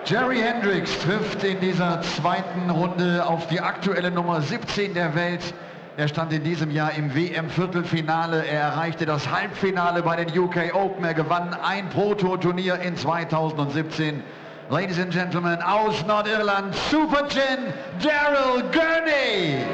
Jerry Hendriks trifft in dieser zweiten Runde auf die aktuelle Nummer 17 der Welt. Er stand in diesem Jahr im WM-Viertelfinale. Er erreichte das Halbfinale bei den UK Open. Er gewann ein Pro-Tour-Turnier in 2017. Ladies and Gentlemen, aus Nordirland, Super-Chin, Gurney.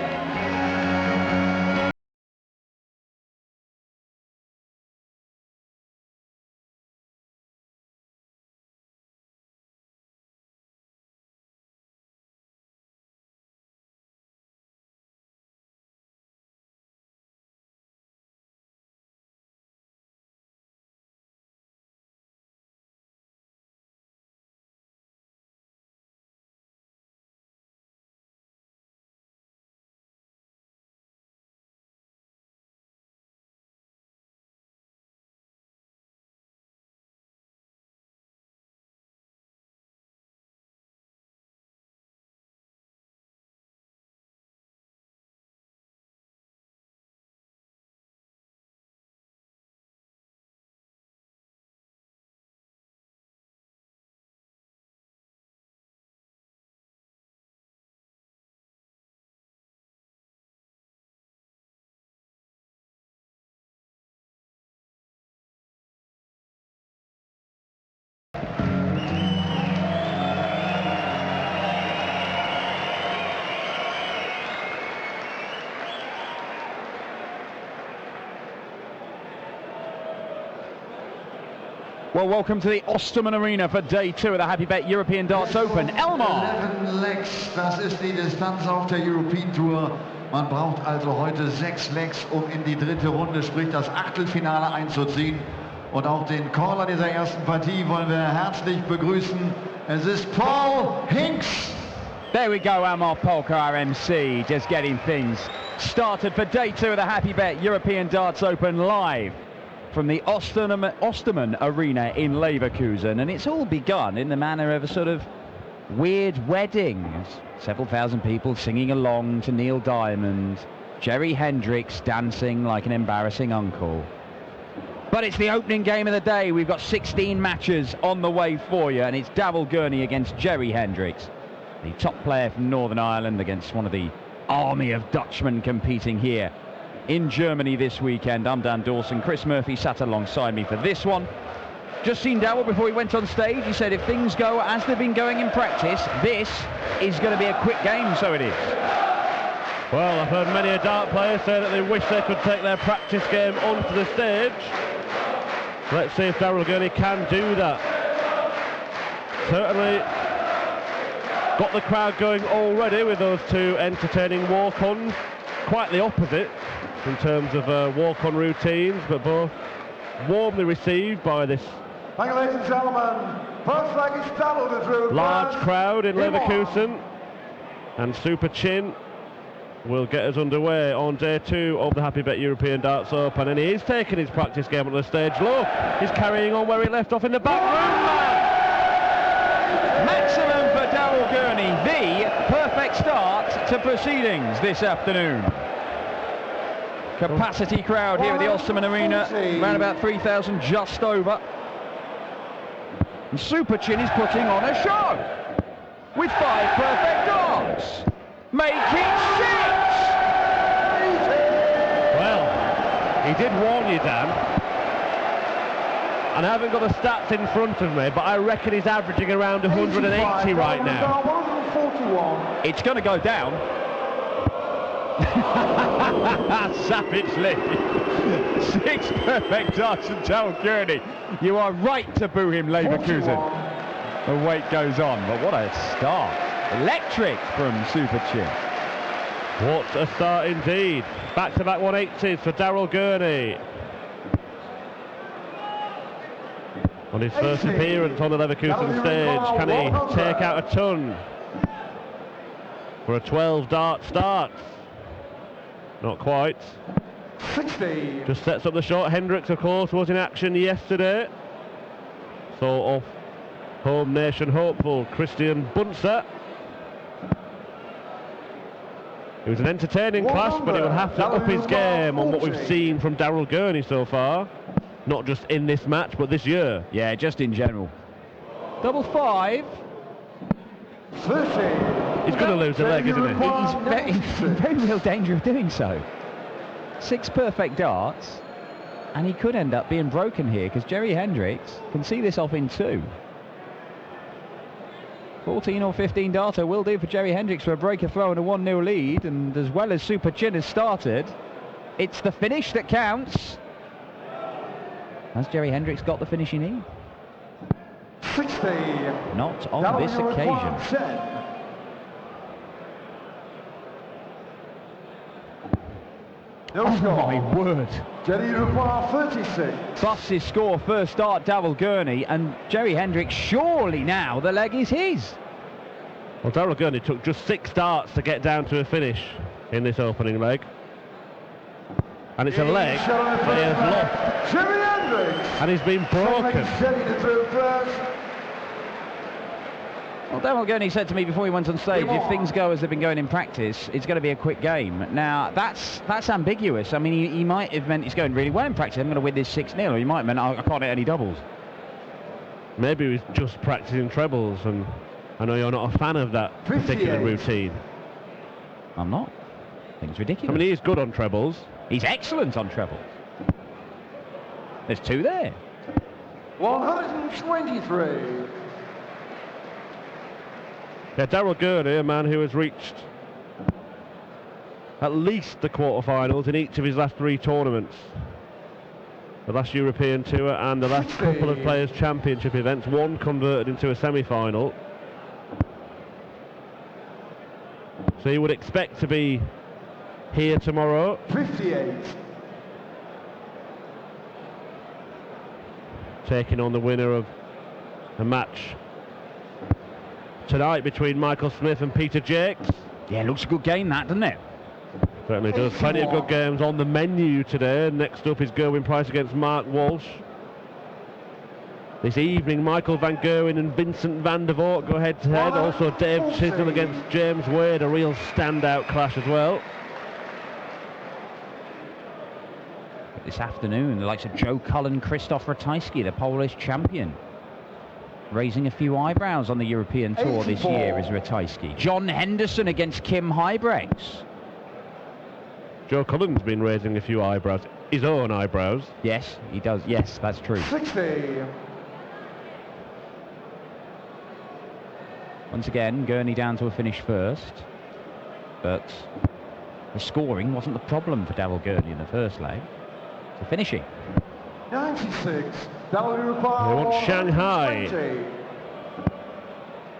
Well, welcome to the Ostermann Arena for Day 2 of the Happy Bet European Darts Open. Elmar! 11 Legs, das ist die Distanz auf der European Tour. Man braucht also heute 6 Legs, um in die dritte Runde, sprich das Achtelfinale einzuziehen. Und auch den Caller dieser ersten Partie wollen wir herzlich begrüßen. Es ist Paul Hinks. There we go, Elmar Polka, our MC, just getting things started for Day 2 of the Happy Bet European Darts Open live from the Ostermann Arena in Leverkusen, and it's all begun in the manner of a sort of weird wedding. Several thousand people singing along to Neil Diamond, Jerry Hendriks dancing like an embarrassing uncle. But it's the opening game of the day. We've got 16 matches on the way for you, and it's Gurney against Jerry Hendriks, the top player from Northern Ireland, against one of the army of Dutchmen competing here in Germany this weekend. I'm Dan Dawson. Chris Murphy sat alongside me for this one. Just seen Darryl before he went on stage. He said if things go as they've been going in practice, this is going to be a quick game, so it is. Well, I've heard many a dart player say that they wish they could take their practice game onto the stage. Let's see if Gurney can do that. Certainly got the crowd going already with those two entertaining walk-ons. Quite the opposite in terms of walk-on routines, but both warmly received by this ladies and gentlemen, first leg is doubled through large crowd in Leverkusen, and Super Chin will get us underway on Day 2 of the Happy Bet European Darts Open, and he is taking his practice game on the stage. Look, he's carrying on where he left off in the back room. Maximum for Gurney, the perfect start to proceedings this afternoon. Capacity crowd here at the Ostermann Arena, around about 3,000 just over. And Super Chin is putting on a show with 5 perfect darts, making 6! Well, he did warn you, Dan, and I haven't got the stats in front of me, but I reckon he's averaging around 180 right now. 141. It's going to go down. Savagely. 6 perfect darts from Gurney. You are right to boo him, Leverkusen. The wait goes on, but what a start. Electric from Super Chin. What a start indeed. Back-to-back 180s for Gurney. On his first appearance on the Leverkusen stage, can he take out a ton for a 12-dart start? Not quite. 60. Just sets up the shot. Hendriks, of course, was in action yesterday. So off home nation hopeful Christian Bunzer. It was an entertaining clash, but he will have to up his game on what we've seen from Gurney so far. Not just in this match, but this year. Yeah, just in general. Double 5. 30. He's going to lose a leg, isn't he? He's in very real danger of doing so. 6 perfect darts, and he could end up being broken here because Jerry Hendriks can see this off in 2. 14 or 15 darter will do for Jerry Hendriks for a breaker throw and a 1-0 lead, and as well as Super Chin has started, it's the finish that counts. Has Jerry Hendriks got the finish he needs? 60. Not on this occasion. 10. No Oh score. my word. Jerry require 36. Buffs his score first start, Darryl Gurney, and Jerry Hendriks, surely now the leg is his. Well, Darryl Gurney took just 6 darts to get down to a finish in this opening leg. And it's a leg that he has lost. Jerry Hendriks. And he's been broken. Jerry to throw first. Well, Darryl Gurney said to me before he went on stage, if things go as they've been going in practice, it's going to be a quick game. Now, that's ambiguous. I mean, he might have meant it's going really well in practice, I'm going to win this 6-0, or he might have meant I can't hit any doubles. Maybe he was just practicing trebles, and I know you're not a fan of that particular 58. routine. I'm not. I think it's ridiculous. I mean, he is good on trebles. He's excellent on trebles. There's 2 there. 123. Yeah, Darryl Gurney, a man who has reached at least the quarterfinals in each of his last 3 tournaments. The last European Tour and the last couple of Players' Championship events, 1 converted into a semi-final. So you would expect to be here tomorrow. 58. Taking on the winner of a match tonight between Michael Smith and Peter Jakes. Yeah, looks a good game, that, doesn't it? Certainly does. Plenty of good games on the menu today. Next up is Gerwin Price against Mark Walsh. This evening, Michael van Gerwen and Vincent van der Voort go head-to-head. Also Dave Chisnell against James Wade, a real standout clash as well. This afternoon, the likes of Joe Cullen, Krzysztof Ratajski, the Polish champion, raising a few eyebrows on the European Tour this year is Ratajski. John Henderson against Kim Huybrechts. Joe Cullen's been raising a few eyebrows, his own eyebrows. Yes, he does. Yes, that's true. 60. Once again, Gurney down to a finish first, but the scoring wasn't the problem for Darryl Gurney in the first leg. So finishing. 96. That will require. They want Shanghai. 20.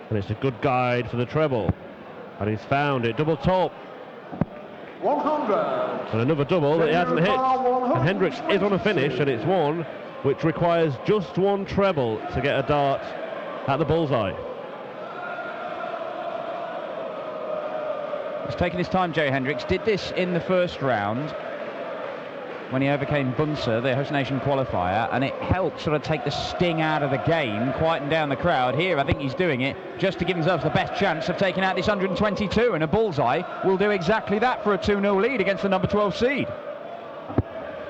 And it's a good guide for the treble. And he's found it. Double top. 100. And another double that he hasn't hit. And Hendriks is on a finish, and it's one which requires just 1 treble to get a dart at the bullseye. He's taking his time, Joe Hendriks. Did this in the first round when he overcame Bunser, the host nation qualifier, and it helped sort of take the sting out of the game, quieten down the crowd. Here, I think he's doing it just to give himself the best chance of taking out this 122, and a bullseye will do exactly that for a 2-0 lead against the number 12 seed.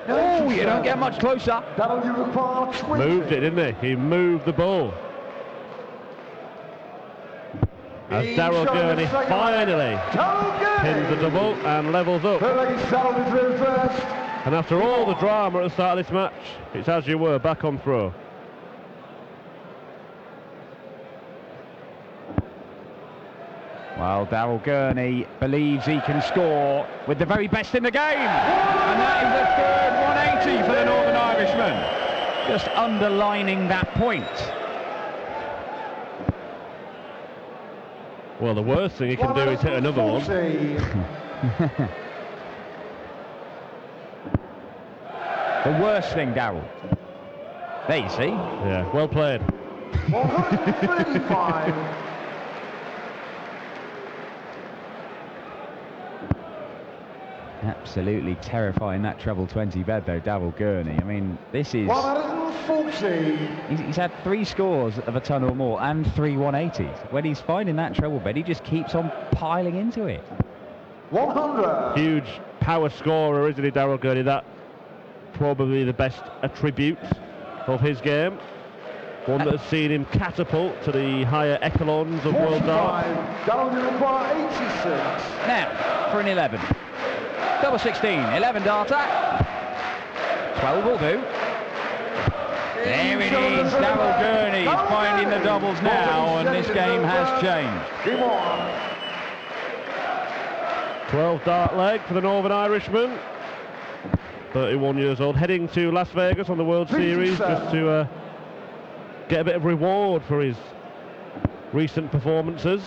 Oh, you don't get much closer. That'll you require 20. Moved it, didn't he? He moved the ball. As Darryl Gurney finally pins the double and levels up. And after all the drama at the start of this match, it's as you were, back on throw. Well, Darryl Gurney believes he can score with the very best in the game. And that is a third 180 for the Northern Irishman. Just underlining that point. Well, the worst thing he can do is hit another one. The worst thing, Darryl. There you see. Yeah, well played. 135. Absolutely terrifying, that treble 20 bed though, Darryl Gurney. I mean, this is... 140. He's had 3 scores of a ton or more and 3 180s. When he's finding that treble bed, he just keeps on piling into it. 100. Huge power scorer, isn't he, Darryl Gurney? That probably the best attribute of his game. One that has seen him catapult to the higher echelons of world darts. That'll require 86. Now, for an 11. Double 16, 11 darter. 12 will do. There it is, Daryl Gurney finding the doubles now, and this game has changed. 12 dart leg for the Northern Irishman. 31 years old, heading to Las Vegas on the World Series just to get a bit of reward for his recent performances.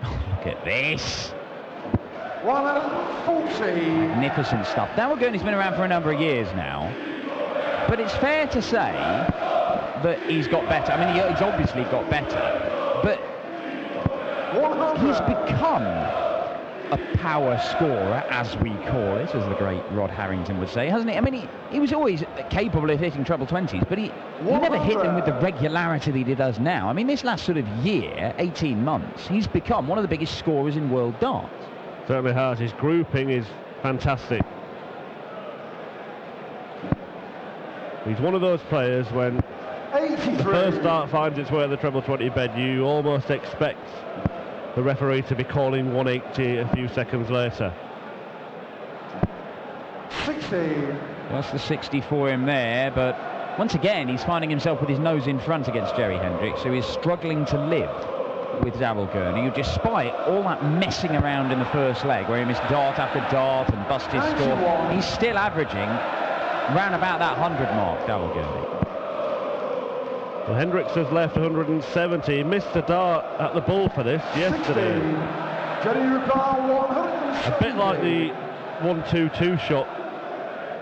Look at this. 140. Magnificent stuff. Daryl Gurney's been around for a number of years now, but it's fair to say that he's got better. I mean, he's obviously got better, but he's become a power scorer, as we call it, as the great Rod Harrington would say, hasn't he? I mean, he was always capable of hitting treble 20s, but he never hit them with the regularity that he does now. I mean, this last sort of year, 18 months, he's become one of the biggest scorers in world darts. Certainly has. His grouping is fantastic. He's one of those players when 83. the first dart finds its way at the treble 20 bed, you almost expect the referee to be calling 180 a few seconds later. 60. That's the 60 for him there, but once again he's finding himself with his nose in front against Jerry Hendriks, who is struggling to live with Daryl Gurney, who, despite all that messing around in the first leg where he missed dart after dart and busted his score, he's still averaging round about that 100 mark, Daryl Gurney. Well, Hendriks has left 170. He missed a dart at the bull for this yesterday. 60. Jerry Ricard 170. A bit like the 1-2-2 shot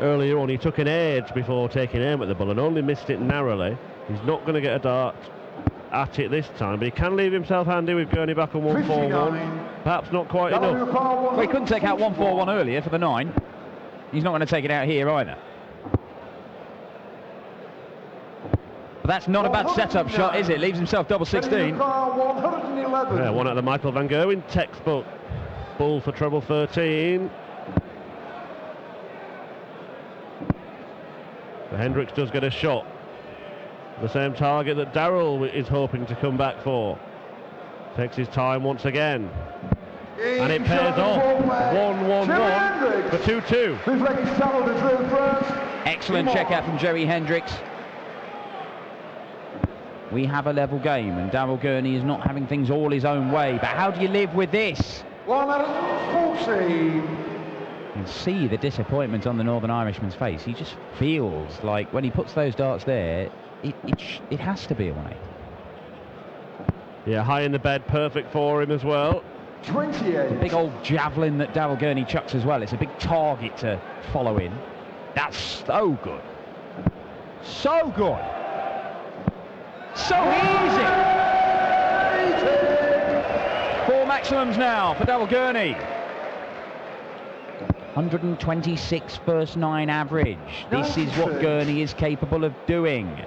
earlier on. He took an edge before taking aim at the bull and only missed it narrowly. He's not going to get a dart at it this time, but he can leave himself handy with Gurney back on 141. Perhaps not quite enough. Well, he couldn't take out 141 earlier for the 9. He's not going to take it out here either. But that's not a bad setup shot, is it? Leaves himself double 16. 111. Yeah, one out of the Michael van Gerwen textbook. Bull for treble 13. But Hendriks does get a shot. The same target that Daryl is hoping to come back for. Takes his time once again. And it pays off. 1-1-1 for 2-2. Excellent check out from Jerry Hendriks. We have a level game, and Daryl Gurney is not having things all his own way. But how do you live with this? 140. You can see the disappointment on the Northern Irishman's face. He just feels like when he puts those darts there, it has to be a 1-8. Yeah, high in the bed, perfect for him as well. 28. The big old javelin that Daryl Gurney chucks as well. It's a big target to follow in. That's so good. So good. So easy. 4 maximums now for Daryl Gurney. 126 first 9 average. This is what Gurney is capable of doing.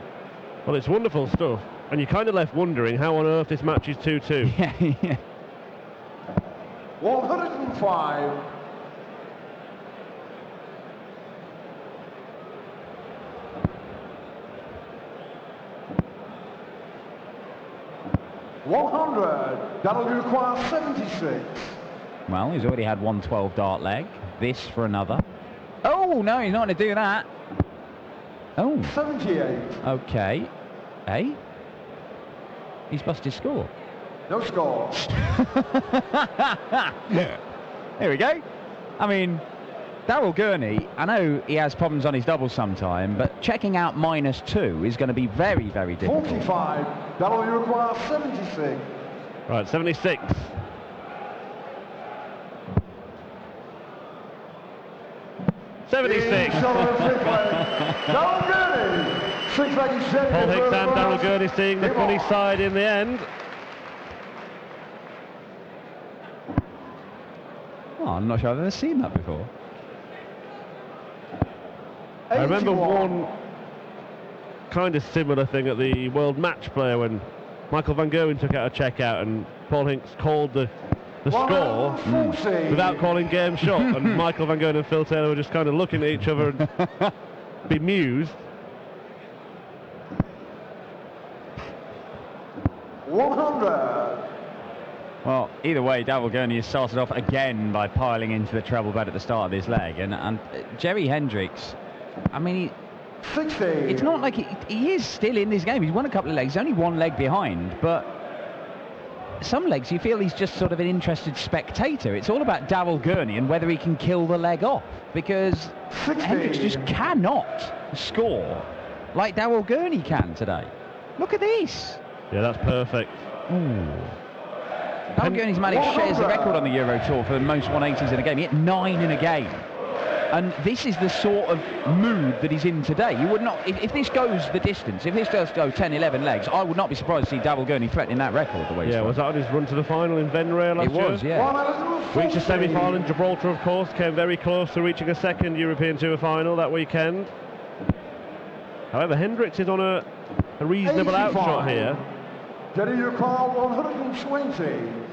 Well, it's wonderful stuff. And you're kind of left wondering how on earth this match is 2-2. Yeah. 105. That'll require 76. Well, he's already had 112 dart leg. This for another. Oh, no, he's not going to do that. Oh. 78. Okay. Hey? He's busted score. No score. There we go. I mean, Daryl Gurney, I know he has problems on his doubles sometime, but checking out -2 is going to be very, very difficult. 45. That'll require 76. Right, 76. Paul Hicks and Daryl Gurney seeing the funny side in the end. Oh, I'm not sure I've ever seen that before. I remember one kind of similar thing at the World Match Play when Michael van Gerwen took out a check out and Paul Hicks called the score without calling game shot, and Michael van Gerwen and Phil Taylor were just kind of looking at each other and bemused. 100. Well, either way, Gurney has started off again by piling into the treble bed at the start of his leg. And Jerry Hendriks, I mean, 60. it's not like he is still in this game. He's won a couple of legs, only one leg behind, but some legs you feel he's just sort of an interested spectator. It's all about Gurney and whether he can kill the leg off, because 60. Hendriks just cannot score like Gurney can today. Look at this. Yeah, that's perfect. Gurney's managed shares the record on the Euro Tour for the most 180s in a game. He hit 9 in a game. And this is the sort of mood that he's in today. You would not, if this goes the distance, if this does go 10, 11 legs, I would not be surprised to see Gurney threatening that record the way he's was that on his run to the final in Venray last year? It was, yeah. Reached a semi-final in Gibraltar, of course, came very close to reaching a second European Tour final that weekend. However, Hendriks is on a reasonable 85. outshot here. Getting your call 120.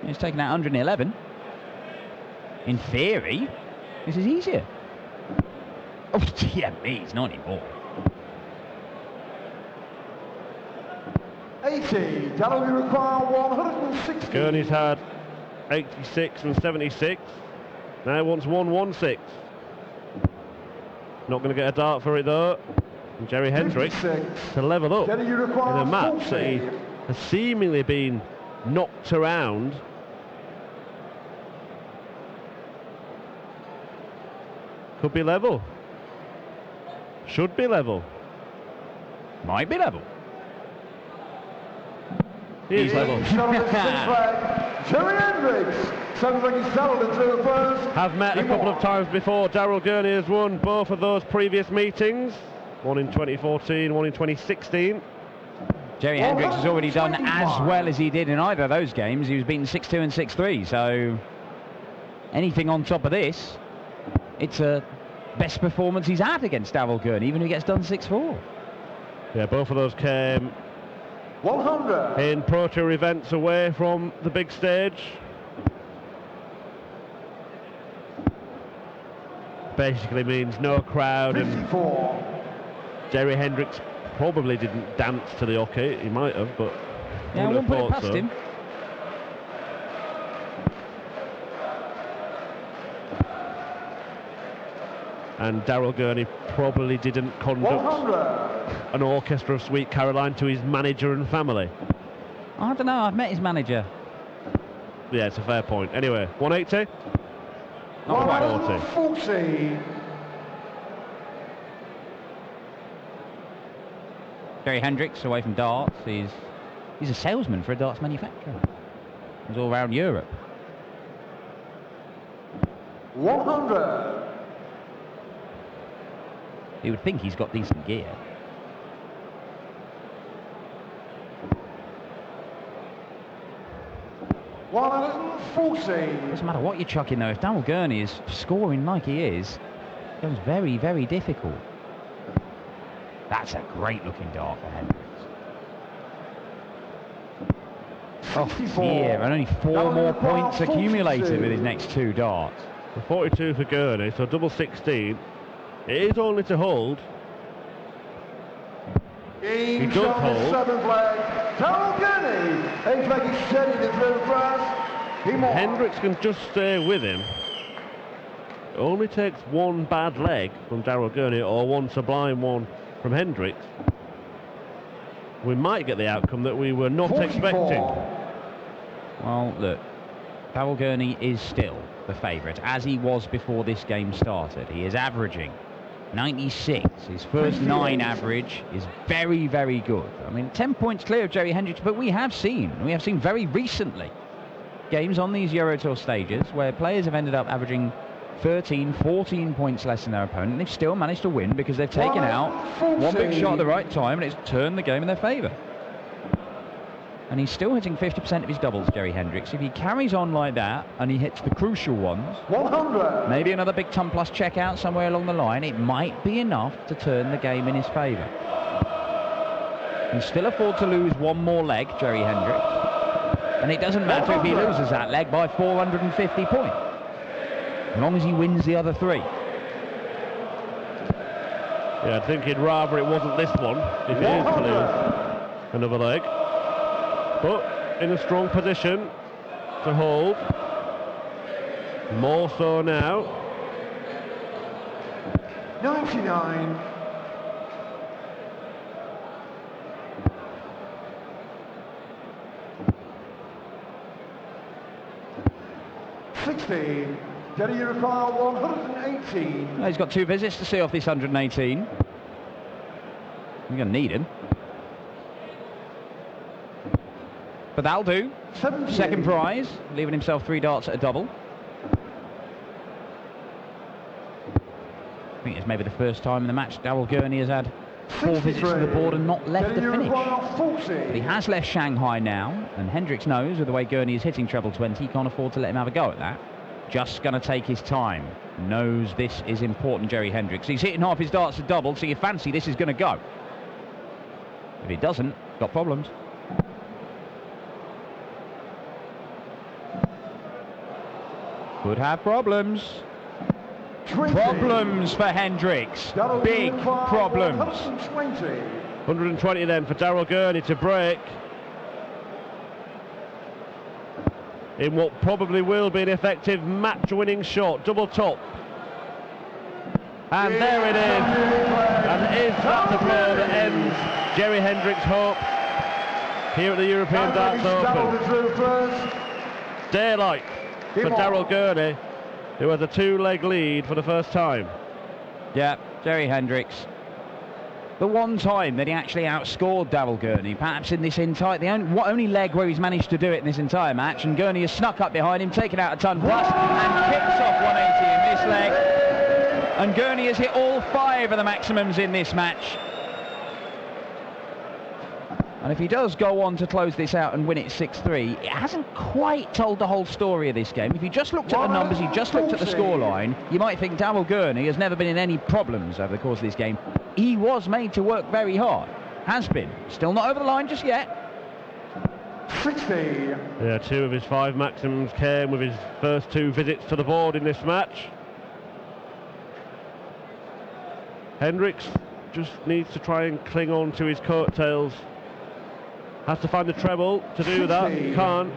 He's taken out 111. In theory, this is easier. Oh, yeah, me, it's not anymore. 80. That'll be required 160. Gurney's had 86 and 76. Now wants 116. Not going to get a dart for it though. And Jerry Hendriks 56. to level up Getting you in required a match 40. that he has seemingly been knocked around. Could be level. Should be level. Might be level. He's level. Settled in sixth leg. Jerry Hendriks. Sounds like he's settled into the first. Have met a couple of times before. Gurney has won both of those previous meetings. One in 2014, one in 2016. Jerry Hendriks has already done as well as he did in either of those games. He was beaten 6-2 and 6-3, so anything on top of this, it's a best performance he's had against Gurney, even if he gets done 6-4. Yeah, both of those came 100. in Pro Tour events away from the big stage. Basically means no crowd, and 54. Jerry Hendriks probably didn't dance to the hockey. He might have, but Yeah, I won't put it past him. And Gurney probably didn't conduct 100. an orchestra of Sweet Caroline to his manager and family. I don't know, I've met his manager. Yeah, it's a fair point. Anyway, 180. Not quite. 140. Jerry Hendriks away from darts. He's a salesman for a darts manufacturer. He's all around Europe. 100. You would think he's got decent gear. Doesn't matter what you're chucking though, if Gurney is scoring like he is, it becomes very, very difficult. That's a great looking dart for Hendriks. Oh, yeah, and only 4 more points accumulated with his next 2 darts. The 42 for Gurney, so double 16. It is only to hold. He does hold. Hendriks can just stay with him. It only takes one bad leg from Gurney or one sublime one from Hendriks. We might get the outcome that we were not 44. expecting. Well, look, Gurney is still the favourite, as he was before this game started. He is averaging 96. His first 9 average is very, very good. I mean, 10 points clear of Jerry Hendriks, but we have seen very recently games on these Euro Tour stages where players have ended up averaging 13, 14 points less than their opponent, and they've still managed to win because they've taken out one big shot at the right time and it's turned the game in their favour. And he's still hitting 50% of his doubles, Jerry Hendriks. If he carries on like that and he hits the crucial ones, 100. maybe another big ton plus check out somewhere along the line, it might be enough to turn the game in his favour. He can still afford to lose one more leg, Jerry Hendriks. And it doesn't matter if he loses that leg by 450 points, as long as he wins the other 3. Yeah, I think he'd rather it wasn't this one if he is to lose. Another leg. But in a strong position to hold. More so now. 99. Gurney, you require 118. Well, he's got 2 visits to see off this 118. You're going to need him. But that'll do. 78. Second prize, leaving himself 3 darts at a double. I think it's maybe the first time in the match Darryl Gurney has had 4 visits to the board and not left the finish. But he has left Shanghai now, and Hendriks knows with the way Gurney is hitting treble 20, he can't afford to let him have a go at that. Just going to take his time. Knows this is important, Jerry Hendriks. He's hitting half his darts to double, so you fancy this is going to go. If it doesn't, got problems. Could have problems. 20. Problems for Hendriks. Big problems. 120 then for Darryl Gurney to break. In what probably will be an effective match-winning shot. Double top. And there it is. And is that the blow that ends Jerry Hendriks' hope here at the European Darts Open? Daylight for Darryl Gurney, who has a 2-leg lead for the first time. Yeah, Jerry Hendriks. The one time that he actually outscored Darryl Gurney, perhaps in this entire, the only leg where he's managed to do it in this entire match, and Gurney has snuck up behind him, taken out a ton plus, and kicks off 180 in this leg. And Gurney has hit all 5 of the maximums in this match. And if he does go on to close this out and win it 6-3, it hasn't quite told the whole story of this game. If you just looked at the numbers, you just looked at the scoreline, you might think Darryl Gurney has never been in any problems over the course of this game. He was made to work very hard. Has been. Still not over the line just yet. 60. Yeah, 2 of his 5 maximums came with his first 2 visits to the board in this match. Hendriks just needs to try and cling on to his coattails. Has to find the treble to do that. Can't.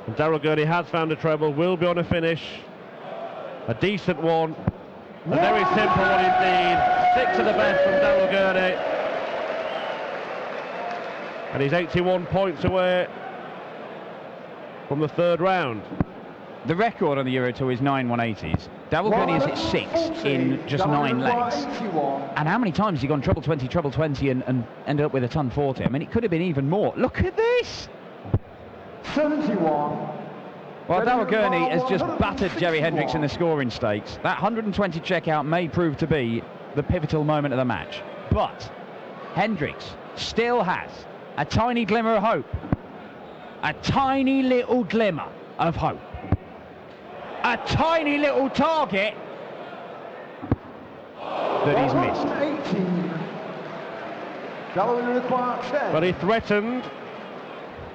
And Darryl Gurney has found a treble. Will be on a finish. A decent one. A very simple one indeed. 6 of the best from Darryl Gurney. And he's 81 points away from the 3rd round. The record on the Euro Tour is 9 180s. Darryl Gurney has hit 6 in just 9 legs. And how many times has he gone treble 20, and ended up with a ton 40? I mean, it could have been even more. Look at this! 71. Well, Darryl Gurney has just battered Jerry Hendriks in the scoring stakes. That 120 checkout may prove to be the pivotal moment of the match. But Hendriks still has a tiny glimmer of hope. A tiny little glimmer of hope. A tiny little target that he's missed. 18. Darryl requires 10. But he threatened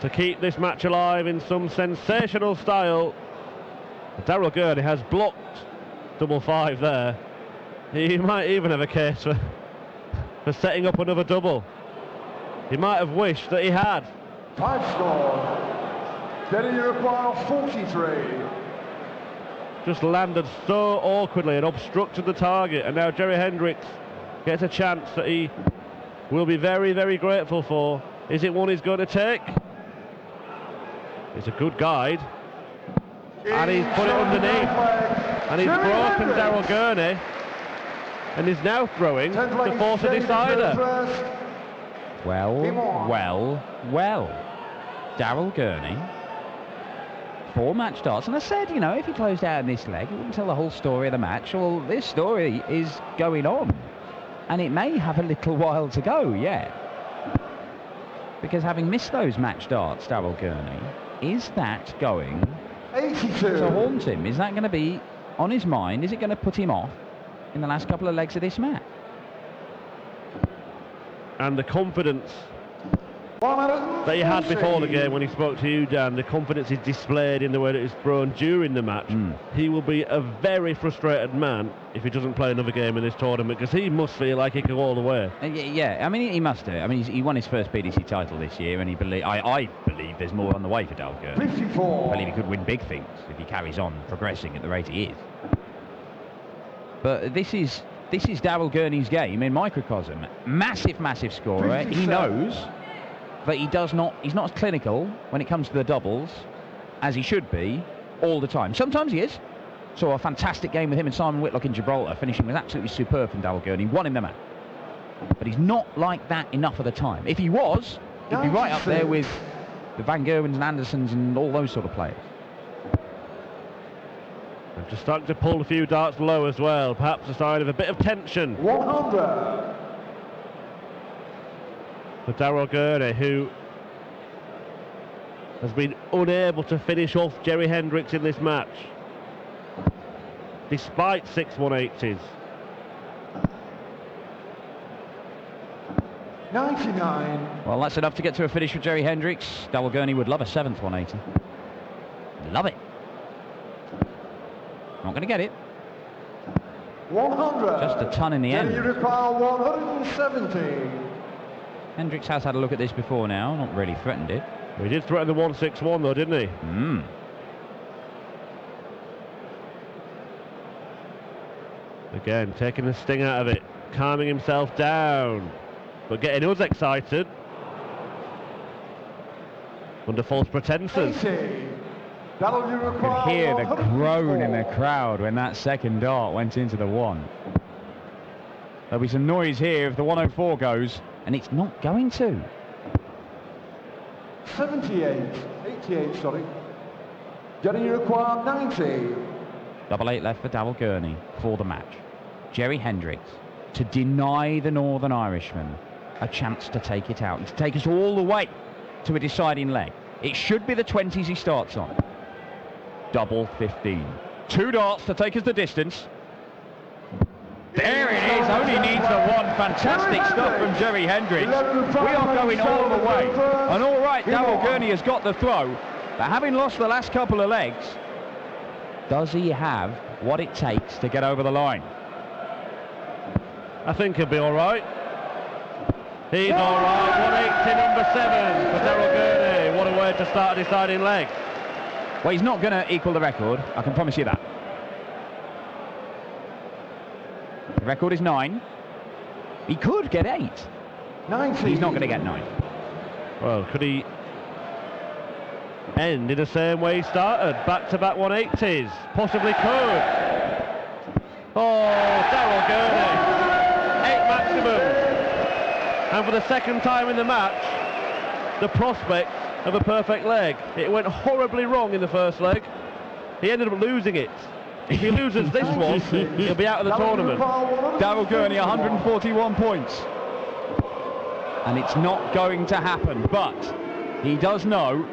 to keep this match alive in some sensational style. Darryl Gurney has blocked double 5 there. He might even have a case for setting up another double. He might have wished that he had. 5 score. Gurney requires 43. Just landed so awkwardly and obstructed the target, and now Jerry Hendriks gets a chance that he will be very, very grateful for. Is it one he's going to take? It's a good guide, and he's put it underneath, and he's broken Darryl Gurney, and is now throwing to force a decider. Well. Darryl Gurney, 4 match darts, and I said, you know, if he closed out in this leg, it wouldn't tell the whole story of the match. Well, this story is going on, and it may have a little while to go yet, because having missed those match darts, Darryl Gurney, is that going 82 to haunt him? Is that going to be on his mind? Is it going to put him off in the last couple of legs of this match? And the confidence that he had before the game when he spoke to you, Dan. The confidence is displayed in the way that it's thrown during the match. He will be a very frustrated man if he doesn't play another game in this tournament, because he must feel like he can go all the way. Yeah, I mean, he must do. I mean, he won his first PDC title this year, and I believe there's more on the way for Bergh. 54. I believe he could win big things if he carries on progressing at the rate he is. But this is Daryl Gurney's game in microcosm. Massive scorer. 57. He knows that he's not as clinical when it comes to the doubles as he should be all the time. Sometimes he is. Saw a fantastic game with him and Simon Whitlock in Gibraltar. Finishing was absolutely superb from Daryl Gurney. Won him the match. But he's not like that enough of the time. If he was, he'd be right up there with the Van Gerwens and Andersons and all those sort of players. And just starting to pull a few darts low as well. Perhaps a sign of a bit of tension. 100. For Daryl Gurney, who has been unable to finish off Jerry Hendriks in this match, despite 6 180s. 99. Well, that's enough to get to a finish for Jerry Hendriks. Daryl Gurney would love a 7th 180. Love it. Not going to get it. 100. Just a ton in the end. You require 170. Hendriks has had a look at this before now, not really threatened it. He did threaten the 161 though, didn't he? Again, taking the sting out of it, calming himself down, but getting us excited under false pretenses. 80. You could hear the groan in the crowd when that second dart went into the 1. There'll be some noise here if the 104 goes, and it's not going to. 78. 88, sorry. Getting you require 90. Double 8 left for Daryl Gurney for the match. Jerry Hendriks to deny the Northern Irishman a chance to take it out and to take us all the way to a deciding leg. It should be the 20s he starts on. Double 15. 2 darts to take us the distance. There it is, only needs the 1. Fantastic stuff from Jerry Hendriks. We are going all the way. And all right, Daryl Gurney has got the throw, but having lost the last couple of legs, does he have what it takes to get over the line? I think he'll be all right. He's all right. 180, number 7 for Daryl Gurney. What a way to start a deciding leg. Well, he's not going to equal the record, I can promise you that. The record is 9. He could get 8. 90. He's not going to get 9. Well, could he end in the same way he started? Back-to-back 180s. Possibly could. Oh, Daryl Gurney. 8 maximum. And for the second time in the match, the prospect of a perfect leg. It went horribly wrong in the first leg. He ended up losing it. If he loses this one, he'll be out of the tournament. Daryl Gurney, 141 points. And it's not going to happen, but he does know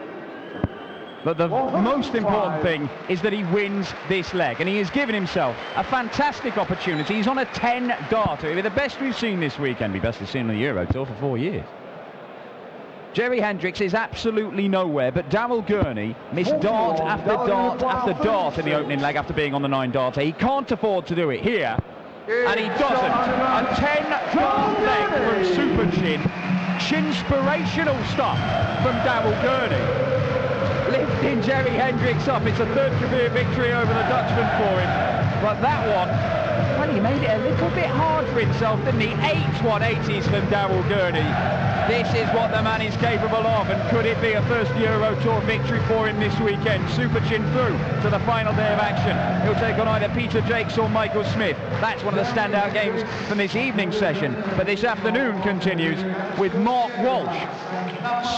that the most important thing is that he wins this leg, and he has given himself a fantastic opportunity. He's on a 10-darter. It'll be the best we've seen this weekend. Be best we've seen on the Euro Tour for 4 years. Jerry Hendriks is absolutely nowhere, but Daryl Gurney missed dart after dart after dart in the opening leg after being on the 9-darter. He can't afford to do it here, and he doesn't. A 10-dart leg from Super Chin. Chinspirational stuff from Daryl Gurney. Lifting Jerry Hendriks up. It's a 3rd career victory over the Dutchman for him. But that one, well, he made it a little bit hard for himself, didn't he? 8 180s from Daryl Gurney. This is what the man is capable of, and could it be a first Euro Tour victory for him this weekend? Super Chin through to the final day of action. He'll take on either Peter Jakes or Michael Smith. That's one of the standout games from this evening session. But this afternoon continues with Mark Walsh,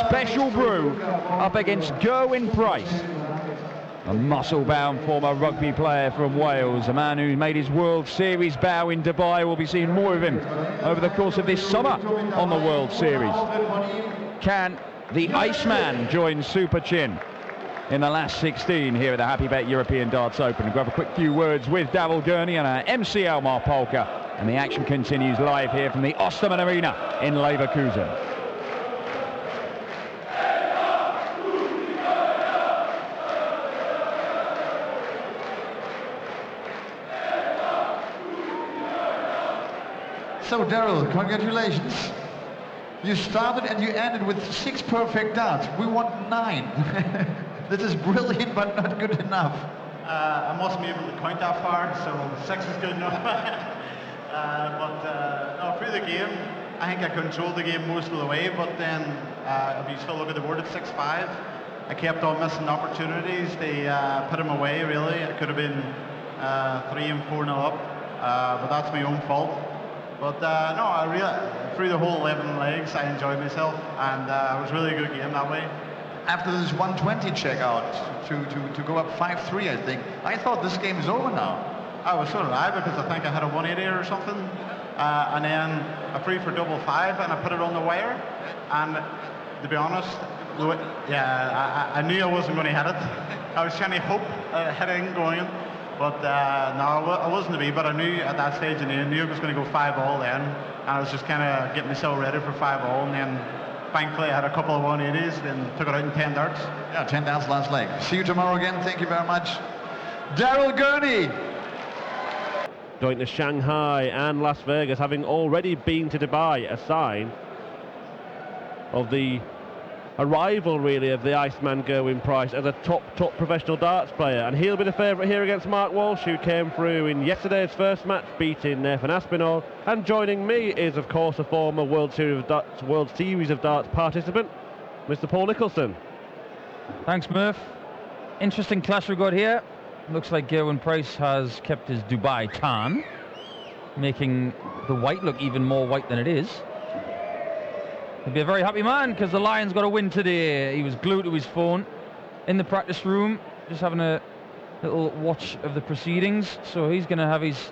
Special Brew, up against Gerwyn Price. A muscle-bound former rugby player from Wales, a man who made his World Series bow in Dubai. We'll be seeing more of him over the course of this summer on the World Series. Can the Iceman join Super Chin in the last 16 here at the Happy Bet European Darts Open? We'll grab a quick few words with Daryl Gurney and our MC Elmar Polka, and the action continues live here from the Ostermann Arena in Leverkusen. So Daryl, congratulations. You started and you ended with 6 perfect darts. We want 9. This is brilliant, but not good enough. I mustn't be able to count that far, so 6 is good enough. No, through the game, I think I controlled the game most of the way, but then if you still look at the board at 6-5, I kept on missing opportunities. They put them away, really. It could have been 3 and 4-0 up, but that's my own fault. But no, I really, through the whole 11 legs, I enjoyed myself, and it was really a good game that way. After this 120 checkout to go up 5-3, I think, I thought this game is over now. I was so did I, because I think I had a 180 or something, and then a 3 for double 5, and I put it on the wire. And to be honest, I knew I wasn't going to hit it. I was trying to hope hitting going in, but no, I wasn't to be. But I knew at that stage, and I knew it was going to go 5-all then, and I was just kind of getting myself ready for 5-all, and then thankfully I had a couple of 180s, then took it out in 10 darts. Yeah, 10 darts last leg. See you tomorrow again. Thank you very much. Daryl Gurney. Going to Shanghai and Las Vegas, having already been to Dubai, a sign of the arrival, really, of the Iceman Gerwyn Price as a top professional darts player. And he'll be the favourite here against Mark Walsh, who came through in yesterday's first match, beating Nathan Aspinall. And joining me is, of course, a former World Series of Darts participant, Mr. Paul Nicholson. Thanks, Murph. Interesting clash we've got here. Looks like Gerwyn Price has kept his Dubai tan, making the white look even more white than it is. He'll be a very happy man because the Lions got a win today. He was glued to his phone in the practice room, just having a little watch of the proceedings. So he's going to have his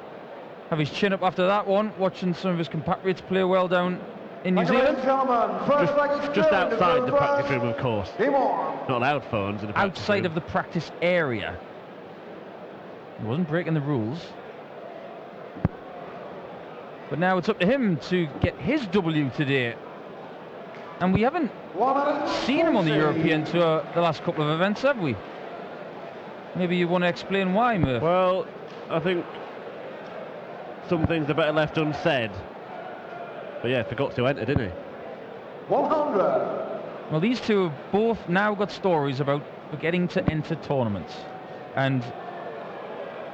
chin up after that one, watching some of his compatriots play well down in New Zealand. Just outside the practice room, of course. Not allowed phones in the practice Outside room. of the practice area. He wasn't breaking the rules. But now it's up to him to get his W today. And we haven't seen him on the European Tour the last couple of events, have we? Maybe you want to explain why, Murph? Well, I think some things are better left unsaid. But yeah, forgot to enter, didn't he? 100. Well, these two have both now got stories about forgetting to enter tournaments. And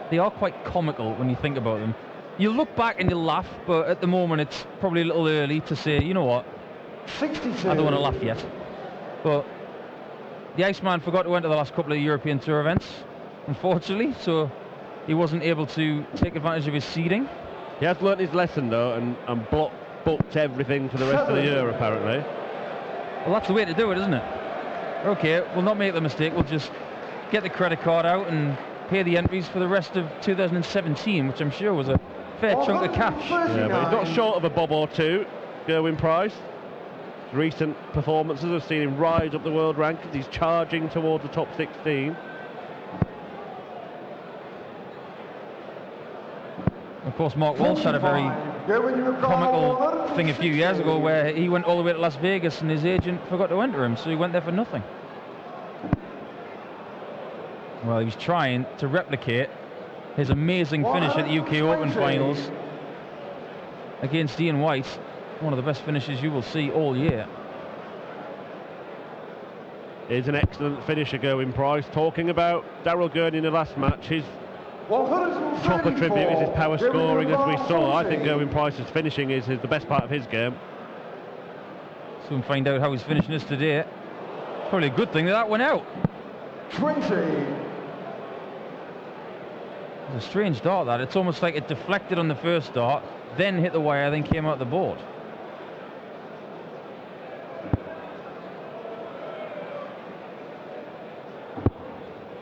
they are quite comical when you think about them. You look back and you laugh, but at the moment it's probably a little early to say, you know what, 62. I don't want to laugh yet. But the Iceman forgot to enter the last couple of European Tour events, unfortunately, so he wasn't able to take advantage of his seeding. He has learnt his lesson, though, and booked everything for the rest of the year, apparently. Well, that's the way to do it, isn't it? Okay, we'll not make the mistake. We'll just get the credit card out and pay the entries for the rest of 2017, which I'm sure was a fair chunk of cash. Yeah, but he's not short of a bob or two, Gerwyn Price. Recent performances have seen him rise up the world rankings. He's charging towards the top 16. Of course, Mark Walsh had a very comical thing a few years ago where he went all the way to Las Vegas and his agent forgot to enter him, so he went there for nothing. Well, he was trying to replicate his amazing finish at the UK Open finals against Ian White, one of the best finishes you will see all year. Is an excellent finisher, Gerwyn Price. Talking about Daryl Gurney in the last match, his proper tribute is his power scoring, as we saw. I think Gerwyn Price's finishing is the best part of his game. Soon find out how his finishing is today. It's probably a good thing that went out. 20. It's a strange dart, that. It's almost like it deflected on the first dart, then hit the wire, then came out the board.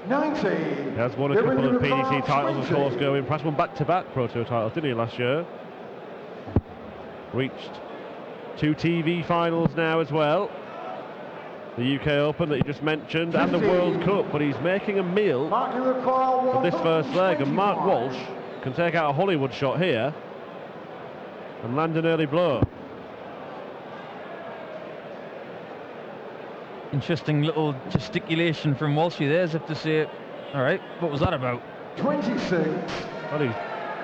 He has won a couple of PDC titles, of course, Gerwyn Price. Won back-to-back Pro Tour titles, didn't he, last year? Reached 2 TV finals now as well. The UK Open that you just mentioned, and the World Cup, but he's making a meal of this first leg, and Mark Walsh can take out a Hollywood shot here and land an early blow. Interesting little gesticulation from Walshy there, as if to say, all right, what was that about? 26. Well, he's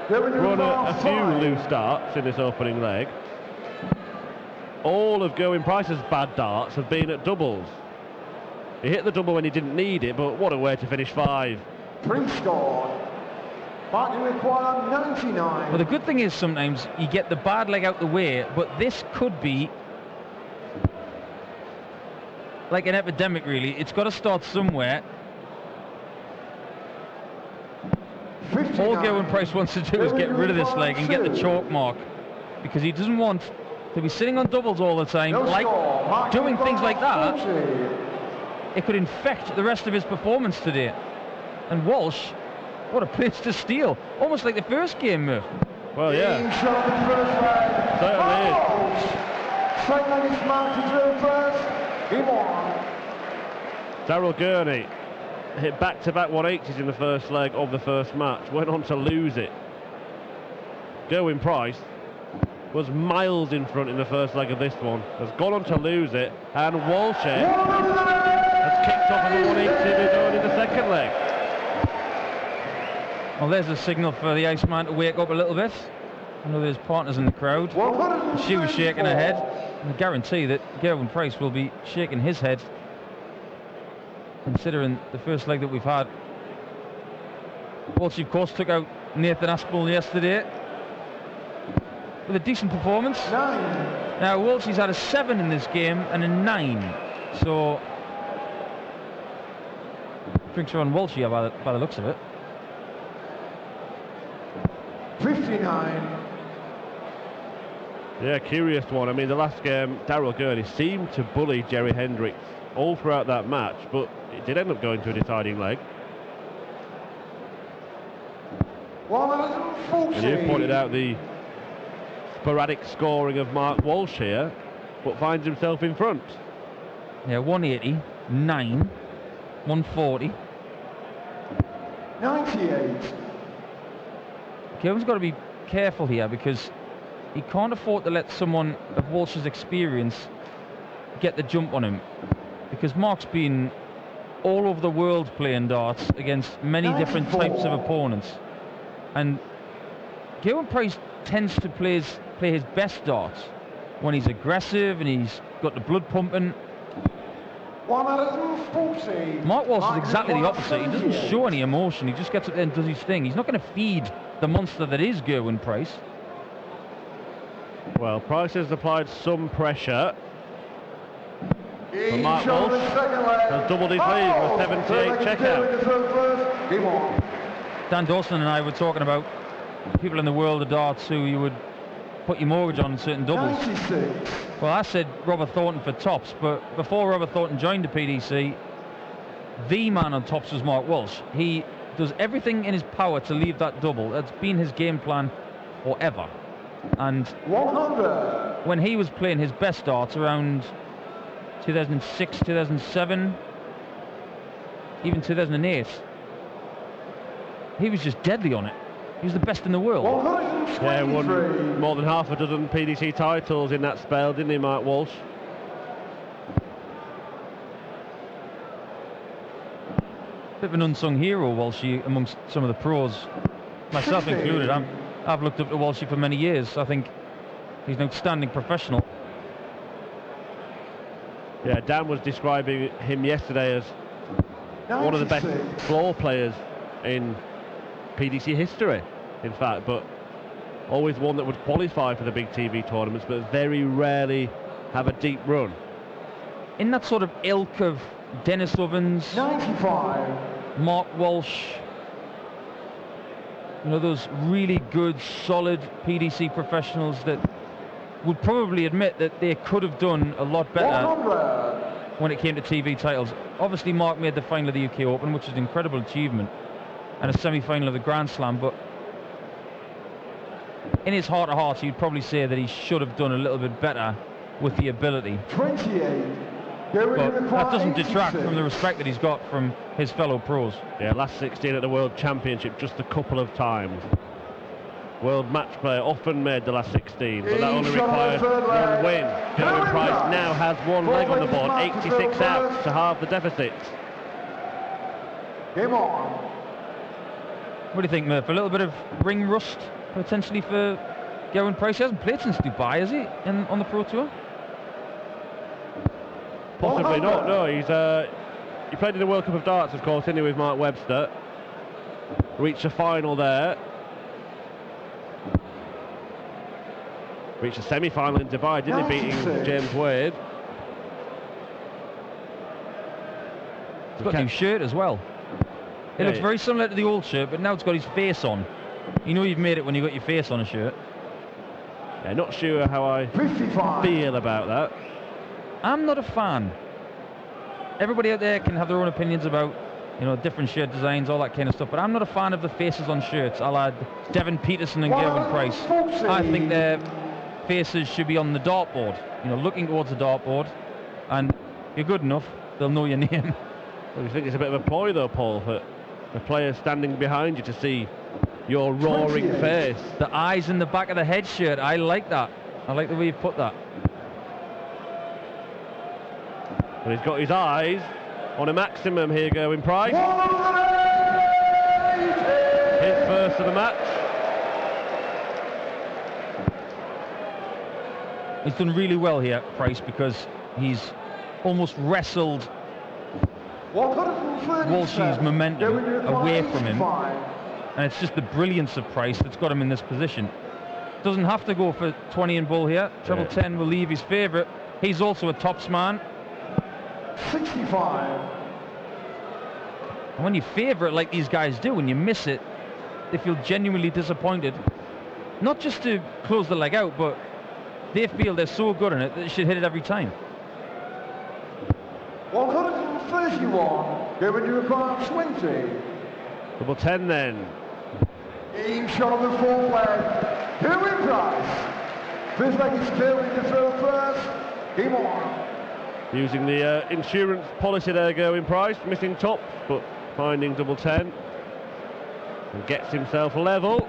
run a few loose darts in this opening leg. All of Gerwyn Price's bad darts have been at doubles. He hit the double when he didn't need it, but what a way to finish 5. Pre-scored. But you require 99. Well, the good thing is sometimes you get the bad leg out the way, but this could be like an epidemic, really. It's got to start somewhere. All Gerwyn Price wants to do is get rid of this leg and get the chalk mark, because he doesn't want to be sitting on doubles all the time, like doing things like that. It could infect the rest of his performance today. And Walsh, what a place to steal. Almost like the first game, Murph. Well, yeah. Certainly is. Daryl Gurney hit back-to-back 180s in the first leg of the first match. Went on to lose it. Gerwyn Price was miles in front in the first leg of this one. Has gone on to lose it. And Walsh has kicked off of the 180 to be done in the second leg. Well, there's a signal for the Iceman to wake up a little bit. I know there's partners in the crowd. She was shaking her head. And I guarantee that Gerwyn Price will be shaking his head, considering the first leg that we've had. Walsh, of course, took out Nathan Aspinall yesterday with a decent performance. 9. Now, Walshy's had a 7 in this game and a 9. So, drinks are on Walshy by the looks of it. 59. Yeah, curious one. I mean, the last game, Daryl Gurney seemed to bully Jerry Hendriks all throughout that match, but it did end up going to a deciding leg. 140. And you pointed out the sporadic scoring of Mark Walsh here, but finds himself in front. Yeah, 180, 9, 140. 98. Kevin's got to be careful here, because he can't afford to let someone of Walsh's experience get the jump on him, because Mark's been all over the world playing darts against many different types of opponents, and Gerwyn Price tends to play his best darts when he's aggressive and he's got the blood pumping. 140. Mark Walsh is exactly the opposite. He doesn't show any emotion. He just gets up there and does his thing. He's not going to feed the monster that is Gerwyn Price. Well, Price has applied some pressure. But Mark Walsh has doubled his lead with 78 checkout. Dan Dawson and I were talking about people in the world of darts who you would put your mortgage on in certain doubles. 96. Well, I said Robert Thornton for tops, but before Robert Thornton joined the PDC, the man on tops was Mark Walsh. He does everything in his power to leave that double. That's been his game plan forever. And 100. when he was playing his best darts around 2006, 2007, even 2008, he was just deadly on it. He was the best in the world. 123. Yeah, won more than half a dozen PDC titles in that spell, didn't he, Mark Walsh? Bit of an unsung hero, Walshy, amongst some of the pros, myself included. I've looked up to Walshy for many years. I think he's an outstanding professional. Yeah, Dan was describing him yesterday as 96. one of the best floor players in PDC history, in fact, but always one that would qualify for the big TV tournaments, but very rarely have a deep run. In that sort of ilk of Dennis Ovens, 95. Mark Walsh, you know, those really good, solid PDC professionals that would probably admit that they could have done a lot better 100. when it came to TV titles. Obviously, Mark made the final of the UK Open, which is an incredible achievement, and a semi-final of the Grand Slam, but in his heart of hearts, he'd probably say that he should have done a little bit better with the ability. 28. But that doesn't detract from the respect that he's got from his fellow pros. Yeah, last 16 at the World Championship just a couple of times. World match player often made the last 16, but that only required one win. Gerwyn Price now has one leg on the board, 86 outs to halve the deficit. Game on. What do you think, Murph? A little bit of ring rust potentially for Gerwyn Price. He hasn't played since Dubai, has he, on the Pro Tour? Possibly not, no. He played in the World Cup of Darts, of course, didn't he, with Mark Webster. Reached a final there. Reached a semi-final in Dubai, didn't he, beating James Wade. He's got a new shirt as well. It looks very similar to the old shirt, but now it's got his face on. You know you've made it when you got your face on a shirt. Yeah, not sure how I feel about that. I'm not a fan. Everybody out there can have their own opinions about, different shirt designs, all that kind of stuff, but I'm not a fan of the faces on shirts. I'll add Devin Peterson and Gerwyn Price. I think their faces should be on the dartboard, looking towards the dartboard, and if you're good enough, they'll know your name. Well, you think it's a bit of a ploy though, Paul, for the player standing behind you to see your roaring face? The eyes in the back of the head shirt, I like that. I like the way you put that. And he's got his eyes on a maximum here, Gerwyn Price. His first of the match. He's done really well here, Price, because he's almost wrestled Walsh's momentum away from him. And it's just the brilliance of Price that's got him in this position. Doesn't have to go for 20 in bull here. Treble 10 will leave his favourite. He's also a tops man. 65. And when you favour it like these guys do, when you miss it, they feel genuinely disappointed. Not just to close the leg out, but they feel they're so good in it that they should hit it every time. 131. Gerwyn, you require 20. Double 10 then. Game shot on the full flag. Gerwyn Price. Feels like it's Gerwyn to throw first. Game on. Using the insurance policy there, Gerwyn Price, missing top, but finding double 10. And gets himself level.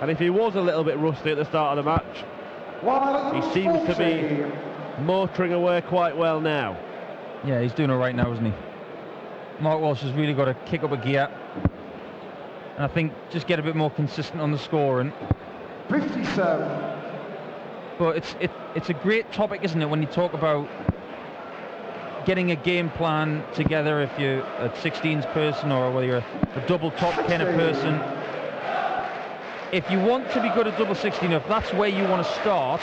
And if he was a little bit rusty at the start of the match, he seems to be motoring away quite well now. Yeah, he's doing all right now, isn't he? Mark Walsh has really got to kick up a gear. And I think just get a bit more consistent on the scoring. 57. But it's a great topic, isn't it, when you talk about getting a game plan together if you're a 16s person or whether you're a double top kind of person. If you want to be good at double 16, if that's where you want to start,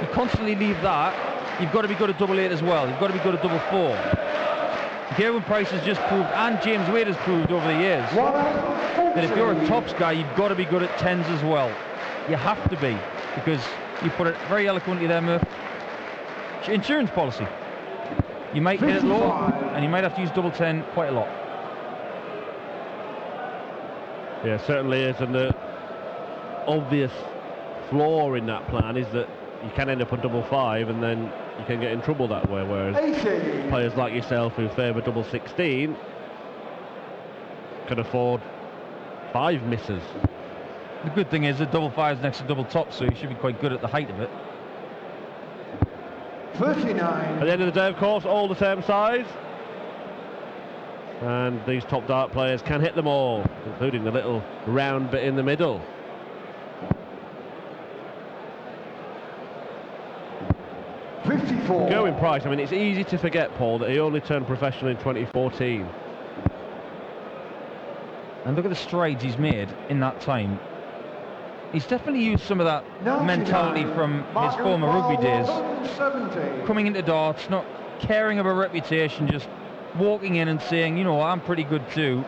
you constantly leave that. You've got to be good at double 8 as well. You've got to be good at double 4. Gerwyn Price has just proved, and James Wade has proved over the years, that if you're a tops guy, you've got to be good at 10s as well. You have to be, because you put it very eloquently there, Murph. Insurance policy. You might hit it low, and you might have to use double 10 quite a lot. Yeah, certainly is, and the obvious flaw in that plan is that you can end up on double 5 and then you can get in trouble that way, whereas players like yourself who favour double 16 can afford 5 misses. The good thing is that double 5 is next to double top, so you should be quite good at the height of it. 39. At the end of the day, of course, all the same size. And these top dart players can hit them all, including the little round bit in the middle. Gerwyn Price, I mean, it's easy to forget, Paul, that he only turned professional in 2014. And look at the strides he's made in that time. He's definitely used some of that mentality from his former rugby days. Coming into darts, not caring about reputation, just walking in and saying, you know, I'm pretty good too.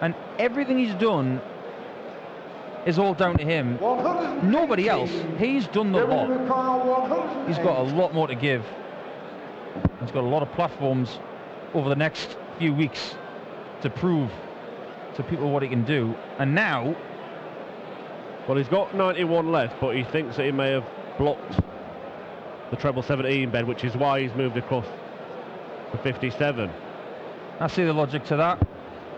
And everything he's done is all down to him. Nobody else. He's done the lot. He's got a lot more to give. He's got a lot of platforms over the next few weeks to prove to people what he can do. And now, well, he's got 91 left, but he thinks that he may have blocked the treble 17 bed, which is why he's moved across to 57. I see the logic to that.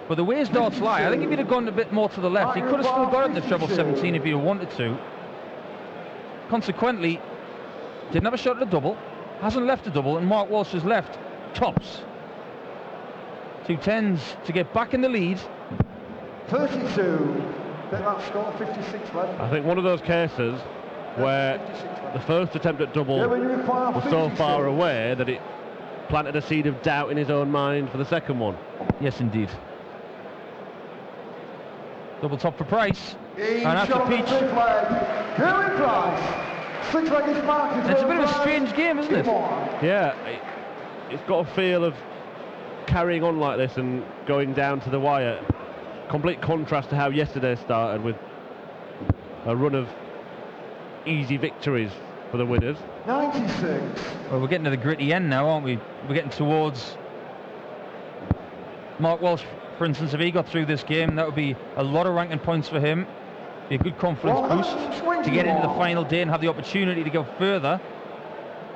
But the way his darts lie, I think if he'd have gone a bit more to the left, he could have still got it in the treble 17 if he'd have wanted to. Consequently, didn't have a shot at a double, hasn't left a double, and Mark Walsh has left tops. 2 10s to get back in the lead. 32. Take that score, 56 left. I think one of those cases where the first attempt at double was so far away that it planted a seed of doubt in his own mind for the second one. Yes, indeed. Double top for Price. And that's a peach. It's a bit of a strange game, isn't it? Yeah, it's got a feel of carrying on like this and going down to the wire. Complete contrast to how yesterday started, with a run of easy victories for the winners. 96. Well, we're getting to the gritty end now, aren't we? We're getting towards Mark Walsh, for instance. If he got through this game, that would be a lot of ranking points for him. Be a good confidence boost to get into the final day and have the opportunity to go further.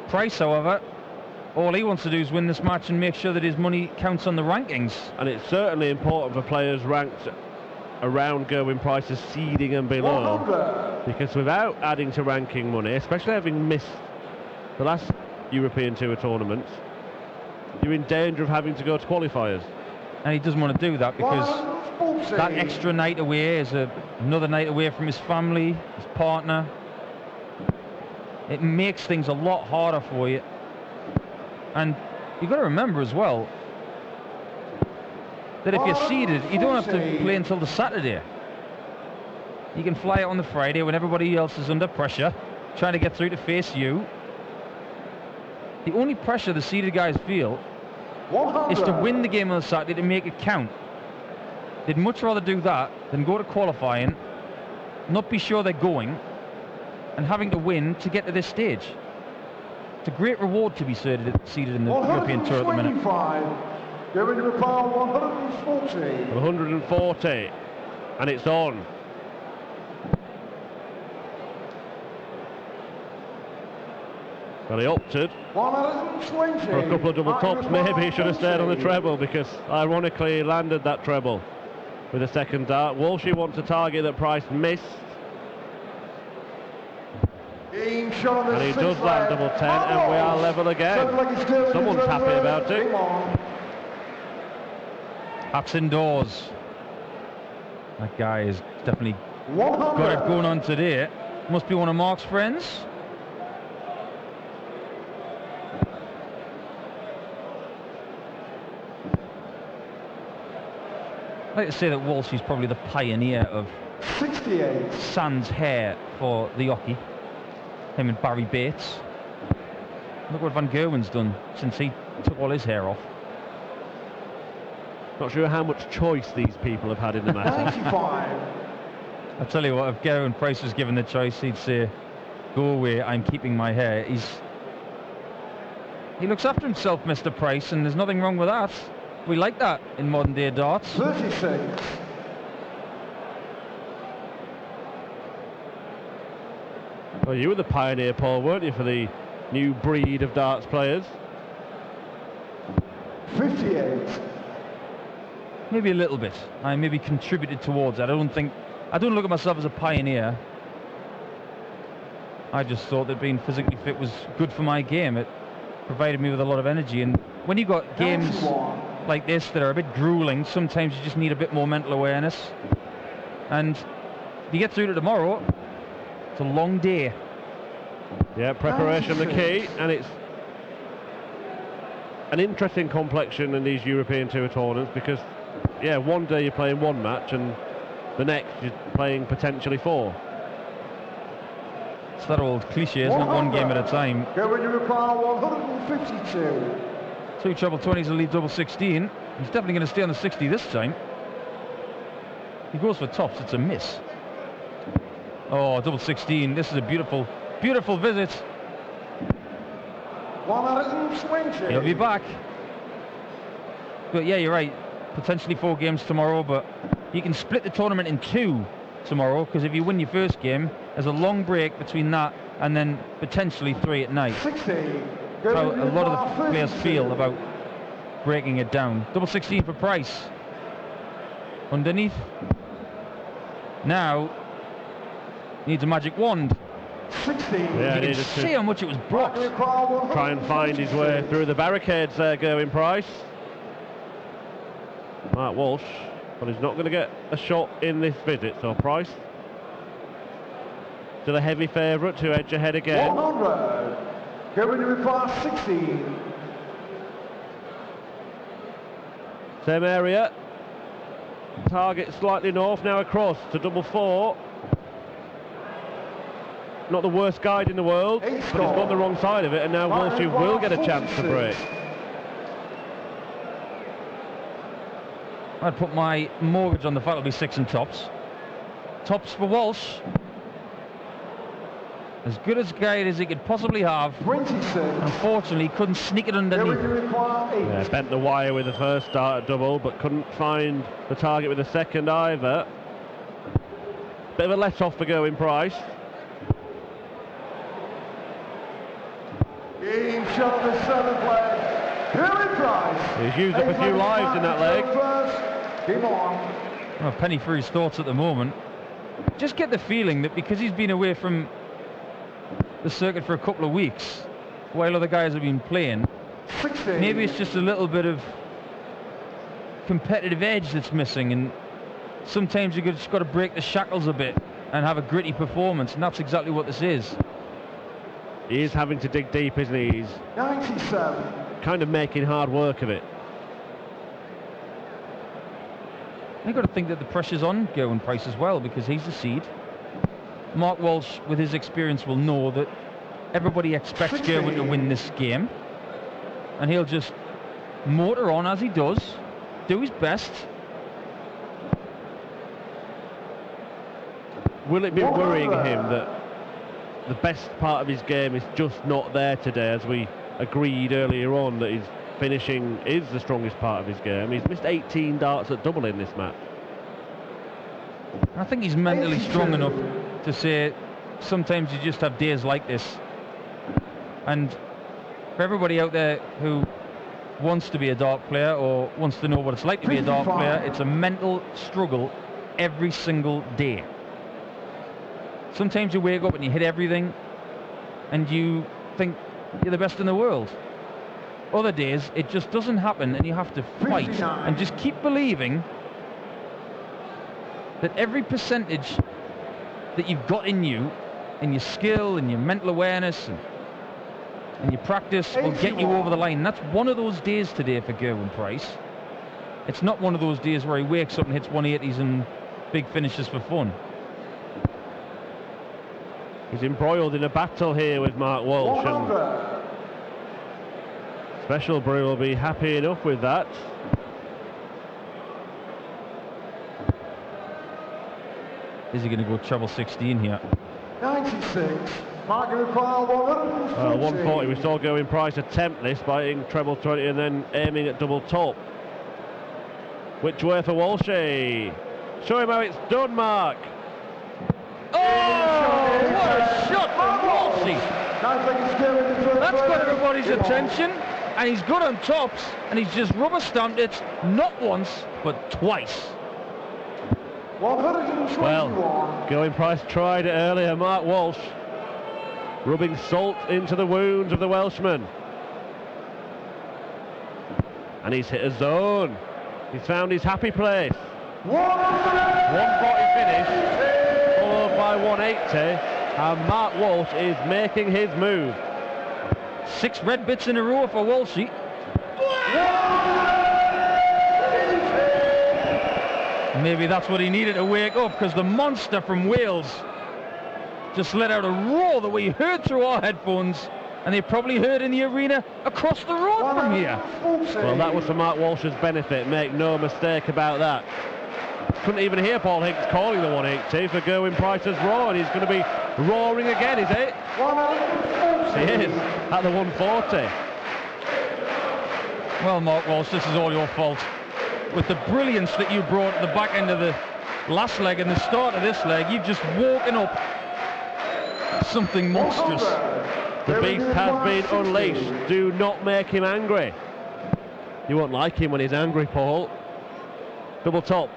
Price, however, all he wants to do is win this match and make sure that his money counts on the rankings. And it's certainly important for players ranked around Gerwyn Price's seeding and below, 100. because without adding to ranking money, especially having missed the last European Tour tournaments, you're in danger of having to go to qualifiers. And he doesn't want to do that because that extra night away is another night away from his family, his partner. It makes things a lot harder for you. And you've got to remember as well that if you're seeded, you don't have to play until the Saturday. You can fly out on the Friday when everybody else is under pressure, trying to get through to face you. The only pressure the seeded guys feel 100. is to win the game on the Saturday to make it count. They'd much rather do that than go to qualifying, not be sure they're going, and having to win to get to this stage. It's a great reward to be seeded in the European Tour at the minute. 140. 140, and it's on. Well, he opted 120. for a couple of double tops. Maybe he should have stayed on the treble, because ironically he landed that treble with a second dart. Walsh wants a target that Price missed, and he does land double 10, and we are level again. Someone's happy about it. Hats indoors. That guy is definitely got it going on today. Must be one of Mark's friends. I'd like to say that Walsh is probably the pioneer of 68. sans hair for the hockey. Him and Barry Bates. Look what Van Gerwen's done since he took all his hair off. Not sure how much choice these people have had in the matter. 95. I tell you what, if Gerwyn Price was given the choice, he'd say, "Go away, I'm keeping my hair." He looks after himself, Mr. Price, and there's nothing wrong with that. We like that in modern day darts. 36. Well, you were the pioneer, Paul, weren't you, for the new breed of darts players? 58. Maybe a little bit. I maybe contributed towards that. I don't look at myself as a pioneer. I just thought that being physically fit was good for my game. It provided me with a lot of energy. And when you've got games like this that are a bit grueling, sometimes you just need a bit more mental awareness. And if you get through to tomorrow, it's a long day. Yeah, preparation the key, and it's an interesting complexion in these European Tour tournaments, because, yeah, one day you're playing one match and the next you're playing potentially four. It's that old cliche, isn't it? One game at a time. When you require 152. Two treble 20s will lead double 16. He's definitely going to stay on the 60 this time. He goes for tops, it's a miss. Oh, double 16. This is a beautiful, beautiful visit. 120. He'll be back. But yeah, you're right. Potentially 4 games tomorrow, but you can split the tournament in 2 tomorrow, because if you win your first game, there's a long break between that and then potentially 3 at night. 60. How a lot of the players feel about breaking it down. Double 16 for Price. Underneath. Now needs a magic wand. 60. Yeah, You can see how much it was blocked. Try and find his way through the barricades there, Gerwyn Price. Mark Walsh But he's not going to get a shot in this visit, so Price still a heavy favourite to edge ahead again. 100. Going to require 16. Same area. Target slightly north, now across to double 4. Not the worst guide in the world, but he's got the wrong side of it, and now Walsh will get a chance to break. I'd put my mortgage on the fact it'll be 6 and tops. Tops for Walsh. As good as guide as he could possibly have. 26. Unfortunately, couldn't sneak it underneath. Yeah, bent the wire with the first start at double, but couldn't find the target with the second either. Bit of a let off for Gerwyn Price. Game shot the 7th leg. Gerwyn Price. He's used up a few lives in that leg. Game on. Well, penny for his thoughts at the moment. Just get the feeling that because he's been away from the circuit for a couple of weeks while other guys have been playing, 16. maybe it's just a little bit of competitive edge that's missing, and sometimes you've just got to break the shackles a bit and have a gritty performance, and that's exactly what this is. He is having to dig deep, isn't he? He's 97. kind of making hard work of it. You've got to think that the pressure's on Gerwyn Price as well, because he's the seed. Mark Walsh, with his experience, will know that everybody expects Gerwyn to win this game, and he'll just motor on as he does, do his best. Will it be worrying him that the best part of his game is just not there today, as we agreed earlier on that his finishing is the strongest part of his game? He's missed 18 darts at double in this match. I think he's mentally strong enough to say sometimes you just have days like this. And for everybody out there who wants to be a dart player or wants to know what it's like to be a dart player, it's a mental struggle every single day. Sometimes you wake up and you hit everything and you think you're the best in the world. Other days it just doesn't happen, and you have to fight and just keep believing that every percentage that you've got in you, and your skill and your mental awareness and your practice will get you over the line. That's one of those days today for Gerwyn Price. It's not one of those days where he wakes up and hits 180s and big finishes for fun. He's embroiled in a battle here with Mark Walsh, and Special Brew will be happy enough with that. Is he going to go treble 16 here? 96. Mark require 140. 140. We saw Gerwyn Price attempt this by hitting treble 20 and then aiming at double top. Which way for Walshy? Show him how it's done, Mark. Oh, what a shot from Walshy! That's got everybody's attention, and he's good on tops, and he's just rubber stamped it, not once, but twice. 121. Well, Gerwyn Price tried it earlier. Mark Walsh rubbing salt into the wounds of the Welshman. And he's hit a zone. He's found his happy place. 140 finish, followed by 180, and Mark Walsh is making his move. 6 red bits in a row for Walshy. Maybe that's what he needed to wake up, because the monster from Wales just let out a roar that we heard through our headphones, and they probably heard in the arena across the road from here. Well, that was for Mark Walsh's benefit, make no mistake about that. Couldn't even hear Paul Higgs calling the 180 for Gerwyn Price's roar, and he's going to be roaring again, is it? He is, at the 140. Well, Mark Walsh, this is all your fault. With the brilliance that you brought at the back end of the last leg and the start of this leg, you've just woken up something monstrous. The beast has been unleashed. Do not make him angry. You won't like him when he's angry, Paul. Double top.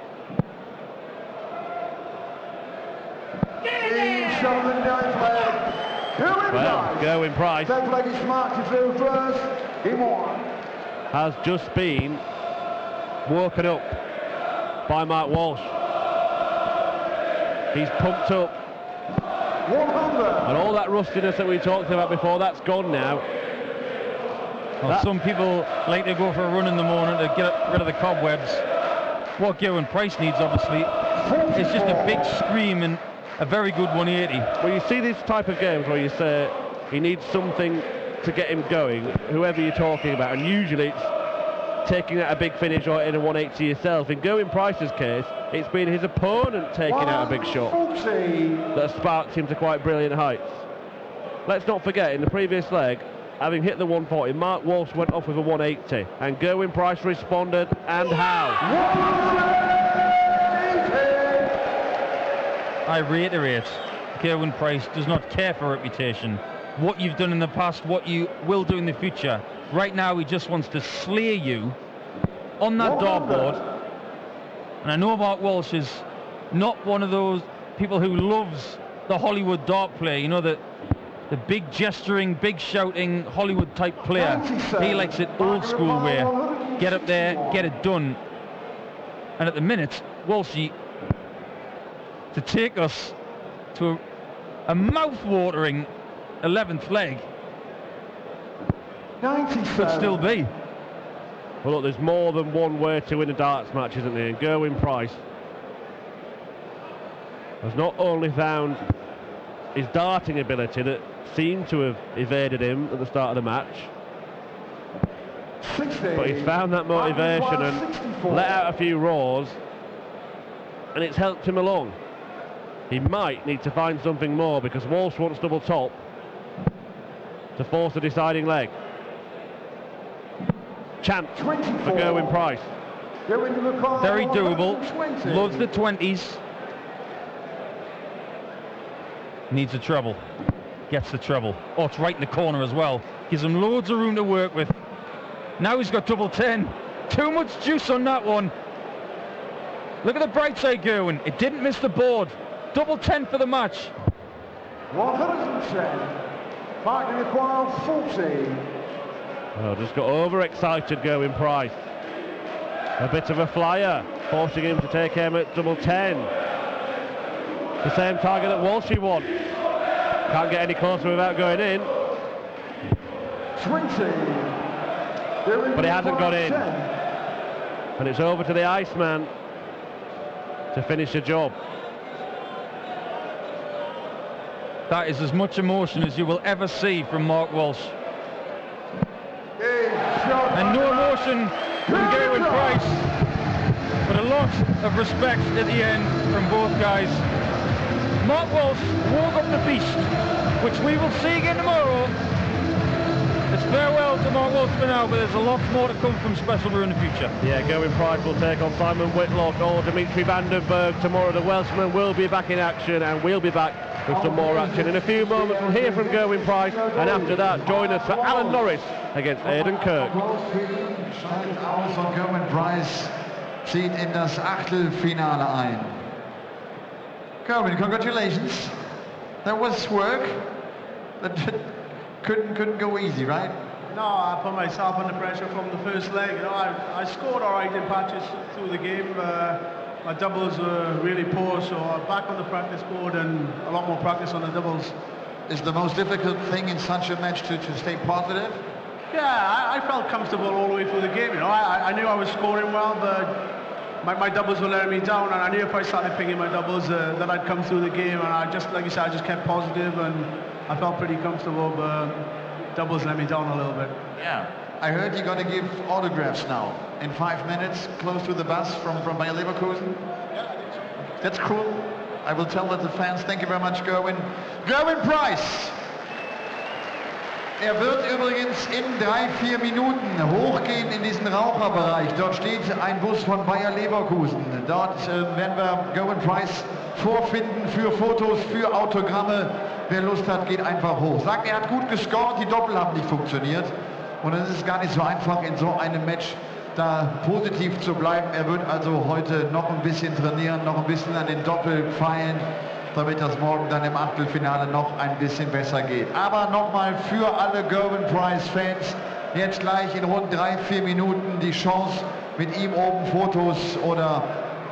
Well, Gerwyn Price has just been woken up. by Mark Walsh. He's pumped up. 100. And all that rustiness that we talked about before, that's gone now. Well, some people like to go for a run in the morning to get rid of the cobwebs. What Gerwin Price needs, obviously, is just a big scream and a very good 180. Well, you see these type of games where you say he needs something to get him going, whoever you're talking about, and usually it's taking out a big finish or in a 180 yourself. In Gerwin Price's case, it's been his opponent taking out a big shot that sparked him to quite brilliant heights. Let's not forget, in the previous leg, having hit the 140, Mark Walsh went off with a 180, and Gerwin Price responded, and how? I reiterate, Gerwin Price does not care for reputation. What you've done in the past, what you will do in the future. Right now, he just wants to slay you on that dartboard. And I know Mark Walsh is not one of those people who loves the Hollywood dart player, you know, the big gesturing, big shouting Hollywood type player. He likes it old school way. Get up there, get it done. And at the minute, Walshy, to take us to a mouth-watering 11th leg, could still be. Well, look, there's more than one way to win a darts match, isn't there? And Gerwin Price has not only found his darting ability that seemed to have evaded him at the start of the match, 60. but he's found that motivation and 64. let out a few roars, and it's helped him along. He might need to find something more, because Walsh wants double top to force a deciding leg. Chance for Gerwin Price. Very doable. Loves the 20s. Needs a treble. Gets the treble. Oh, it's right in the corner as well. Gives him loads of room to work with. Now he's got double 10. Too much juice on that one. Look at the bright side, Gerwin. It didn't miss the board. Double 10 for the match. 110. Marking required 40. Oh, just got overexcited, Gerwin Price. A bit of a flyer, forcing him to take aim at double 10. The same target that Walshy won. Can't get any closer without going in. 20. But he hasn't got in. And it's over to the Iceman to finish the job. That is as much emotion as you will ever see from Mark Walsh. And no emotion from Gerwin Price, but a lot of respect at the end from both guys. Mark Walsh woke up the beast, which we will see again tomorrow. It's farewell to Mark Walsh for now, but there's a lot more to come from Special Brew in the future. Yeah, Gerwin Price will take on Simon Whitlock or Dimitri van den Bergh tomorrow. The Welshman will be back in action, and we'll be back with some more action in a few moments. We'll hear from Gerwin Price, and after that, join us for Alan Norris against Aden Kirk. Schaltet aus und Gerwin Price zieht in das Achtelfinale ein. Gerwin, congratulations. That was work. That couldn't go easy, right? No, I put myself under pressure from the first leg. You know, I scored all right in patches through the game. My doubles were really poor, so I'm back on the practice board and a lot more practice on the doubles. Is the most difficult thing in such a match to stay positive? Yeah, I felt comfortable all the way through the game. You know, I knew I was scoring well, but my doubles were letting me down, and I knew if I started picking my doubles that I'd come through the game. And I just, like you said, I just kept positive, and I felt pretty comfortable. But doubles let me down a little bit. Yeah. I heard you're going to give autographs now in 5 minutes, close to the bus from Bayer Leverkusen. Yeah, I think so. That's cool. I will tell that the fans. Thank you very much, Gerwin. Gerwin Price. Wird übrigens in 3-4 Minuten hochgehen in diesen Raucherbereich. Dort steht ein Bus von Bayer Leverkusen. Dort werden wir Gerwin Price vorfinden für Fotos, für Autogramme. Wer Lust hat, geht einfach hoch. Sagt, er hat gut gescored, die Doppel haben nicht funktioniert. Und es ist gar nicht so einfach in so einem Match da positiv zu bleiben. Er wird also heute noch ein bisschen trainieren, noch ein bisschen an den Doppel feilen, damit das morgen dann im Achtelfinale noch ein bisschen besser geht. Aber nochmal für alle Gerwin Price Fans, jetzt gleich in rund 3-4 Minuten die Chance, mit ihm oben Fotos oder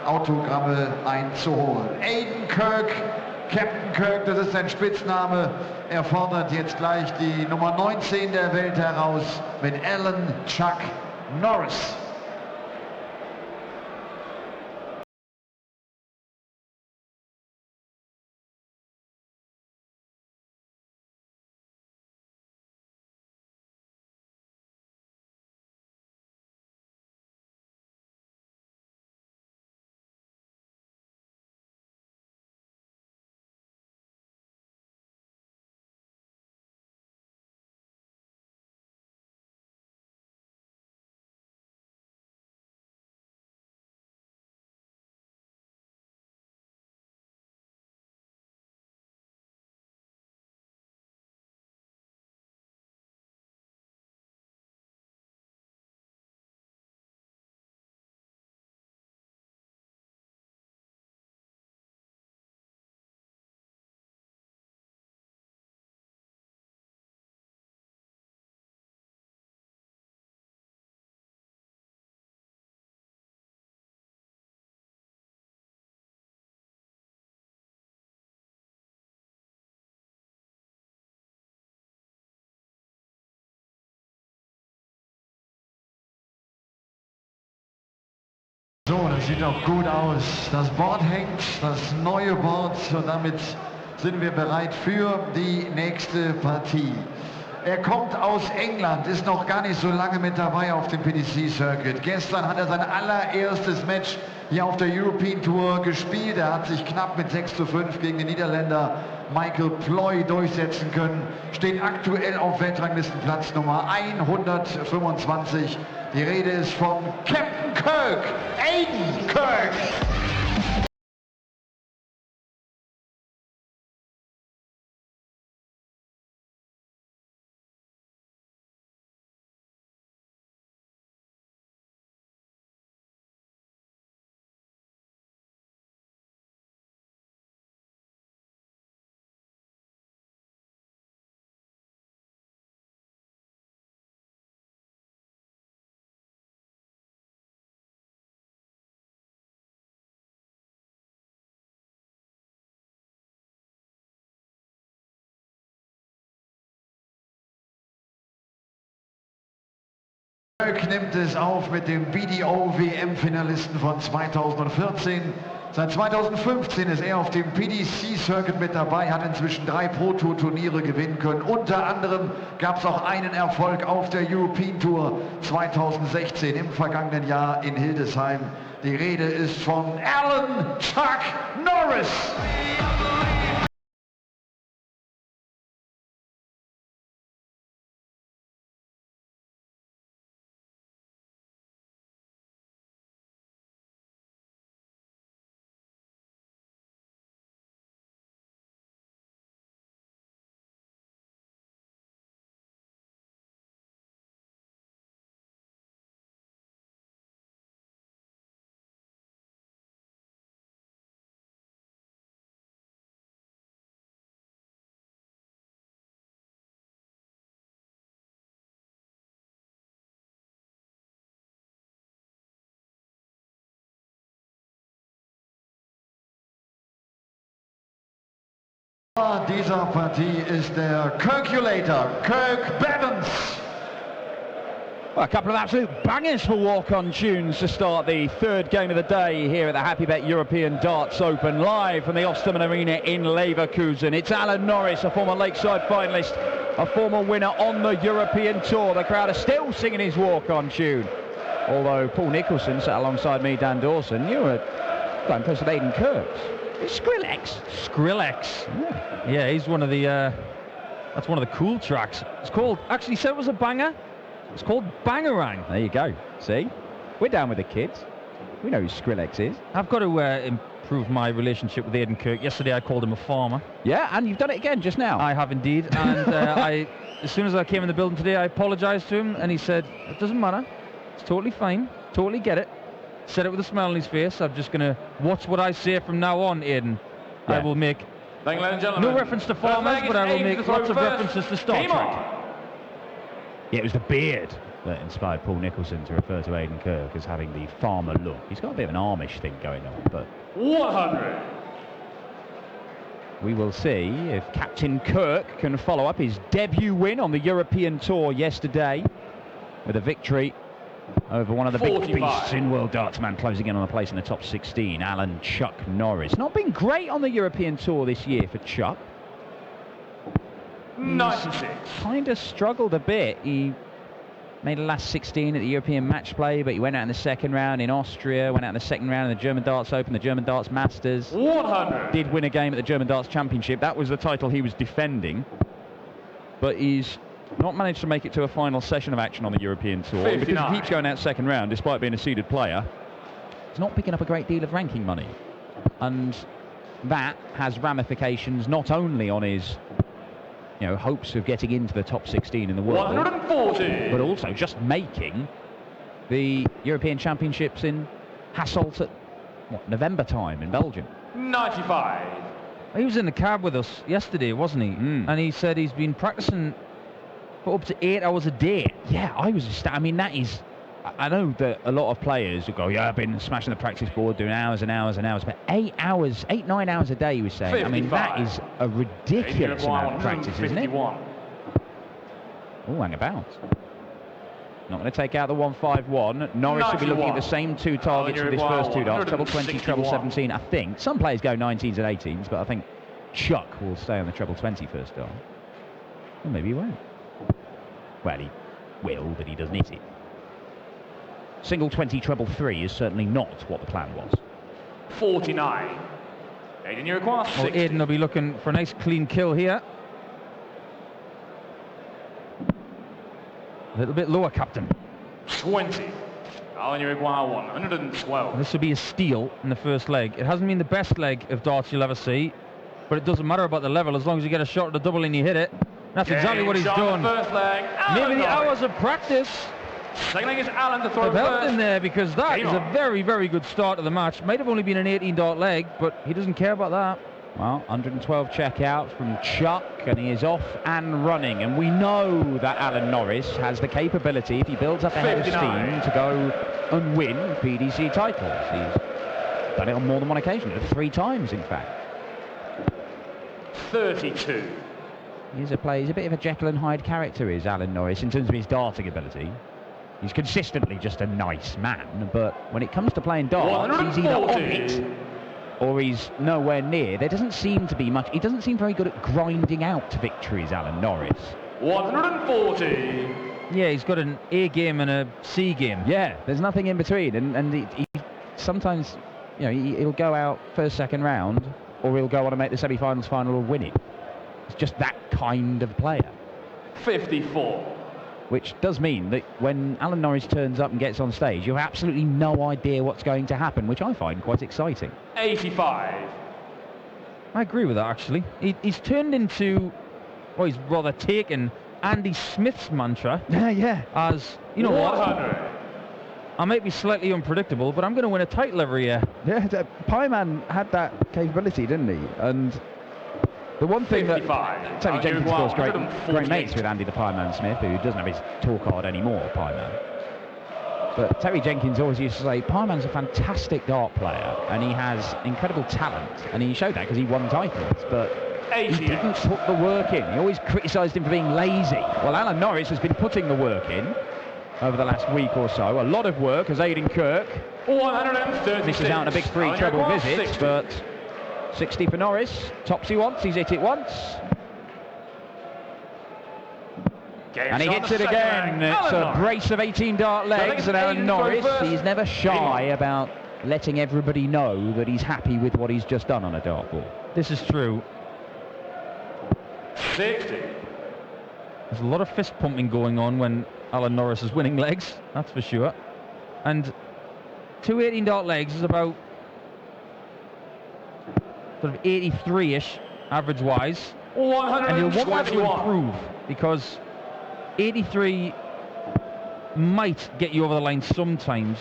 Autogramme einzuholen. Aden Kirk, Captain Kirk, das ist sein Spitzname. Er fordert jetzt gleich die Nummer 19 der Welt heraus mit Alan Chuck Norris. So, das sieht auch gut aus. Das Board hängt, das neue Board, und damit sind wir bereit für die nächste Partie. Er kommt aus England, ist noch gar nicht so lange mit dabei auf dem PDC-Circuit. Gestern hat er sein allererstes Match hier auf der European Tour gespielt. Er hat sich knapp mit 6:5 gegen den Niederländer Michael Ploy durchsetzen können. Steht aktuell auf Weltranglistenplatz Nummer 125. Die Rede ist von Captain Kirk, Aden Kirk. Bergh nimmt es auf mit dem BDO-WM-Finalisten von 2014. Seit 2015 ist er auf dem PDC-Circuit mit dabei, hat inzwischen 3 Pro-Tour-Turniere gewinnen können. Unter anderem gab es auch einen Erfolg auf der European Tour 2016 im vergangenen Jahr in Hildesheim. Die Rede ist von Alan Chuck Norris. Dieser Partie ist der Kirkulator, Kirk Bevins. Well, a couple of absolute bangers for walk-on tunes to start the third game of the day here at the Happy Bet European Darts Open, live from the Ostermann Arena in Leverkusen. It's Alan Norris, a former Lakeside finalist, a former winner on the European Tour. The crowd are still singing his walk-on tune. Although Paul Nicholson sat alongside me, Dan Dawson, you were going close to Aden Kirk's. It's Skrillex. Yeah, he's one of the that's one of the cool tracks. It's called, actually said it was a banger, it's called Bangarang. There you go. See, we're down with the kids. We know who Skrillex is. I've got to improve my relationship with Aden Kirk. Yesterday I called him a farmer. Yeah, and you've done it again just now. I have indeed. And as soon as I came in the building today, I apologized to him, and he said it doesn't matter, it's totally fine, totally get it. Said it with a smile on his face. I'm just going to watch what I say from now on, Aden. Yeah. I will make no reference to farmers, but I will make lots of references to Star Trek. Yeah, it was the beard. that inspired Paul Nicholson to refer to Aden Kirk as having the farmer look. He's got a bit of an Amish thing going on, but 100. we will see if Captain Kirk can follow up his debut win on the European Tour yesterday with a victory over one of the 45. big beasts in World Darts, man, closing in on a place in the top 16, Alan Chuck Norris. Not been great on the European Tour this year for Chuck. 96. Kind of struggled a bit. He made a last 16 at the European Match Play, but he went out in the second round in Austria, went out in the second round in the German Darts Open, the German Darts Masters. 100. Did win a game at the German Darts Championship. That was the title he was defending. But he's not managed to make it to a final session of action on the European Tour. 59. Because he keeps going out second round, despite being a seeded player. He's not picking up a great deal of ranking money. And that has ramifications not only on his hopes of getting into the top 16 in the world, 140. but also just making the European Championships in Hasselt at November time in Belgium. 95. He was in the cab with us yesterday, wasn't he? And he said he's been practicing for up to 8 hours a day. Yeah, that is. I know that a lot of players will go, yeah, I've been smashing the practice board, doing hours and hours and hours, but 9 hours a day, he was saying. 55. I mean, that is a ridiculous amount of practice, isn't it? Oh, hang about. Not going to take out the 151. Norris will be looking at the same two targets with his first two darts, treble 20, treble 17, I think. Some players go 19s and 18s, but I think Chuck will stay on the treble 20 first dart. Or maybe he won't. Well, he will, but he doesn't hit it. Single 20, treble 3 is certainly not what the plan was. 49. Aden, you require 60. Well, Aden will be looking for a nice clean kill here. A little bit lower, Captain. 20. Alan, you require 112. This will be a steal in the first leg. It hasn't been the best leg of darts you'll ever see, but it doesn't matter about the level as long as you get a shot at the double and you hit it. That's exactly what he's done. First leg. Maybe the Norris. hours of practice Second leg is Alan to throw have helped first. him there, because that Game is a on. very, very good start to the match. Might have only been an 18-dart leg, but he doesn't care about that. Well, 112 checkout from Chuck, and he is off and running. And we know that Alan Norris has the capability, if he builds up a head of 59. steam, to go and win PDC titles. He's done it on more than one occasion, 3 times in fact. 32. He's a bit of a Jekyll and Hyde character, is Alan Norris, in terms of his darting ability. He's consistently just a nice man, but when it comes to playing darts, he's either on 140. it or he's nowhere near. There doesn't seem to be much. He doesn't seem very good at grinding out victories, Alan Norris. 140. Yeah, he's got an A game and a C game. Yeah, there's nothing in between, and he sometimes, he'll go out first, second round, or he'll go on and make the semi-finals final or win it. It's just that kind of player. 54. Which does mean that when Alan Norris turns up and gets on stage, you have absolutely no idea what's going to happen, which I find quite exciting. 85. I agree with that, actually. He's turned into, he's rather taken Andy Smith's mantra Yeah. as, you know 100. what, I might be slightly unpredictable, but I'm going to win a title every year. Yeah, Pieman had that capability, didn't he? And the one thing 55. Terry Jenkins, of course, great 148. mates with Andy the Pieman Smith, who doesn't have his tour card anymore, Pieman. But Terry Jenkins always used to say, Pieman's a fantastic dart player, and he has incredible talent, and he showed that because he won titles, but he 88. didn't put the work in. He always criticised him for being lazy. Well, Alan Norris has been putting the work in over the last week or so. A lot of work as Aden Kirk 136. misses out on a big free Alan, treble you require visit, 60. but 60 for Norris. Topsy once, he's hit it once. Game And he shot hits the it second again. leg. It's Alan a Norris. brace of 18-dart legs, and Alan Aden Norris, throws first. he's never shy Game on. about letting everybody know that he's happy with what he's just done on a dartboard. This is true. 60. There's a lot of fist pumping going on when Alan Norris is winning legs, that's for sure. And 2 18-dart legs is about sort of 83-ish average-wise. And he'll want that to 121. improve, because 83 might get you over the line sometimes,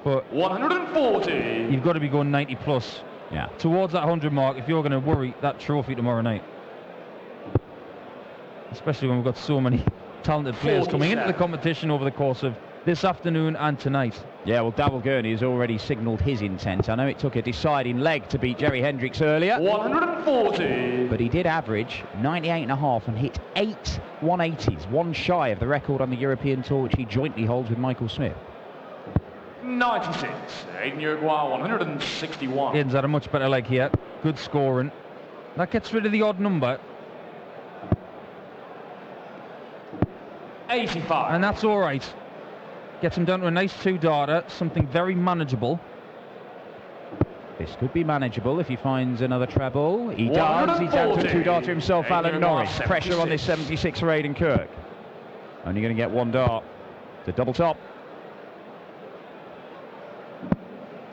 but 140. you've got to be going 90 plus Yeah. towards that 100 mark if you're going to worry that trophy tomorrow night. Especially when we've got so many talented players coming into the competition over the course of this afternoon and tonight. Yeah, well, Double Gurney has already signalled his intent. I know it took a deciding leg to beat Jerry Hendriks earlier. 140. But he did average 98.5 and hit 8 180s, one shy of the record on the European Tour, which he jointly holds with Michael Smith. 96. Aden Uruguay 161. Aden's had a much better leg here. Good scoring. That gets rid of the odd number. 85. And that's all right. Gets him down to a nice 2-darter, something very manageable. This could be manageable if he finds another treble. He does. He's down to a 2-darter himself, Alan Norris. Pressure on this 76 for Aden Kirk. Only going to get 1 dart. It's a double top.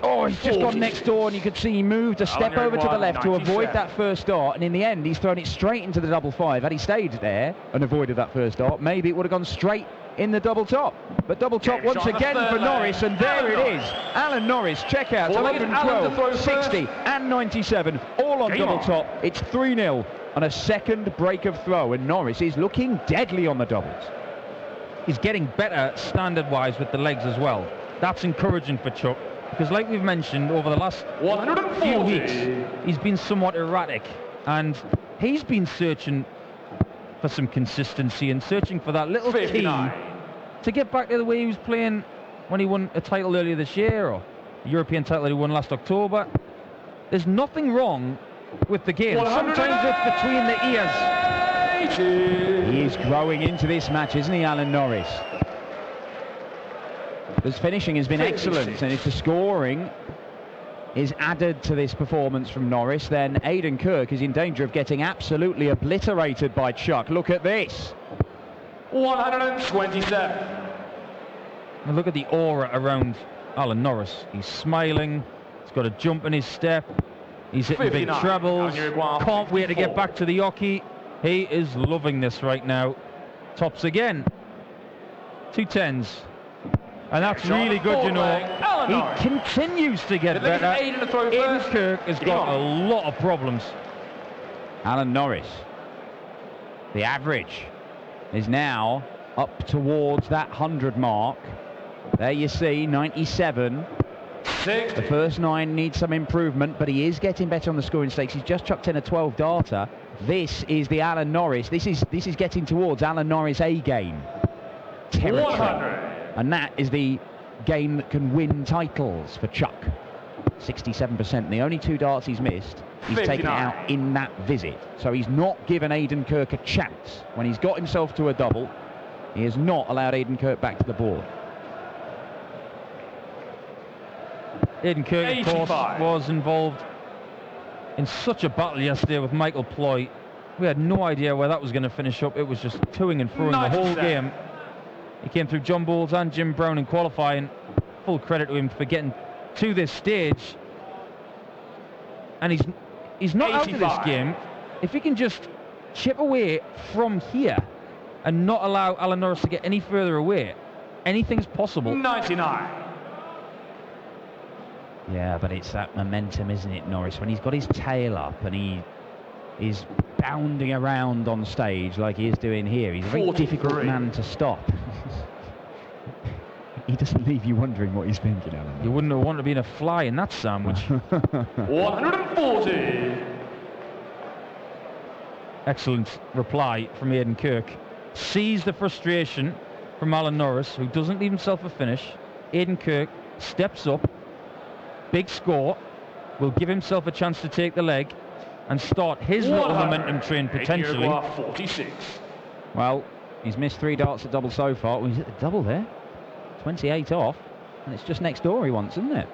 Oh, he's just gone next door, and you could see he moved a step over to the left to avoid that first dart, and in the end he's thrown it straight into the double 5. Had he stayed there and avoided that first dart, maybe it would have gone straight in the double top. But double top once again for Norris, and there it is. Alan Norris, checkouts, 112, 60 and 97, all on double top. It's 3-0 on a second break of throw, and Norris is looking deadly on the doubles. He's getting better standard-wise with the legs as well. That's encouraging for Chuck, because like we've mentioned, over the last few weeks, he's been somewhat erratic, and he's been searching for some consistency and searching for that little key to get back to the way he was playing when he won a title earlier this year, or the European title that he won last October. There's nothing wrong with the game. Sometimes it's between the ears. He is growing into this match, isn't he, Alan Norris? His finishing has been excellent, and if the scoring is added to this performance from Norris, then Aden Kirk is in danger of getting absolutely obliterated by Chuck. Look at this. 127. And look at the aura around Alan Norris. He's smiling. He's got a jump in his step. He's hitting big trebles. Can't wait to get back to the hockey. He is loving this right now. Tops again. 2 10s. And that's really good, you know. He continues to get better. Aden Kirk has got a lot of problems. Alan Norris. The average is now up towards that 100 mark. There you see, 97. 60. The first 9 needs some improvement, but he is getting better on the scoring stakes. He's just chucked in a 12-darter. This is the Alan Norris. This is getting towards Alan Norris A-game territory. 100. And that is the game that can win titles for Chuck. 67%. The only 2 darts he's missed, he's 59. taken it out in that visit. So he's not given Aden Kirk a chance. When he's got himself to a double, he has not allowed Aden Kirk back to the board. Aden Kirk, of course, was involved in such a battle yesterday with Michael Ploy. We had no idea where that was going to finish up. It was just toing and froing the whole game. He came through John Bowles and Jim Brown in qualifying. Full credit to him for getting to this stage. And he's not 85. Out of this game. If he can just chip away from here and not allow Alan Norris to get any further away, anything's possible. 99. Yeah, but it's that momentum, isn't it, Norris? When he's got his tail up and he is bounding around on stage like he is doing here, he's a very difficult man to stop. He doesn't leave you wondering what he's thinking, Alan. You wouldn't have wanted to be in a fly in that sandwich. 140. Excellent reply from Aden Kirk. Sees the frustration from Alan Norris, who doesn't leave himself a finish. Aden Kirk steps up. Big score. Will give himself a chance to take the leg and start his little momentum train potentially. 46. Well, he's missed 3 darts at double so far. Well, he's at the double there. 28 off, and it's just next door he wants, isn't it?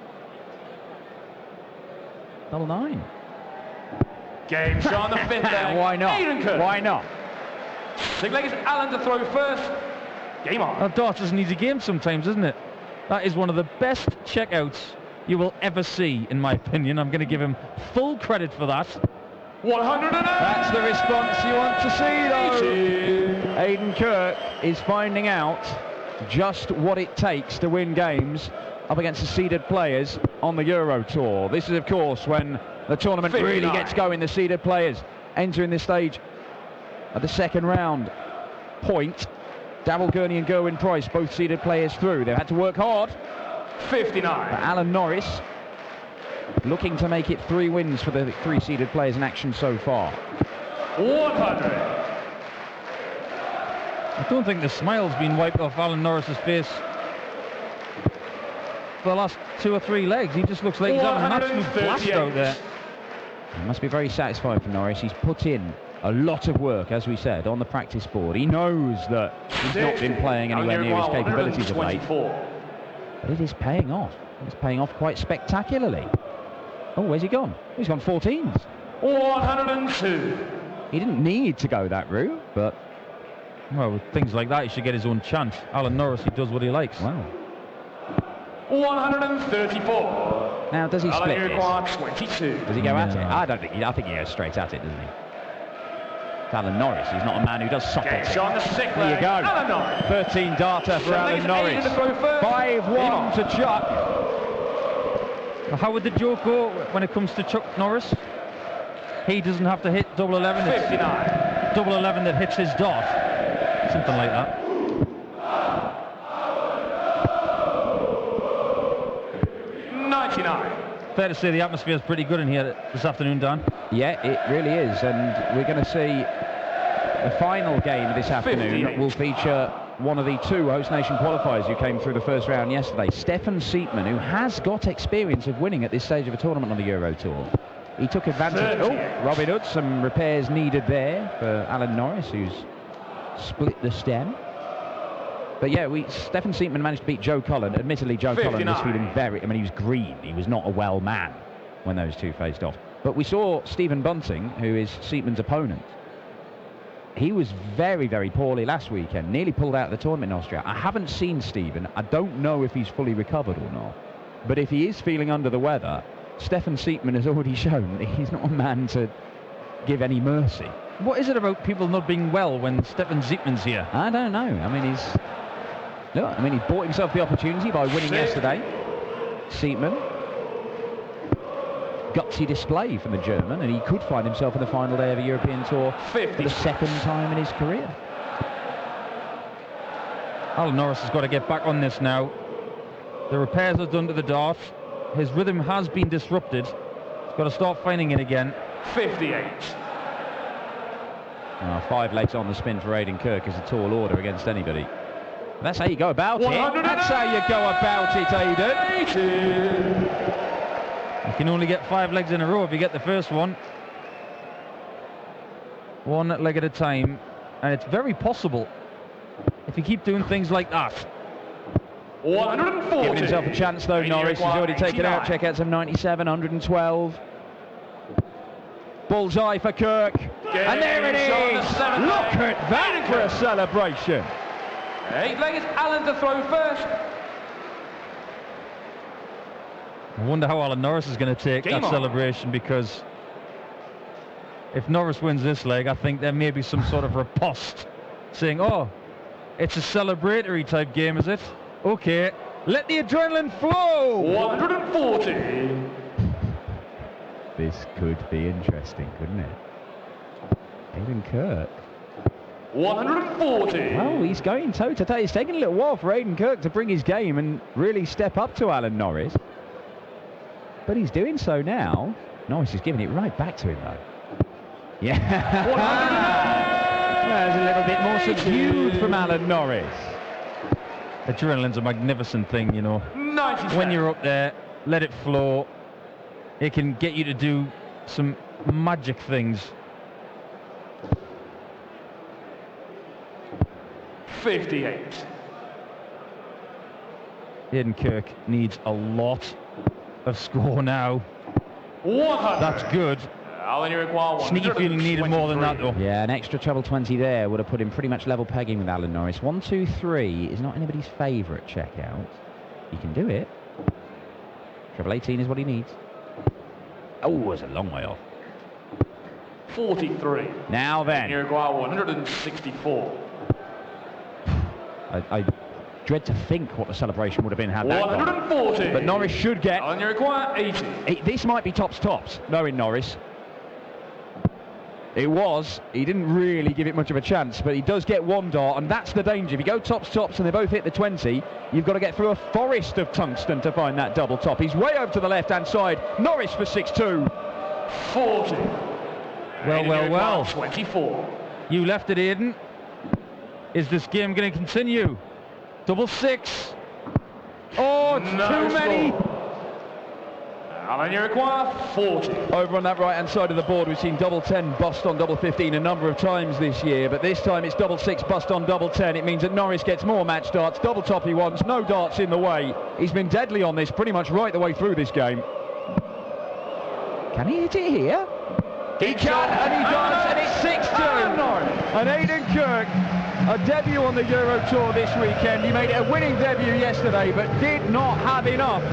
Double 9. Game shot on the 5th leg. Why not? Why not? 6 leg is Alan to throw first. Game on. Well, darts needs a game sometimes, isn't it? That is one of the best checkouts you will ever see, in my opinion. I'm going to give him full credit for that. 108. That's the response you want to see, though. Aden Kirk is finding out just what it takes to win games up against the seeded players on the Euro Tour. This is, of course, when the tournament 59. Really gets going. The seeded players entering this stage of the second round point Darryl Gurney and Gerwyn Price, both seeded players through. They've had to work hard. 59. But Alan Norris looking to make it 3 wins for the 3 seeded players in action so far. 100. I don't think the smile's been wiped off Alan Norris's face for the last 2 or 3 legs. He just looks like he's having an absolute blast out there. He must be very satisfied for Norris. He's put in a lot of work, as we said, on the practice board. He knows that he's not been playing anywhere near his capabilities of late. But it is paying off. It's paying off quite spectacularly. Oh, where's he gone? He's gone 14s. 102. He didn't need to go that route, but... Well, with things like that, he should get his own chance. Alan Norris, he does what he likes. Wow. 134. Now, does he split this? 22. Does he go at it? No. I think he goes straight at it, doesn't he? It's Alan Norris. He's not a man who does soft it. Shot on the sick There you leg. go. Alan Norris. 13 darter for Alan Norris. 5-1 to Chuck. Well, how would the joke go when it comes to Chuck Norris? He doesn't have to hit double 11. It's 59. double 11 that hits his dot. Something like that. Fair to say the atmosphere is pretty good in here this afternoon, Dan. Yeah, it really is, and we're going to see the final game this afternoon 58. will feature one of the 2 host nation qualifiers who came through the first round yesterday, Steffen Siepmann, who has got experience of winning at this stage of a tournament on the Euro Tour. He took advantage. 38. Oh, Robin Hood, some repairs needed there for Alan Norris, who's split the stem. But yeah, Steffen Siepmann managed to beat Joe Cullen. Admittedly, Joe Cullen was feeling he was green. He was not a well man when those 2 faced off. But we saw Stephen Bunting, who is Siepmann's opponent. He was very, very poorly last weekend. Nearly pulled out of the tournament in Austria. I haven't seen Stephen. I don't know if he's fully recovered or not. But if he is feeling under the weather, Steffen Siepmann has already shown that he's not a man to give any mercy. What is it about people not being well when Steffen Siepmann's here? I don't know. I mean, he bought himself the opportunity by winning yesterday. Siepmann. Gutsy display from the German, and he could find himself in the final day of a European Tour for the 2nd time in his career. Alan Norris has got to get back on this now. The repairs are done to the dart. His rhythm has been disrupted. He's got to start finding it again. 58. 5 legs on the spin for Aden Kirk is a tall order against anybody. That's how you go about it. That's how you go about it, Aden. You can only get 5 legs in a row if you get the first one. 1 leg at a time. And it's very possible if you keep doing things like that. 140. Giving himself a chance though, Norris. He's already taken out checkouts of 97, 112. Bullseye for Kirk. And there it is! Look at that for a celebration. 8 legs, Alan to throw first. I wonder how Alan Norris is going to take that celebration, because if Norris wins this leg, I think there may be some sort of riposte saying, oh, it's a celebratory type game, is it? Okay, let the adrenaline flow! 140. This could be interesting, couldn't it? Aden Kirk. 140. Well, he's going toe-to-toe. It's taken a little while for Aden Kirk to bring his game and really step up to Alan Norris. But he's doing so now. Norris is giving it right back to him, though. Yeah. There's a little bit more subdued from Alan Norris. Adrenaline's a magnificent thing, you know. 97. When you're up there, let it flow. It can get you to do some magic things. 58. Aden Kirk needs a lot of score now. 100. That's good. Alan, you require 123. Sneaky feeling needed more than that, though. Yeah, an extra treble 20 there would have put him pretty much level pegging with Alan Norris. 1, 2, 3 is not anybody's favourite checkout. He can do it. Treble 18 is what he needs. Oh, it's a long way off. 43. Now then. You require 164. I dread to think what the celebration would have been had that gone. 140. But Norris should get... Alan, you require 80. This might be tops, knowing Norris. It was. He didn't really give it much of a chance, but he does get one dart, and that's the danger. If you go tops and they both hit the 20, you've got to get through a forest of tungsten to find that double top. He's way over to the left-hand side. Norris for 6-2. 40. Well. 24. You left it, Aden. Is this game going to continue? Double 6. Oh, it's No too many. score. And you require 40. Over on that right-hand side of the board, we've seen double 10 bust on double 15 a number of times this year, but this time it's double 6 bust on double 10. It means that Norris gets more match darts. Double top he wants, no darts in the way. He's been deadly on this pretty much right the way through this game. Can he hit it here? He can, and he does, and it's 6-2. And Aden Kirk, a debut on the Euro Tour this weekend. He made it a winning debut yesterday, but did not have enough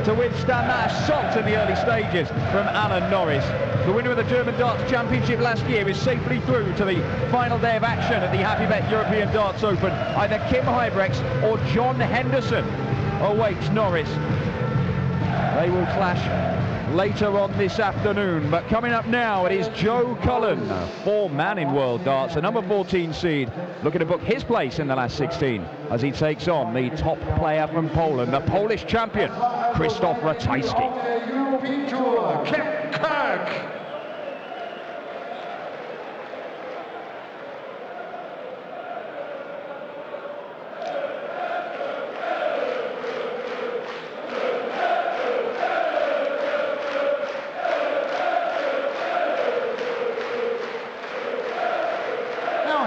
to withstand that assault in the early stages from Alan Norris. The winner of the German Darts Championship last year is safely through to the final day of action at the Happy Bet European Darts Open. Either Kim Huybrechts or John Henderson awaits Norris. They will clash later on this afternoon, but coming up now it is Joe Cullen, a 4-man in World Darts, a number 14 seed, looking to book his place in the last 16 as he takes on the top player from Poland, the Polish champion, Krzysztof Ratajski. European Tour, Kirk.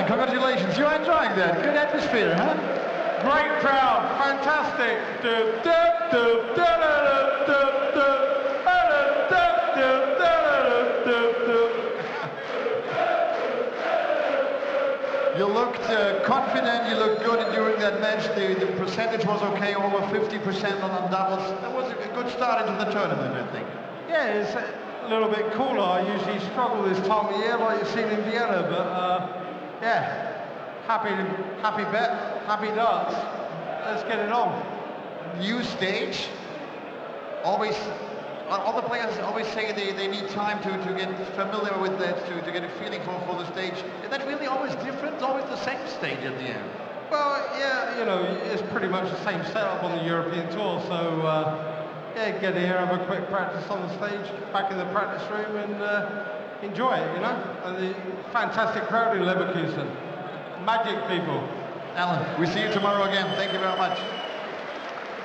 Congratulations, you're enjoying that. Good atmosphere, huh? Great crowd, fantastic. You looked confident, you looked good during that match. The percentage was okay, over 50% on doubles. That was a good start into the tournament, I think. Yeah, it's a little bit cooler. I usually struggle this time of year, like you've seen in Vienna, but yeah, happy bet, happy darts. Let's get it on. New stage. Always, all the players always say they need time to get familiar with that, to get a feeling for the stage. Is that really always different? Always the same stage at the end? Well, yeah, you know, it's pretty much the same setup on the European Tour, so yeah, get here, have a quick practice on the stage, back in the practice room, and enjoy it, you know. And the fantastic crowd in Leverkusen. Magic people. Alan, we see you tomorrow again. Thank you very much.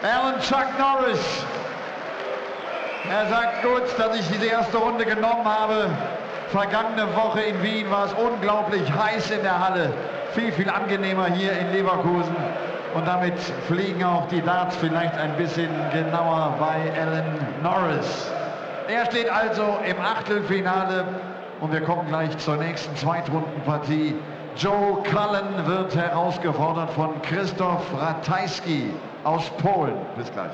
Alan Chuck Norris. Sagt gut, dass ich diese erste Runde genommen habe. Vergangene Woche in Wien war es unglaublich heiß in der Halle. Viel angenehmer hier in Leverkusen. Und damit fliegen auch die Darts vielleicht ein bisschen genauer bei Alan Norris. Er steht also im Achtelfinale und wir kommen gleich zur nächsten Zweitrundenpartie. Joe Cullen wird herausgefordert von Krzysztof Ratajski aus Polen. Bis gleich.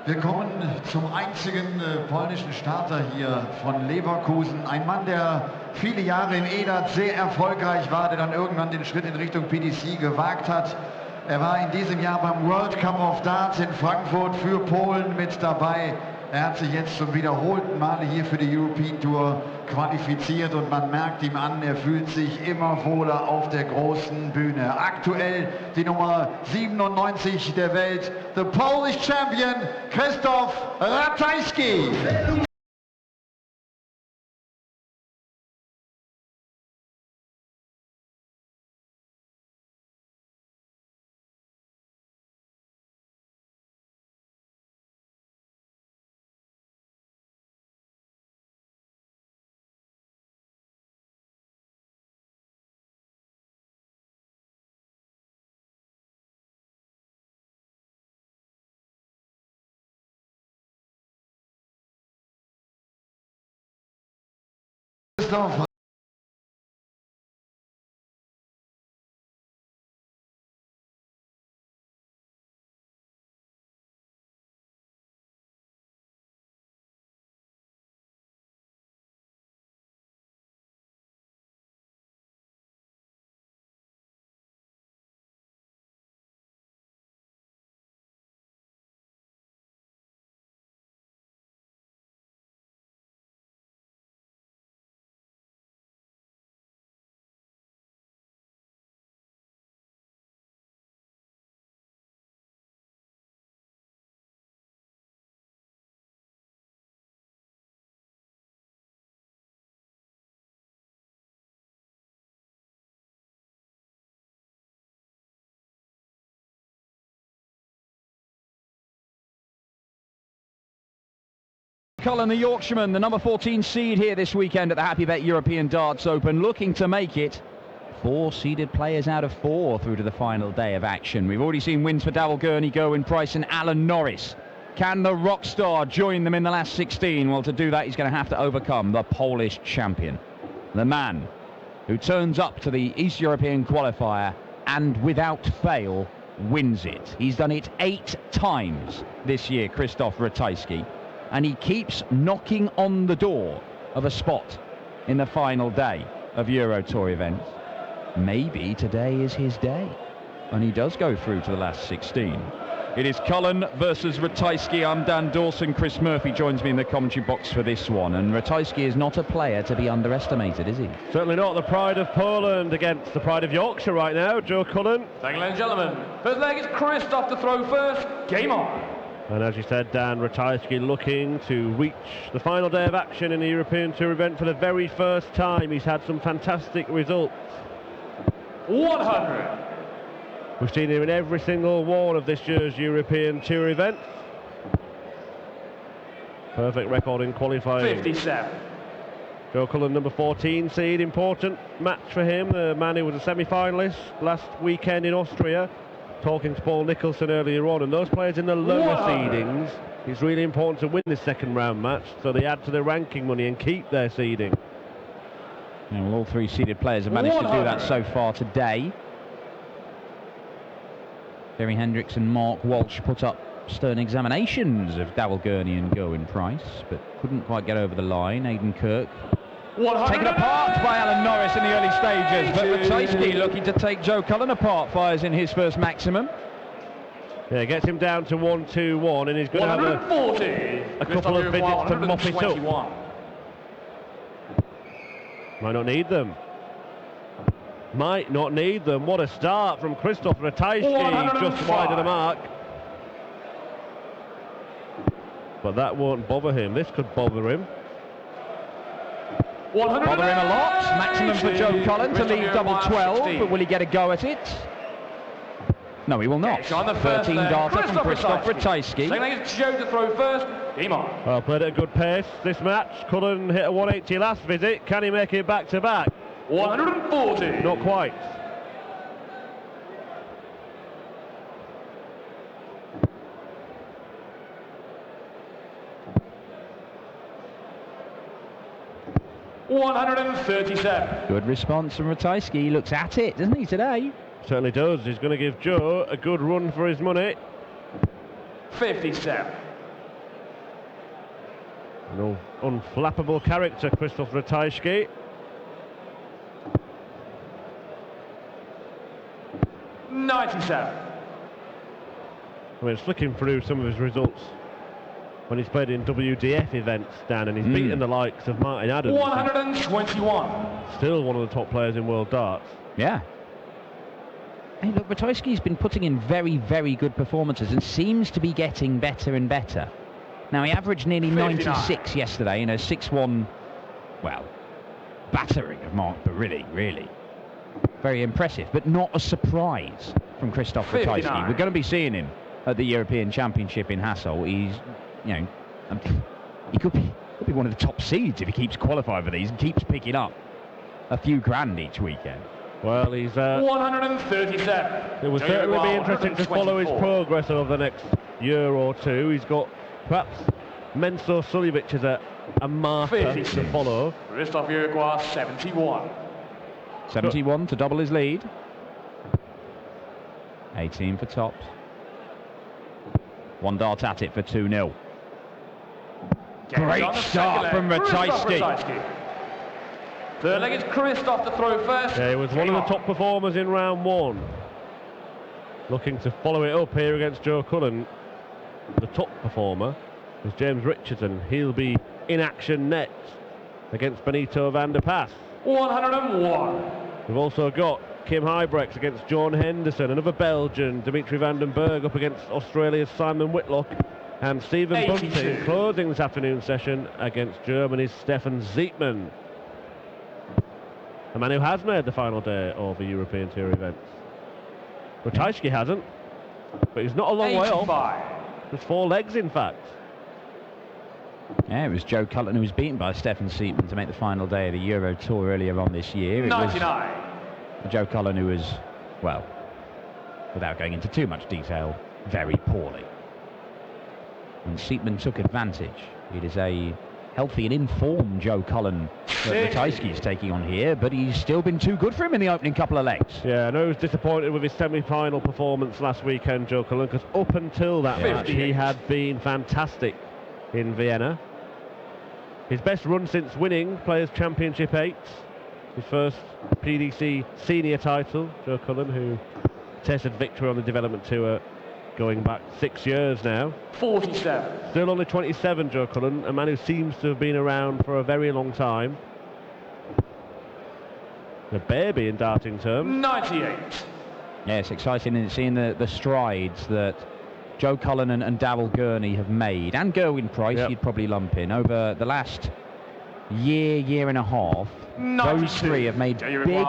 Wir kommen zum einzigen polnischen Starter hier von Leverkusen. Ein Mann, der viele Jahre im Aden sehr erfolgreich war, der dann irgendwann den Schritt in Richtung PDC gewagt hat. Er war in diesem Jahr beim World Cup of Darts in Frankfurt für Polen mit dabei. Er hat sich jetzt zum wiederholten Male hier für die European Tour qualifiziert und man merkt ihm an, er fühlt sich immer wohler auf der großen Bühne. Aktuell die Nummer 97 der Welt, the Polish Champion Krzysztof Ratajski. Krzysztof. Cullen, the Yorkshireman, the number 14 seed here this weekend at the Happy Bet European Darts Open, looking to make it 4 seeded players out of 4 through to the final day of action. We've already seen wins for Gurney, Gerwin Price and Alan Norris. Can the rock star join them in the last 16? Well, to do that, he's going to have to overcome the Polish champion, the man who turns up to the East European qualifier and without fail wins it. He's done it 8 times this year, Krzysztof Ratajski. And he keeps knocking on the door of a spot in the final day of Euro Tour events. Maybe today is his day, and he does go through to the last 16. It is Cullen versus Ratajski. I'm Dan Dawson. Chris Murphy joins me in the commentary box for this one, and Ratajski is not a player to be underestimated, is he? Certainly not. The pride of Poland against the pride of Yorkshire right now, Joe Cullen. Thank you, ladies and gentlemen. First leg is Krzysztof to throw first. Game on. And as you said, Dan, Ratajski looking to reach the final day of action in the European Tour event for the very first time. He's had some fantastic results. 100. We've seen him in every single one of this year's European Tour events. Perfect record in qualifying. 57. Joe Cullen, number 14 seed, important match for him. The man who was a semi-finalist last weekend in Austria. Talking to Paul Nicholson earlier on, and those players in the lower seedings, it's really important to win this second round match so they add to their ranking money and keep their seeding. Yeah, well, all 3 seeded players have managed to do that so far today. Hendriks and Mark Walsh put up stern examinations of Gurney and Gerwin Price, but couldn't quite get over the line. Aden, Kirk taken apart by Alan Norris in the early stages, but Ratajski looking to take Joe Cullen apart, fires in his first maximum. Yeah, gets him down to 1-2-1, and he's going to have a couple of visits to mop it up. Might not need them. Might not need them. What a start from Krzysztof Ratajski, just wide of the mark. But that won't bother him. This could bother him. Bother him a lot. Maximum for Joe Cullen to leave double 12, but will he get a go at it? No, he will not. 13 darter from Krzysztof Ratajski. Second leg is Joe to throw first. Game on. Well, played at a good pace this match. Cullen hit a 180 last visit. Can he make it back to back? 140. Not quite. $137. Good response from Ratajski. He looks at it, doesn't he, today? Certainly does. He's going to give Joe a good run for his money. 57. No unflappable character, Krzysztof Ratajski. $97. I mean, flicking through some of his results when he's played in WDF events, Dan, and he's beaten the likes of Martin Aden. 121. Still one of the top players in world darts. Yeah. Hey, look, Ratajski's been putting in very, very good performances and seems to be getting better and better. Now, he averaged nearly 96 yesterday in a 6-1, well, battering of Mark Barilli, really. Very impressive, but not a surprise from Krzysztof Ratajski. We're going to be seeing him at the European Championship in Hasselt. He's, you know, he could be one of the top seeds if he keeps qualifying for these and keeps picking up a few grand each weekend. Well, he's 137. It will certainly be interesting to follow his progress over the next year or two. He's got perhaps Mensur Suljovic as a marker to follow. Krzysztof Uruguay 71. 71 to double his lead. 18 for tops. One dart at it for 2-0. Great start from Ratajski. Third leg is Krzysztof to throw first. Yeah, he was one of the top performers in round one. Looking to follow it up here against Joe Cullen. The top performer is James Richardson. He'll be in action next against Benito van der Pas. 101. We've also got Kim Huybrechts against John Henderson, another Belgian, Dimitri van den Bergh up against Australia's Simon Whitlock, and Stephen Bunting closing this afternoon session against Germany's Steffen Siepmann. A man who has made the final day of the European Tour events. Ratajski hasn't, but he's not a long way off. There's 4 legs, in fact. Yeah, it was Joe Cullen who was beaten by Steffen Siepmann to make the final day of the Euro Tour earlier on this year. It 99. was Joe Cullen who was, well, without going into too much detail, very poorly. And Siepmann took advantage. It is a healthy and informed Joe Cullen that Ratajski is taking on here, but he's still been too good for him in the opening couple of legs. Yeah, I know he was disappointed with his semi-final performance last weekend, Joe Cullen, because up until that match he had been fantastic in Vienna. His best run since winning Players' Championship 8, his first PDC senior title, Joe Cullen, who tasted victory on the development tour going back 6 years now. 47. Still only 27, Joe Cullen, a man who seems to have been around for a very long time. A baby in darting terms. 98. Yeah, it's exciting and seeing the strides that Joe Cullen and Darryl Gurney have made, and Gerwyn Price you'd probably lump in, over the last year and a half. 92. Those three have made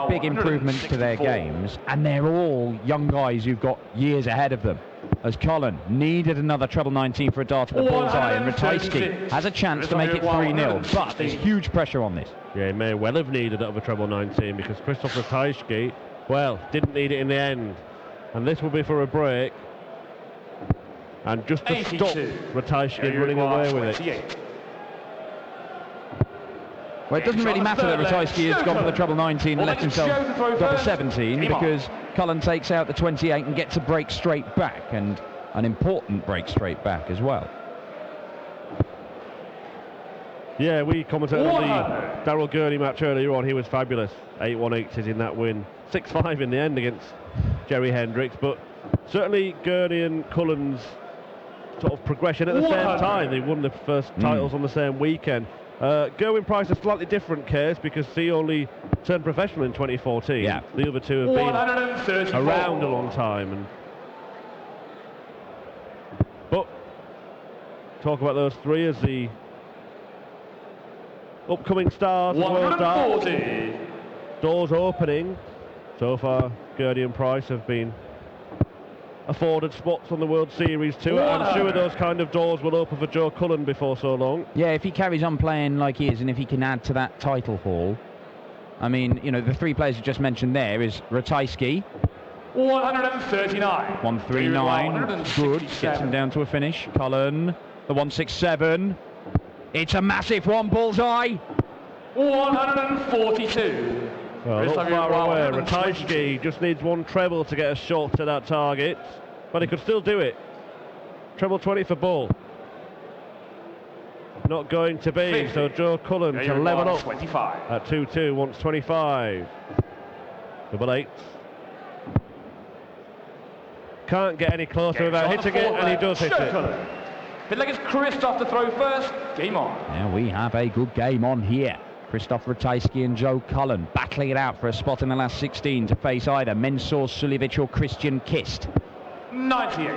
big improvements to their games, and they're all young guys who've got years ahead of them. As Cullen needed another treble 19 for a dart at the bullseye, and Ratajski has a chance to make it 3-0, but there's huge pressure on this. Yeah, he may well have needed another treble 19, because Krzysztof Ratajski, well, didn't need it in the end. And this will be for a break. And just to stop Ratajski running away with it. Well, it doesn't really matter that Ratajski has gone for the treble 19 and left himself double 17, because Cullen takes out the 28 and gets a break straight back, and an important break straight back as well. Yeah, we commented on the Darryl Gurney match earlier on. He was fabulous. 8-1-8 in that win. 6-5 in the end against Jerry Hendriks, but certainly Gurney and Cullen's sort of progression at the same time. They won the first titles on the same weekend. Gerwyn Price, a slightly different case, because he only turned professional in 2014. Yeah. The other two have been around a long time. But talk about those three as the upcoming stars of World Darts. Doors opening. So far, Gurney and Price have been afforded spots on the World Series Tour. I'm sure those kind of doors will open for Joe Cullen before so long. Yeah, if he carries on playing like he is, and if he can add to that title haul. I mean, you know, the three players you just mentioned there is Ratajski. 139. 139. Good. Gets him down to a finish. Cullen, the 167. It's a massive one, bullseye. 142. Well, not far away. Ratajski just needs one treble to get a shot to that target, but he could still do it. Treble 20 for Bull. not going to be. 50. So Joe Cullen to level up 25. at 2-2, wants 25. Double 8. Can't get any closer without hitting it, and he does hit it. Whitlock is Krzysztof to throw first. Game on. Now we have a good game on here. Krzysztof Ratajski and Joe Cullen battling it out for a spot in the last 16 to face either Mensur Suljevic or Christian Kist. 98.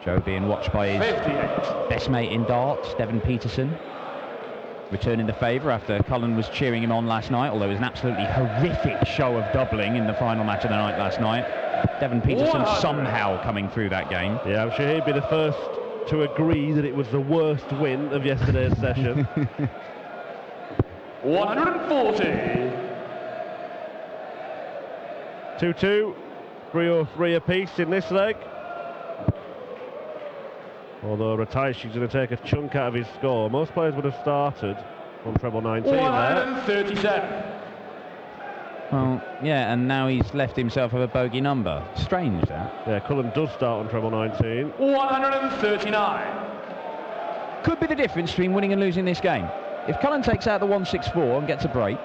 Joe being watched by his 58. best mate in darts, Devon Peterson, returning the favour after Cullen was cheering him on last night, although it was an absolutely horrific show of doubling in the final match of the night last night. Devon Peterson somehow coming through that game. Yeah, I'm sure he'd be the first to agree that it was the worst win of yesterday's session. 140. 2-2, 303 apiece in this leg. Although Ratajski's going to take a chunk out of his score. Most players would have started on treble 19 there. 137. Well, yeah, and now he's left himself with a bogey number. Strange, that. Yeah, Cullen does start on treble 19. 139. Could be the difference between winning and losing this game. If Cullen takes out the 164 and gets a break,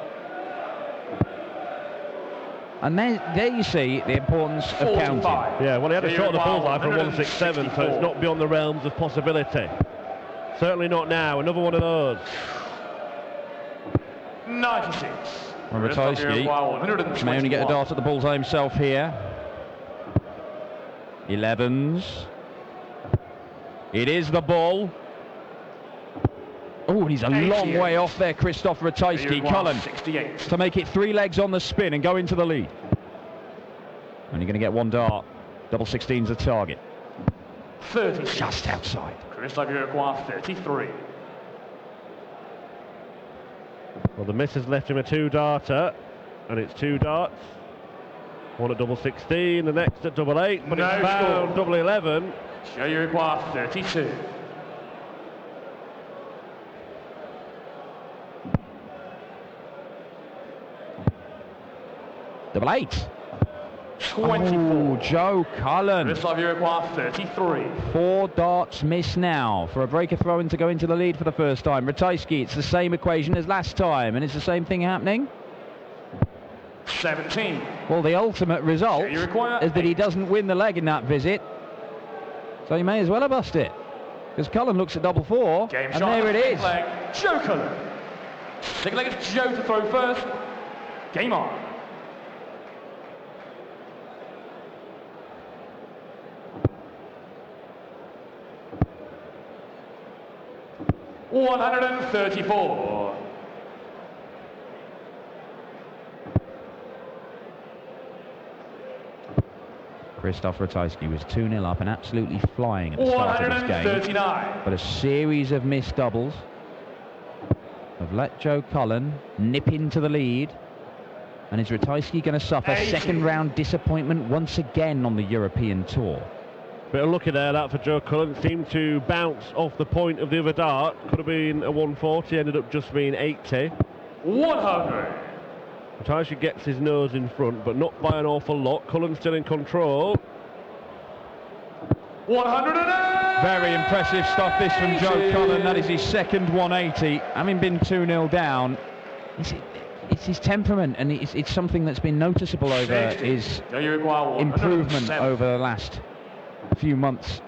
and there you see the importance of counting. Yeah, well, he had a shot at the bullseye for 167, so it's not beyond the realms of possibility. Certainly not now. Another one of those. 96. Well, Ratajski may only get a dart at the bullseye himself here. 11s. It is the ball. Oh, and he's a long way off there, Krzysztof Ratajski. Cullen 68. to make it 3 legs on the spin and go into the lead. Only going to get 1 dart. Double 16's the target. 30. Just outside. Krzysztof 33. Well, the miss has left him a 2-darter, and it's 2 darts. One at double 16, the next at double 8, but it's found double 11. Show you require 32. Double 8. 24. Oh, Joe Cullen. Krzysztof, you require 33. 4 darts missed now for a breaker throw-in to go into the lead for the first time. Ratajski, it's the same equation as last time, and it's the same thing happening. 17. Well, the ultimate result You require is that he doesn't win the leg in that visit, so he may as well have bust it. Because Cullen looks at double 4, Game and shot there it is. leg. Joe Cullen. Second leg is Joe to throw first. Game on. $134. Krzysztof Ratajski was 2-0 up and absolutely flying at the start of this game. 139. But a series of missed doubles have let Joe Cullen nip into the lead. And is Ratajski going to suffer 80. second round disappointment once again on the European Tour? Bit of lucky there, that for Joe Cullen. Seemed to bounce off the point of the other dart. Could have been a 140, ended up just being 80. 100. Ratajski gets his nose in front, but not by an awful lot. Cullen still in control. 108. Very impressive stuff this from Joe Cullen. That is his second 180. Having been 2-0 down, it's his temperament, and it's something that's been noticeable over his improvement over the last few months,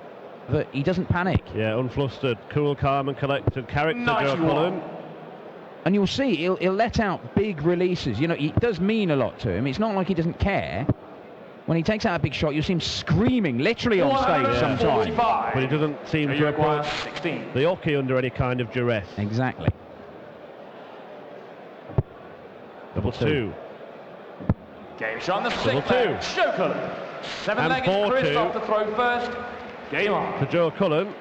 that he doesn't panic. Yeah, unflustered, cool, calm and collected character, Joe Cullen. And you'll see he'll let out big releases. You know, it does mean a lot to him. It's not like he doesn't care. When he takes out a big shot, you'll see him screaming literally on stage sometimes. But he doesn't seem to approach the hockey under any kind of duress. Exactly. Double 2. Game shot on the Double 6th 2. leg. Joe Cullen. 7 leg is 4-2. Krzysztof to throw first. Game on. For Joe Cullen,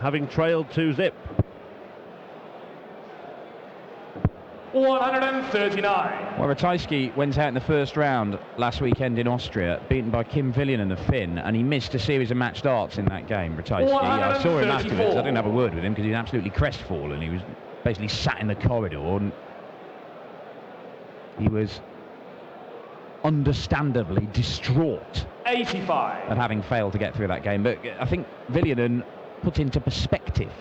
having trailed 2-zip. 139. Well, Ratajski went out in the first round last weekend in Austria, beaten by Kim Viljonen, Finn, and he missed a series of match darts in that game, Ratajski. I saw him afterwards. I didn't have a word with him because he was absolutely crestfallen. He was basically sat in the corridor, and he was understandably distraught 85. at having failed to get through that game. But I think Villianen put into perspective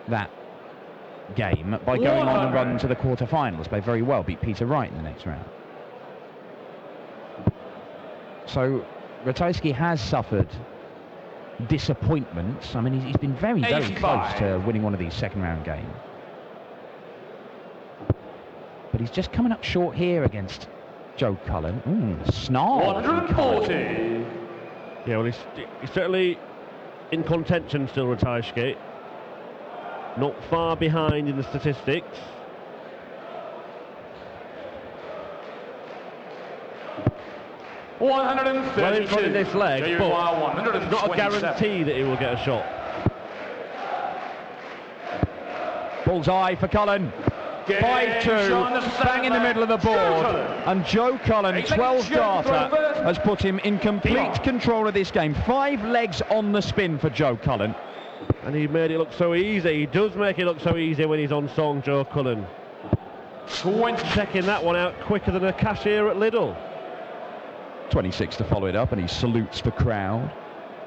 that game by going on and run to the quarter-finals. Played very well, beat Peter Wright in the next round. So Ratajski has suffered disappointments. I mean, he's been very, very 85. close to winning one of these second-round games. But he's just coming up short here against Joe Cullen. Snarl. 140. Yeah, well, he's certainly in contention still, Ratajski. Not far behind in the statistics. Well, in front of this leg, but it's not a guarantee that he will get a shot. Bullseye for Cullen. 5-2, bang in the middle of the board, and Joe Cullen, 12-darter, has put him in complete control of this game. 5 legs on the spin for Joe Cullen. And he made it look so easy. He does make it look so easy when he's on song, Joe Cullen. Checking that one out quicker than a cashier at Lidl. 26 to follow it up, and he salutes the crowd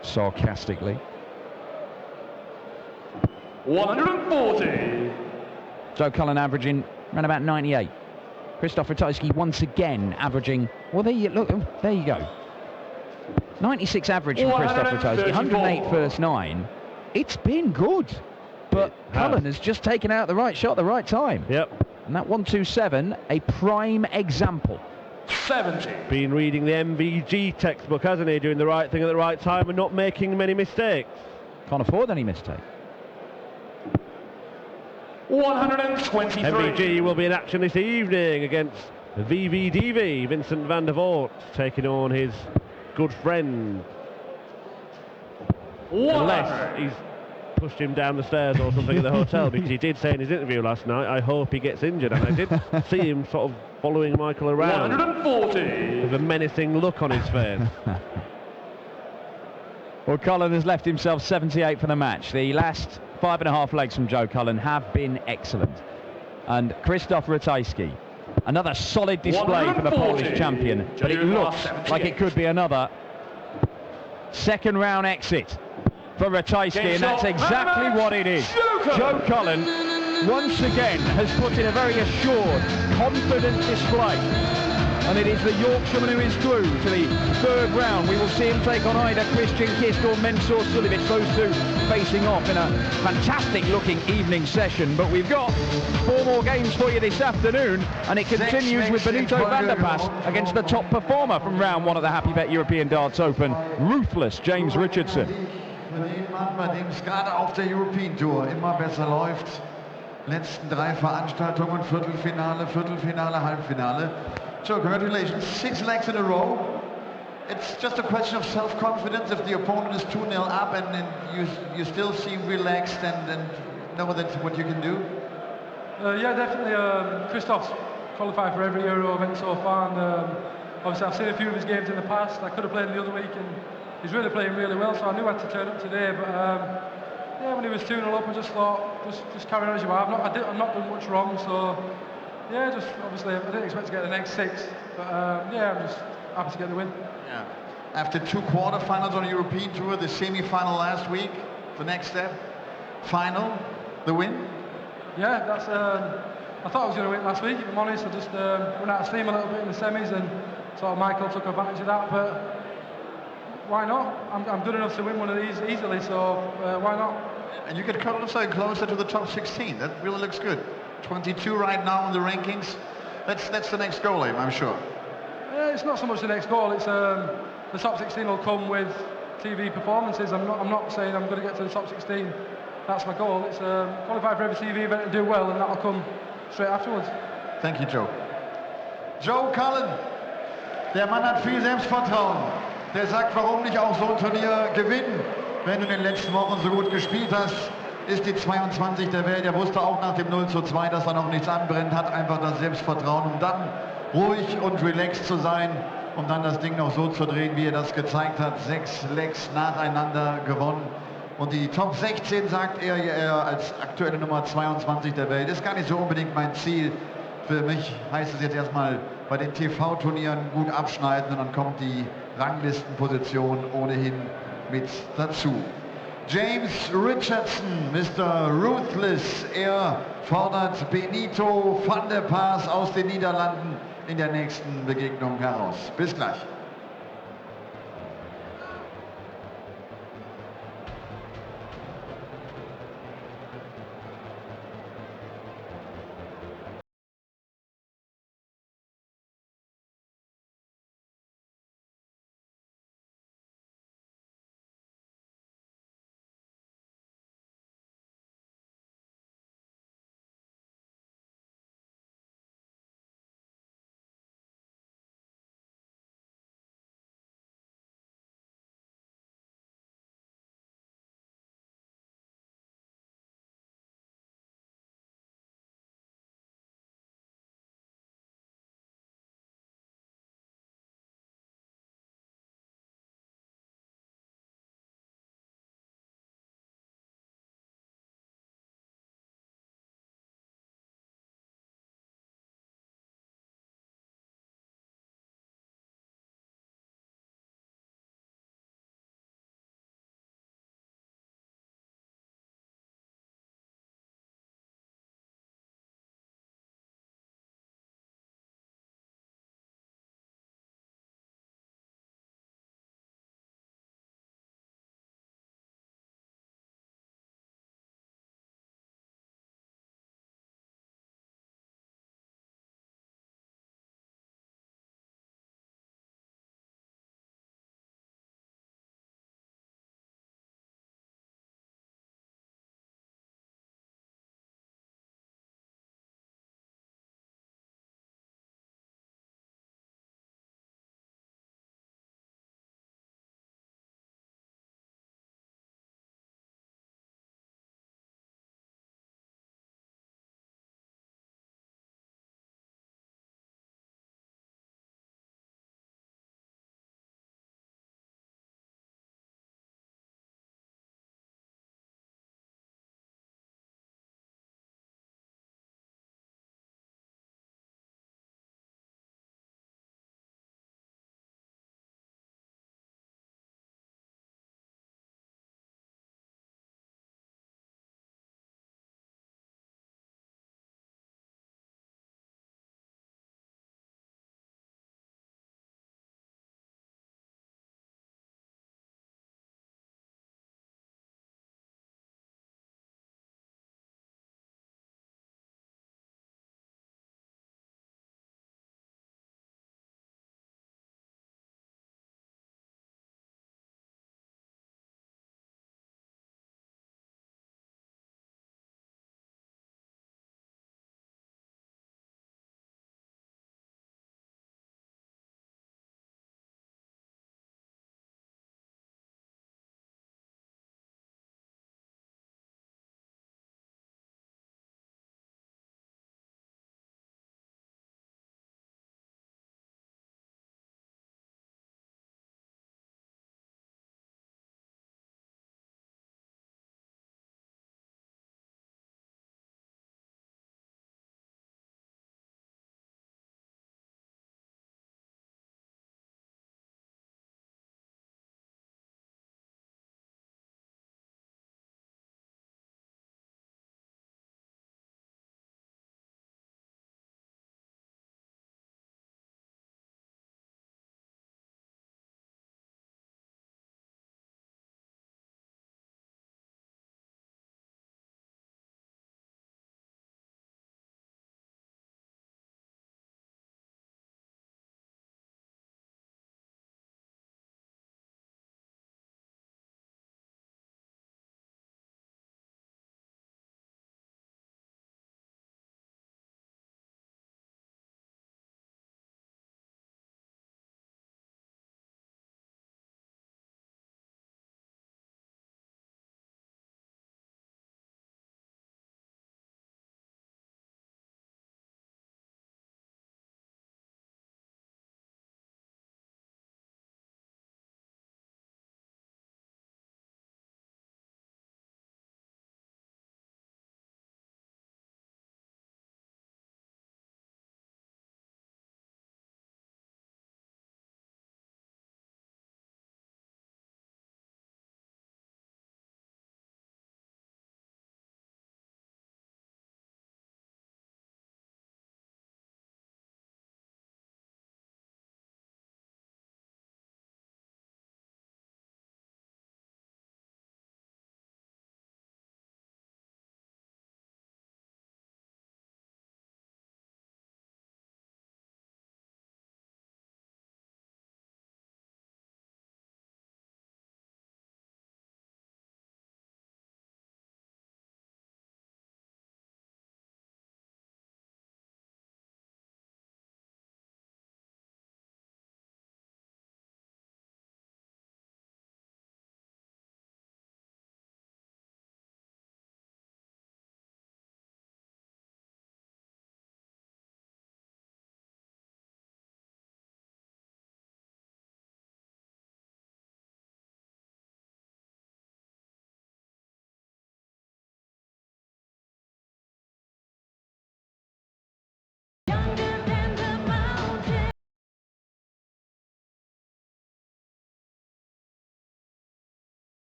sarcastically. 140. Joe Cullen averaging around about 98. Krzysztof Ratajski once again averaging, well, there you look, there you go. 96 average from Krzysztof Ratajski, 108 first 9. It's been good, but Cullen has just taken out the right shot at the right time. Yep. And that 127, a prime example. 70. Been reading the MVG textbook, hasn't he? Doing the right thing at the right time and not making many mistakes. Can't afford any mistake. 123. MVG will be in action this evening against VVDV, Vincent van der Voort, taking on his good friend. Unless he's pushed him down the stairs or something at the hotel, because he did say in his interview last night, I hope he gets injured, and I did see him sort of following Michael around 140. with a menacing look on his face. Well, Cullen has left himself 78 for the match. The last 5.5 legs from Joe Cullen have been excellent. And Krzysztof Ratajski, another solid display for the Polish champion, but it looks like it could be another second round exit for Ratajski, and that's exactly what it is. Joe Cullen once again has put in a very assured, confident display, and it is the Yorkshireman who is through to the third round. We will see him take on either Christian Kist or Mensur Suljovic, those two facing off in a fantastic looking evening session. But we've got 4 more games for you this afternoon, and it continues with Benito van der Pas against the top performer from round 1 at the Happy Bet European Darts Open, ruthless James Richardson. Für den Mann, bei dem es gerade auf der European Tour immer besser läuft. Letzten 3 Veranstaltungen, Viertelfinale, Halbfinale. So congratulations, 6 legs in a row. It's just a question of self-confidence. If the opponent is 2-0 up and you still seem relaxed and know that what you can do. Yeah, definitely. Krzysztof's qualified for every Euro event so far, and obviously I've seen a few of his games in the past. I could have played him the other week, and he's really playing really well, so I knew I had to turn up today. But yeah, when he was 2-0 up, I just thought, just carry on as you are. I'm not doing much wrong, so yeah, just obviously I didn't expect to get the next 6, but yeah, I'm just happy to get the win. Yeah. After 2 quarterfinals on a European Tour, the semi-final last week, the next step, final, the win. Yeah, that's. I thought I was going to win last week, if I'm honest. I just ran out of steam a little bit in the semis, and sort of Michael took advantage of that. But why not? I'm good enough to win one of these easily, so why not? And you get closer to the top 16. That really looks good. 22 right now in the rankings. That's the next goal aim, I'm sure. It's not so much the next goal. It's the top 16 will come with TV performances. I'm not saying I'm going to get to the top 16. That's my goal. It's qualify for every TV event and do well, and that'll come straight afterwards. Thank you, Joe. Joe Cullen, der Mann hat viel Selbstvertrauen. Der sagt, warum nicht auch so ein Turnier gewinnen, wenn du in den letzten Wochen so gut gespielt hast. Ist die 22 der Welt. Er wusste auch nach dem 0:2, dass da noch nichts anbrennt, hat einfach das Selbstvertrauen, um dann ruhig und relaxed zu sein, um dann das Ding noch so zu drehen, wie er das gezeigt hat. 6 Legs nacheinander gewonnen. Und die Top 16, sagt er als aktuelle Nummer 22 der Welt, ist gar nicht so unbedingt mein Ziel. Für mich heißt es jetzt erstmal bei den TV-Turnieren gut abschneiden und dann kommt die Ranglistenposition ohnehin mit dazu. James Richardson, Mr. Ruthless, er fordert Benito van der Paas aus den Niederlanden in der nächsten Begegnung heraus. Bis gleich.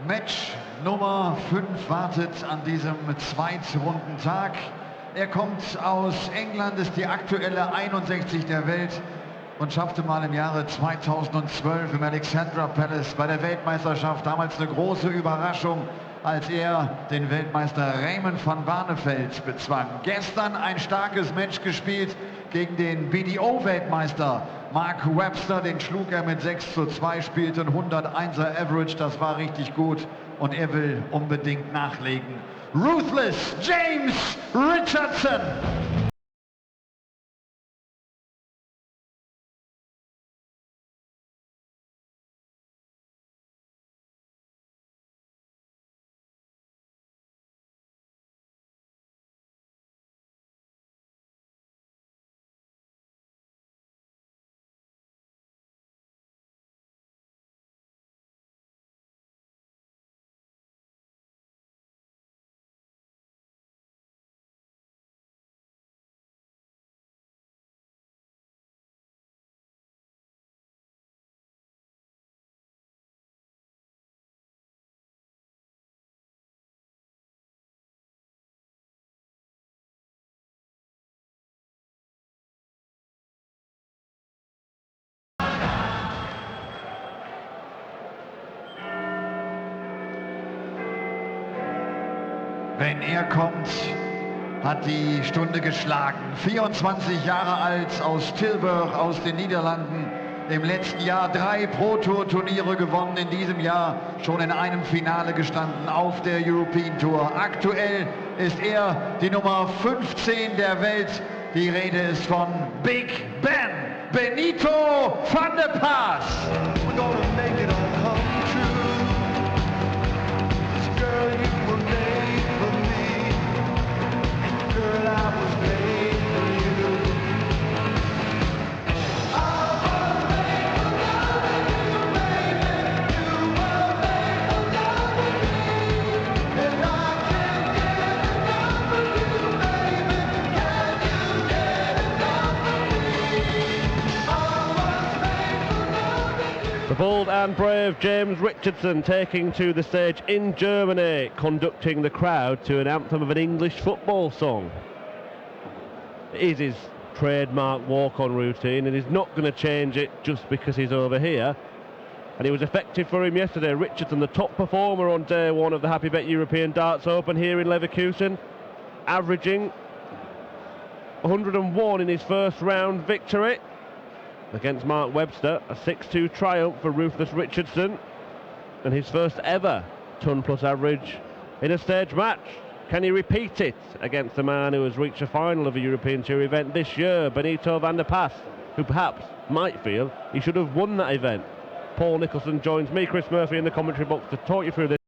Match Nummer 5 wartet an diesem Zweitrundentag. Er kommt aus England, ist die aktuelle 61 der Welt und schaffte mal im Jahre 2012 im Alexandra Palace bei der Weltmeisterschaft damals eine große Überraschung, als er den Weltmeister Raymond van Barneveld bezwang. Gestern ein starkes Match gespielt gegen den BDO-Weltmeister Mark Webster, den schlug er mit 6:2, spielte ein 101er Average, das war richtig gut und er will unbedingt nachlegen. Ruthless James Richardson! Wenn er kommt, hat die Stunde geschlagen. 24 Jahre alt, aus Tilburg, aus den Niederlanden. Im letzten Jahr 3 Pro-Tour-Turniere gewonnen, in diesem Jahr schon in einem Finale gestanden auf der European Tour. Aktuell ist er die Nummer 15 der Welt. Die Rede ist von Big Ben, Benito van der Paas. We're gonna make it all come true. This girl you were made for me. Girl, I was made for you. I was made for loving you, baby. You were made for loving me. And I can't get enough of you, baby. Can you get enough of me? I was made for loving you. The bold and brave James Richardson taking to the stage in Germany, conducting the crowd to an anthem of an English football song. It is his trademark walk-on routine, and he's not going to change it just because he's over here. And it was effective for him yesterday. Richardson, the top performer on day 1 of the Happy Bet European Darts Open here in Leverkusen, averaging 101 in his first round victory against Mark Webster, a 6-2 triumph for Ruthless Richardson, and his first ever ton-plus average in a stage match. Can he repeat it against the man who has reached a final of a European Tour event this year, Benito van der Paas, who perhaps might feel he should have won that event? Paul Nicholson joins me, Chris Murphy, in the commentary box to talk you through this.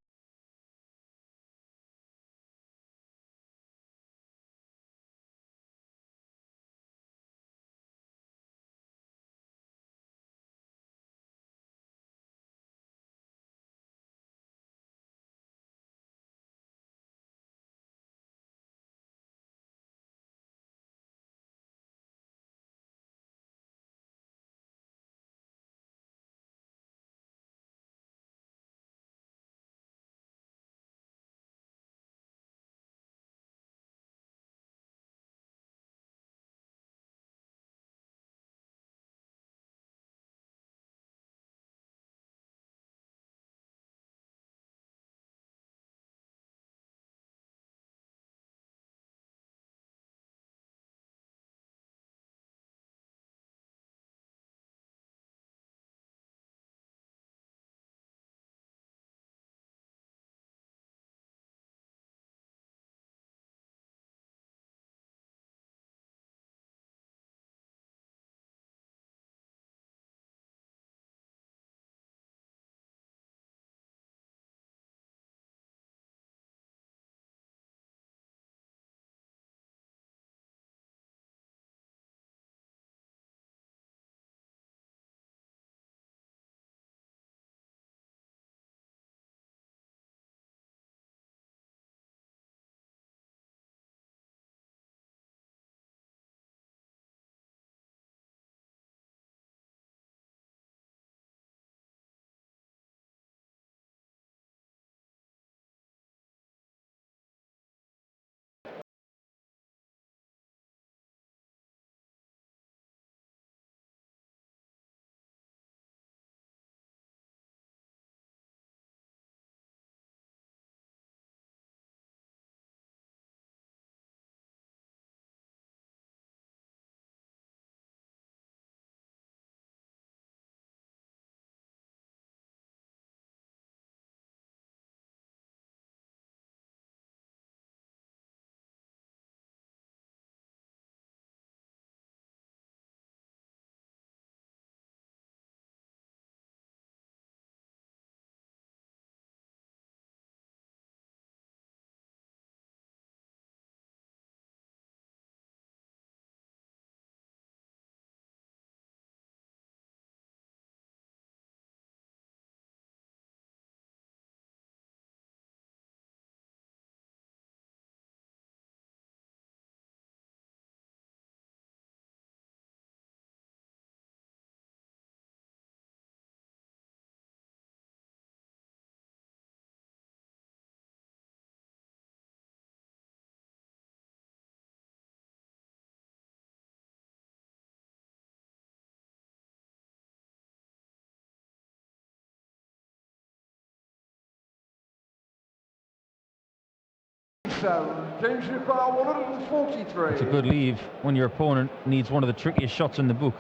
167. James require 143. It's a good leave when your opponent needs one of the trickiest shots in the book,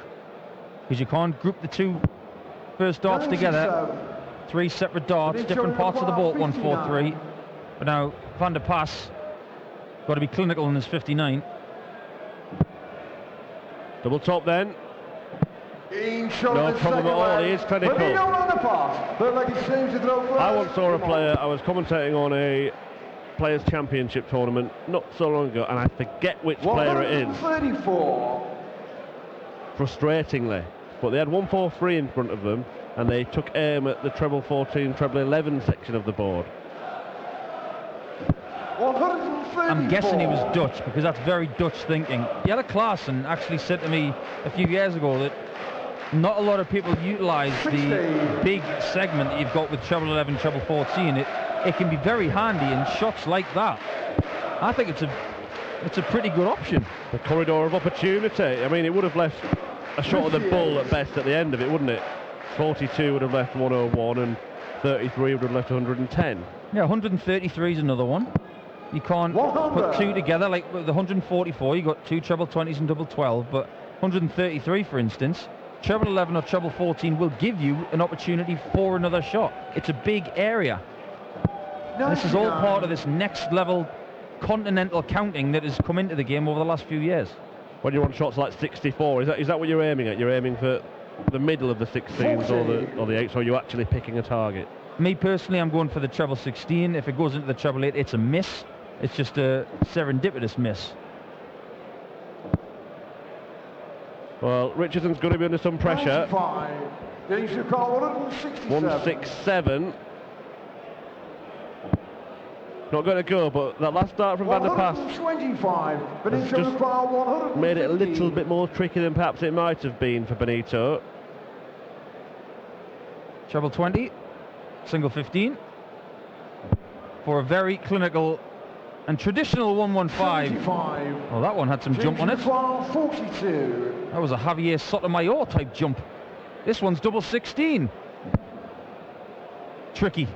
because you can't group the two first darts together. 3 separate darts, different parts of the boat, 143. But now Van der Pas got to be clinical in his 59. Double top then. No problem at all, he is clinical. I once saw a player, I was commentating on a Players' Championship tournament not so long ago, and I forget which player it is. 134. Frustratingly. But they had 143 in front of them, and they took aim at the treble 14, treble 11 section of the board. 134. I'm guessing he was Dutch, because that's very Dutch thinking. The other Klaassen actually said to me a few years ago that not a lot of people utilise the big segment that you've got with treble 11, treble 14. It can be very handy in shots like that. I think it's a pretty good option. The corridor of opportunity. I mean, it would have left a shot of the bull at best at the end of it, wouldn't it? 42 would have left 101, and 33 would have left 110. Yeah, 133 is another one. You can't put two together like with the 144. You got 2 treble 20s and double 12, but 133, for instance, treble 11 or treble 14 will give you an opportunity for another shot. It's a big area. This is all part of this next level continental counting that has come into the game over the last few years. When you want shots like 64, is that what you're aiming at? You're aiming for the middle of the 16s or the 8s, or are you actually picking a target? Me personally, I'm going for the treble 16. If it goes into the treble 8, it's a miss. It's just a serendipitous miss. Well, Richardson's going to be under some pressure. 167. Not going to go, but that last start from Van der Pas has just made it a little bit more tricky than perhaps it might have been for Benito. Treble 20, single 15, for a very clinical and traditional 115. Oh, that one had some jump on it. That was a Javier Sotomayor type jump. This one's double 16. Tricky.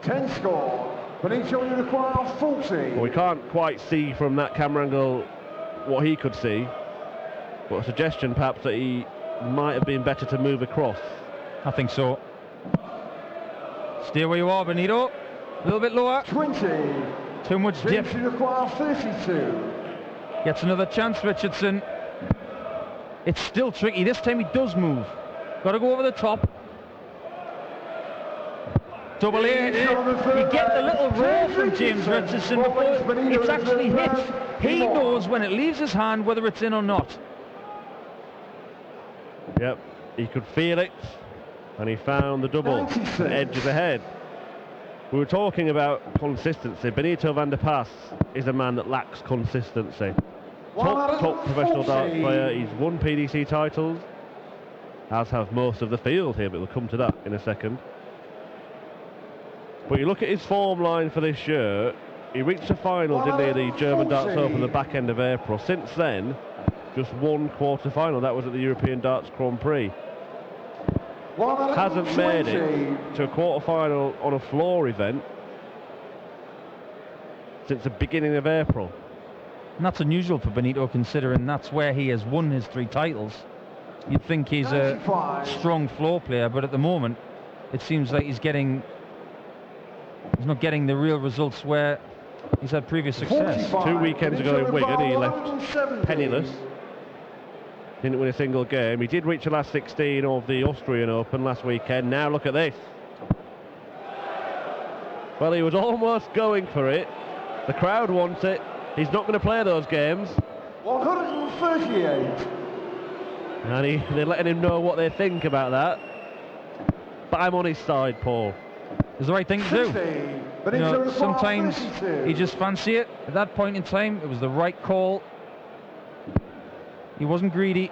10 score. Benito, you require 40. Well, we can't quite see from that camera angle what he could see, but a suggestion perhaps that he might have been better to move across. I think so. Stay where you are, Benito. A little bit lower. 20. Too much dip. You require 32. Gets another chance, Richardson. It's still tricky. This time he does move. Got to go over the top. Double 8. You get the little roll from James Richardson before it's actually hit. He knows when it leaves his hand whether it's in or not. Yep, he could feel it, and he found the double. Edges ahead. We were talking about consistency. Benito van der Pas is a man that lacks consistency. Top professional darts player. He's won PDC titles, as have most of the field here, but we'll come to that in a second. But you look at his form line for this year, he reached a final, didn't he, the German Darts Open the back end of April. Since then, just one quarter-final. That was at the European Darts Grand Prix. Hasn't made it to a quarter-final on a floor event since the beginning of April. And that's unusual for Benito, considering that's where he has won his 3 titles. You'd think he's a strong floor player, but at the moment, it seems like he's not getting the real results where he's had previous success. 2 weekends ago in Wigan, he left penniless. Didn't win a single game. He did reach the last 16 of the Austrian Open last weekend. Now look at this. Well, he was almost going for it. The crowd wants it. He's not going to play those games. 138. And they're letting him know what they think about that. But I'm on his side, Paul. It's the right thing to do. You know, sometimes you just fancy it. At that point in time, it was the right call. He wasn't greedy.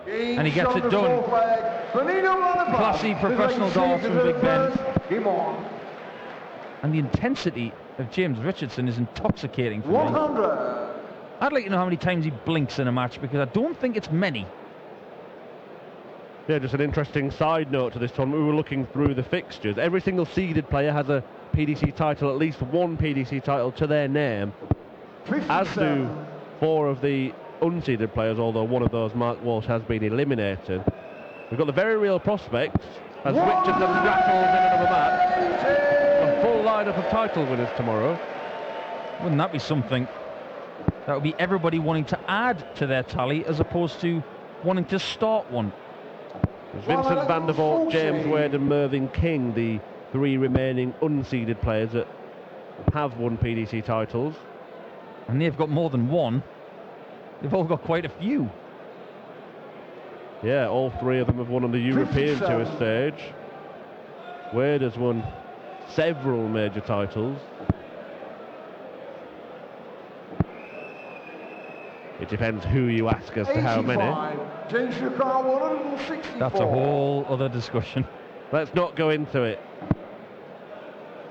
And he gets it done. Classy professional darts from Big Ben. And the intensity of James Richardson is intoxicating for me. I'd like to know how many times he blinks in a match, because I don't think it's many. Yeah, just an interesting side note to this tournament. We were looking through the fixtures. Every single seeded player has a PDC title, at least one PDC title to their name, 57. as do 4 of the unseeded players, although one of those, Mark Walsh, has been eliminated. We've got the very real prospects as Richardson rattles in another match. A full lineup of title winners tomorrow. Wouldn't that be something? That would be everybody wanting to add to their tally as opposed to wanting to start one. Vincent van der Voort, James Wade and Mervyn King, the 3 remaining unseeded players that have won PDC titles. And they've got more than one. They've all got quite a few. Yeah, all 3 of them have won on the European Tour stage. Wade has won several major titles. It depends who you ask as to how many. That's a whole other discussion. Let's not go into it.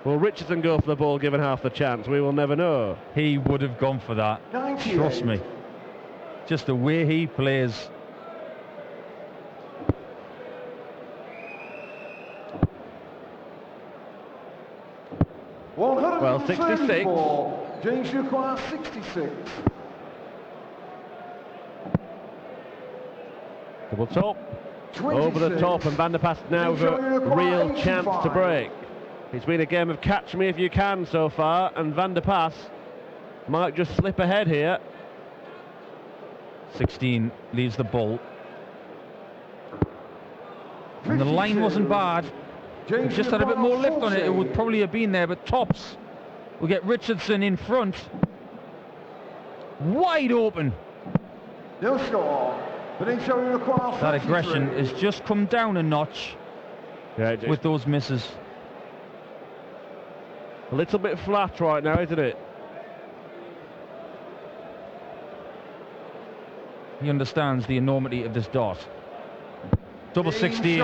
Will Richardson go for the ball given half the chance? We will never know. He would have gone for that. 98. Trust me. Just the way he plays. Well, 66. James requires 66. Double top. 26. Over the top, and Van der Pas now with a real chance to break. It's been a game of catch me if you can so far, and Van der Pas might just slip ahead here. 16 leaves the ball. And the line wasn't bad. If it just had a bit more lift on it, it would probably have been there, but tops will get Richardson in front. Wide open. No score. That aggression has just come down a notch with those misses. A little bit flat right now, isn't it? He understands the enormity of this dot. Double 16.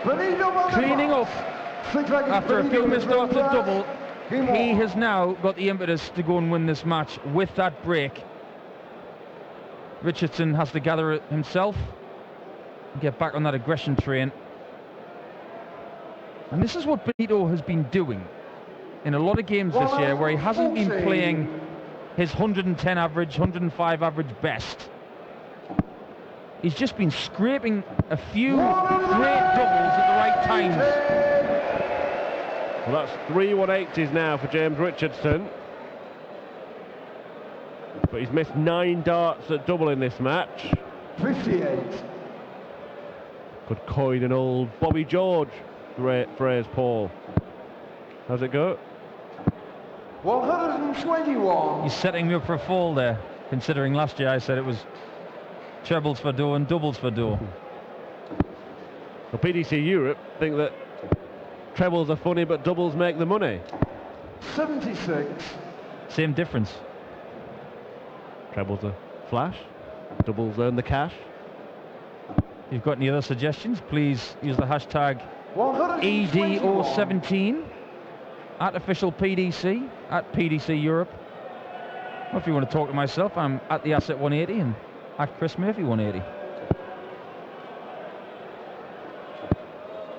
Cleaning up after a few missed darts at double. He has now got the impetus to go and win this match with that break. Richardson has to gather it himself and get back on that aggression train. And this is what Benito has been doing in a lot of games this year, where he hasn't been playing his 110 average, 105 average best. He's just been scraping a few great doubles at the right times. Well, that's 3 180s now for James Richardson. But he's missed 9 darts at double in this match. 58. Could coin an old Bobby George phrase, Paul. How's it go? 121. He's setting me up for a fall there, considering last year I said it was trebles for dough and doubles for dough. Well, PDC Europe think that trebles are funny, but doubles make the money. 76. Same difference. Trebles are flash, doubles earn the cash. If you've got any other suggestions, please use the hashtag 121. ED017 at official PDC, at PDC Europe. Or if you want to talk to myself, I'm at the Asset 180 and at Chris Murphy 180.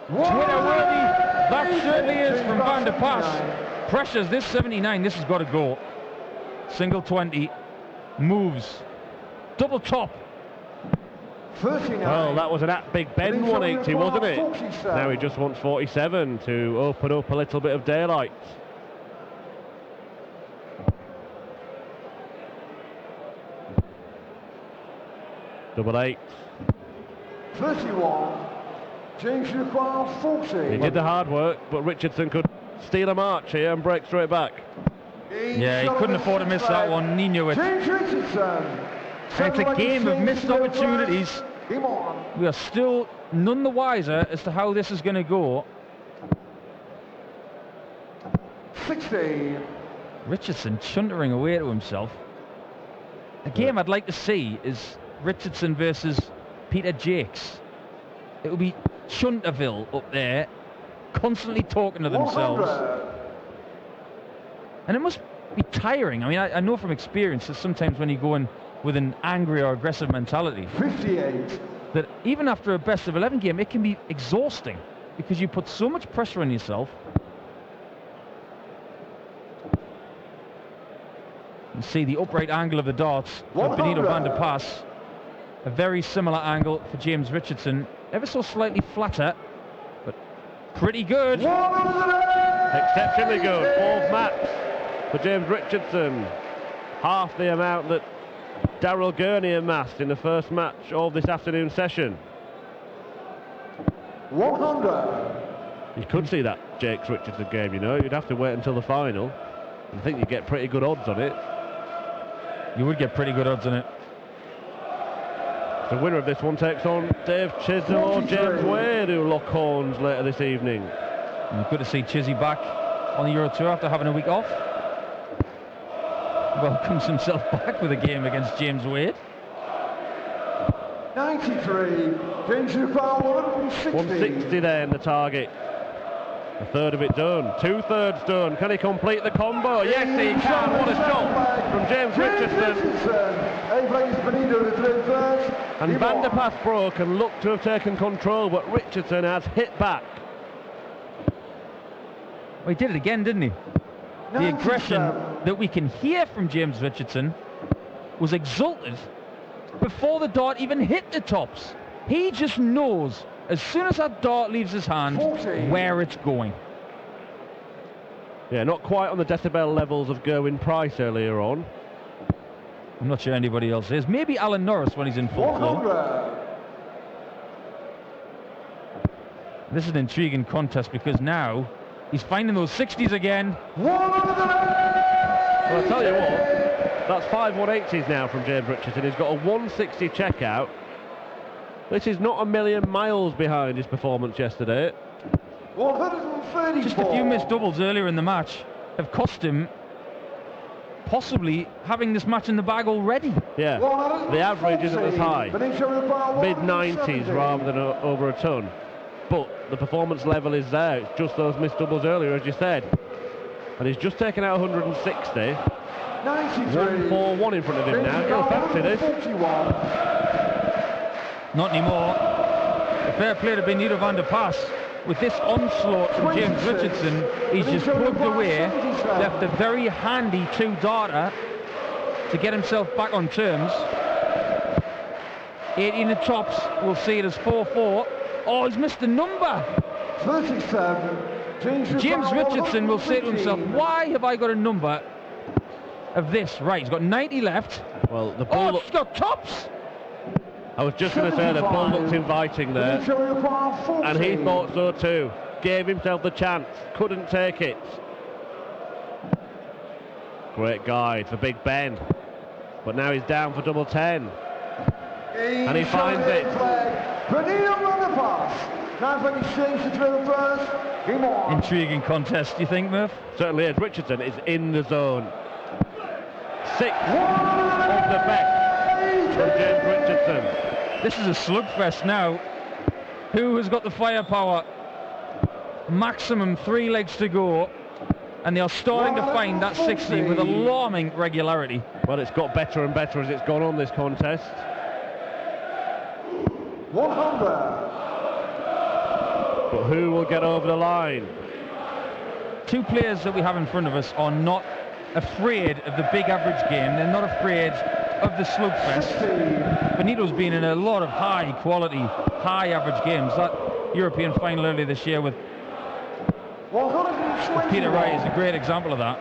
Twitter-worthy, that certainly is from Van der Pas. Pressures this 79, this has got to go. Single 20, moves, double top. 39. Well, that was an at Big Ben 180, wasn't it? 47. Now he just wants 47 to open up a little bit of daylight. Double 8. 31. James requires 40. He did the hard work, but Richardson could steal a march here and break straight back. Yeah, he couldn't afford to miss that one, and he knew it. James Richardson. It's a game of missed opportunities. We are still none the wiser as to how this is going to go. 60. Richardson chuntering away to himself. A game I'd like to see is Richardson versus Peter Jakes. It will be Chunterville up there, constantly talking to themselves. 100. And it must be tiring. I mean, I know from experience that sometimes when you go in with an angry or aggressive mentality, 58. that even after a best of 11 game, it can be exhausting because you put so much pressure on yourself. You see the upright angle of the darts for Benito van der Pas. A very similar angle for James Richardson. Ever so slightly flatter, but pretty good. Exceptionally good. Fourth match for James Richardson. Half the amount that Daryl Gurney amassed in the first match of this afternoon session. 100. You could see that Jakes Richardson game, you know. You'd have to wait until the final. I think you'd get pretty good odds on it. You would get pretty good odds on it. The winner of this one takes on Dave Chisholm or James Wade, who lock horns later this evening. And good to see Chizzy back on the Euro Tour after having a week off. Welcomes himself back with a game against James Wade. 93. Danger foul 160. 160 then, the target. A third of it done. 2/3 done. Can he complete the combo? Yes, he can. What a shot from James Richardson. He plays Benito the third. And Van der Pas broke and looked to have taken control, but Richardson has hit back. Well, he did it again, didn't he? The aggression that we can hear from James Richardson was exalted before the dart even hit the tops. He just knows as soon as that dart leaves his hand where it's going. Yeah, not quite on the decibel levels of Gerwyn Price earlier on. I'm not sure anybody else is. Maybe Alan Norris when he's in full flow. This is an intriguing contest because now he's finding those 60s again. Well, I'll tell you what, that's 5 180s now from James Richardson. He's got a 160 checkout. This is not a million miles behind his performance yesterday. 134. Just a few missed doubles earlier in the match have cost him possibly having this match in the bag already. Yeah, the average isn't as high. Mid-90s rather than over a ton. But the performance level is there. It's just those missed doubles earlier, as you said. And he's just taken out 160. 141 in front of him now. He'll fancy this. Not anymore. A fair play to Benito van der Pas. With this onslaught from James Richardson, he's just plugged away, left a very handy 2-darter to get himself back on terms. 18 at tops, we'll see it as 4-4. Oh, he's missed the number. 37. James Richardson will say to himself, why have I got a number of this? Right, he's got 90 left. Well, the ball he's got tops. I was just going to say the ball looked inviting there, and he thought so too. Gave himself the chance, couldn't take it. Great guide for Big Ben, but now he's down for double 10, and he finds it. Intriguing contest, do you think, Murph? Certainly is. Richardson is in the zone. 6 of the best from James Richardson. This is a slugfest now. Who has got the firepower? Maximum 3 legs to go, and they are starting to find that 60 with alarming regularity. Well, it's got better and better as it's gone on this contest. 100. But who will get over the line? 2 players that we have in front of us are not afraid of the big average game. They're not afraid of the slugfest. Benito's been in a lot of high quality, high average games. That European final earlier this year with Peter Wright is a great example of that.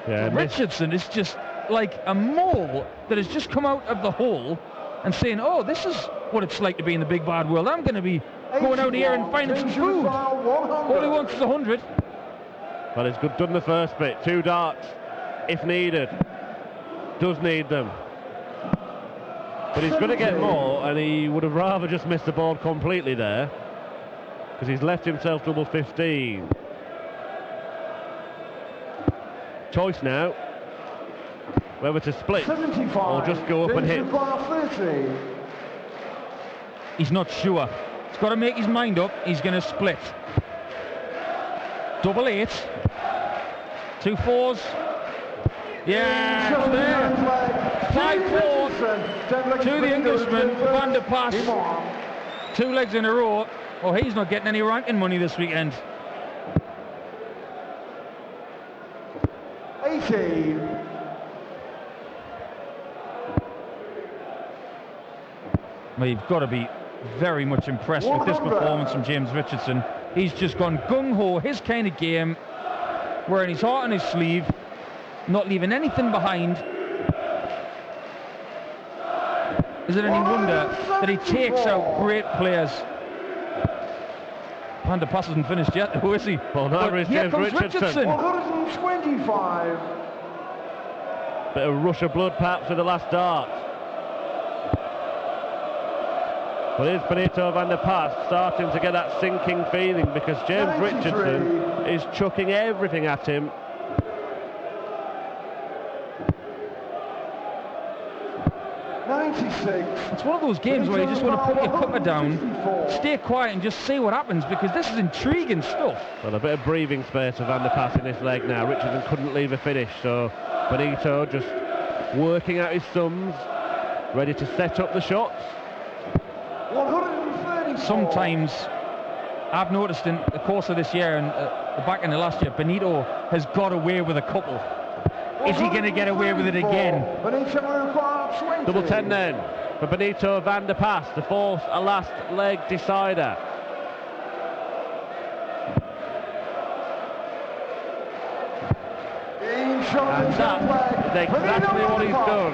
Yeah, Richardson is just like a mole that has just come out of the hole and saying, oh, this is what it's like to be in the big bad world. I'm going to be going out here and finding some food. All he wants is 100. Well, it's good done the first bit. 2 darts, if needed. Does need them. But he's going to get more, and he would have rather just missed the board completely there, because he's left himself double 15. Choice now, whether to split or just go up and hit. He's not sure. He's got to make his mind up. He's going to split. Double 8. 2 4s. Yeah, it's there. 5-4, To the Englishman, Van der Pas. 2 legs in a row. Oh, he's not getting any ranking money this weekend. 80. Well, you've got to be very much impressed with this performance from James Richardson. He's just gone gung-ho, his kind of game, wearing his heart on his sleeve, not leaving anything behind. Is it any wonder that he takes out great players? Van der Pas hasn't finished yet, who is he? Well, no, it's here James comes Richardson. 125. Bit of rush of blood perhaps with the last dart. Well, here's Benito Van der Pas starting to get that sinking feeling because James 93. Richardson is chucking everything at him. It's one of those games where you just want to put your cuppa down, stay quiet and just see what happens, because this is intriguing stuff. Well, a bit of breathing space for Van der Pas in this leg now. Richardson couldn't leave a finish, so Benito just working out his thumbs, ready to set up the shots. 134. Sometimes I've noticed in the course of this year and the back end of last year, Benito has got away with a couple. Is he going to get away with it again? Double 10 then for Benito Van der Pas, the fourth and last leg decider. And that is exactly what he's done.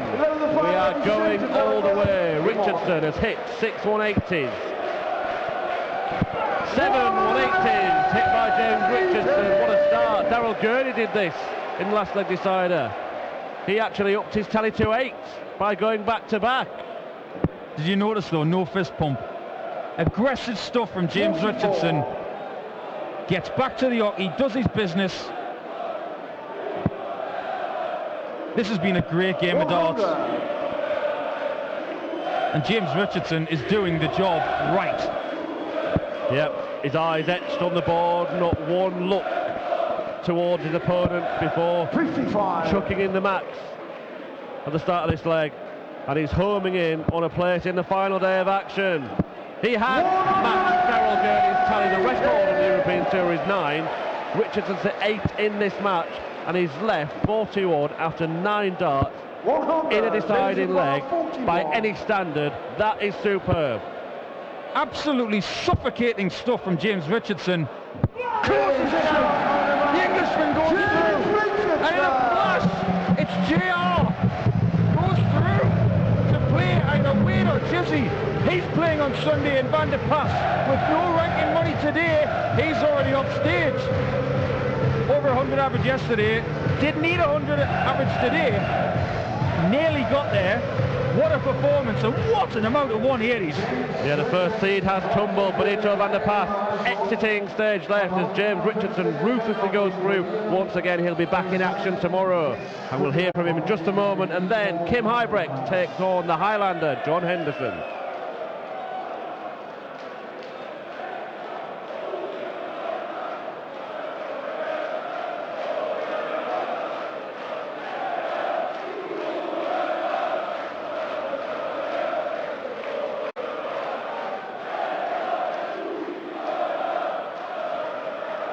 We are going all the way. Richardson has hit 6 180s. 7 180s hit by James Richardson. What a start. Daryl Gurney did this in the last leg decider. He actually upped his tally to 8 by going back to back. Did you notice though, no fist pump? Aggressive stuff from James Richardson. Gets back to the hockey, does his business. This has been a great game of darts. And James Richardson is doing the job right. Yep, his eyes etched on the board, not one look towards his opponent before 55. chucking in the max at the start of this leg, and he's homing in on a place in the final day of action. He has matched Daryl Gurney's tally. The record on the European Tour is 9. Richardson's at 8 in this match, and he's left 4-2 odd after 9 darts in a deciding leg by any standard. That is superb. Absolutely suffocating stuff from James Richardson. Closes it out. The Englishman goes through. And in a flash, it's JR. Goes through to play either Wade or Jizzy. He's playing on Sunday in Van der Pas. With no ranking money today, he's already off stage. Over 100 average yesterday. Didn't need 100 average today. Nearly got there. What a performance, and what an amount of 180s. Yeah, the first seed has tumbled. Benito Van der Pas exiting stage left as James Richardson ruthlessly goes through. Once again, he'll be back in action tomorrow, and we'll hear from him in just a moment. And then Kim Huybrechts takes on the Highlander, John Henderson.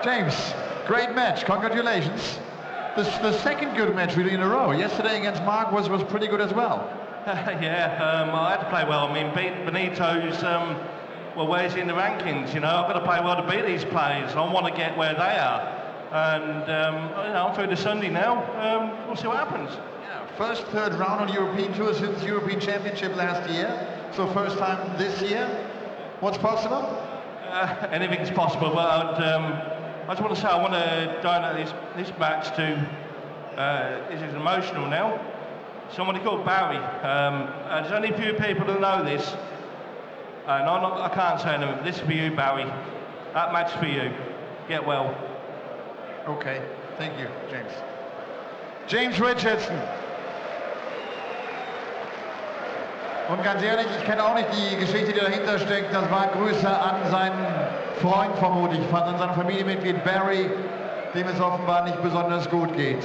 James, great match, congratulations. The second good match really in a row. Yesterday against Mark was pretty good as well. Yeah, I had to play well. I mean, Benito's, well, where's he in the rankings? You know, I've got to play well to beat these players. I want to get where they are. And, you know, I'm through to Sunday now. We'll see what happens. Yeah, first, third round on European Tour since European Championship last year. So first time this year. What's possible? Anything's possible, but I just want to say I want to donate this match to, this is emotional now, somebody called Barry. There's only a few people that know this, and I can't say them. This is for you, Barry. That match for you. Get well. Okay, thank you, James. James Richardson. Und ganz ehrlich, ich kenne auch nicht die Geschichte, die dahinter steckt. Das war Grüße an seinen Freund vermutlich, an seinem Familienmitglied Barry, dem es offenbar nicht besonders gut geht.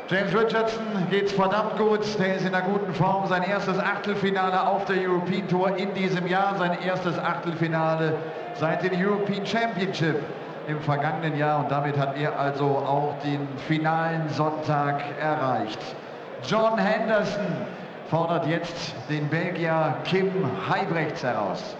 James Richardson geht's verdammt gut, der ist in einer guten Form. Sein erstes Achtelfinale auf der European Tour in diesem Jahr, sein erstes Achtelfinale seit dem European Championship im vergangenen Jahr und damit hat er also auch den finalen Sonntag erreicht. John Henderson fordert jetzt den Belgier Kim Huybrechts heraus.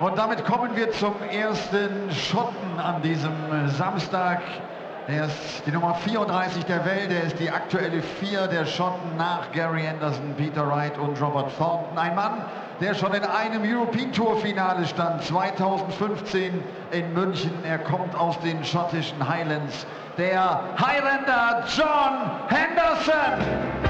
Und damit kommen wir zum ersten Schotten an diesem Samstag. Er ist die Nummer 34 der Welt, er ist die aktuelle 4 der Schotten nach Gary Henderson, Peter Wright und Robert Thornton. Ein Mann, der schon in einem European Tour Finale stand, 2015 in München. Er kommt aus den schottischen Highlands, der Highlander John Henderson.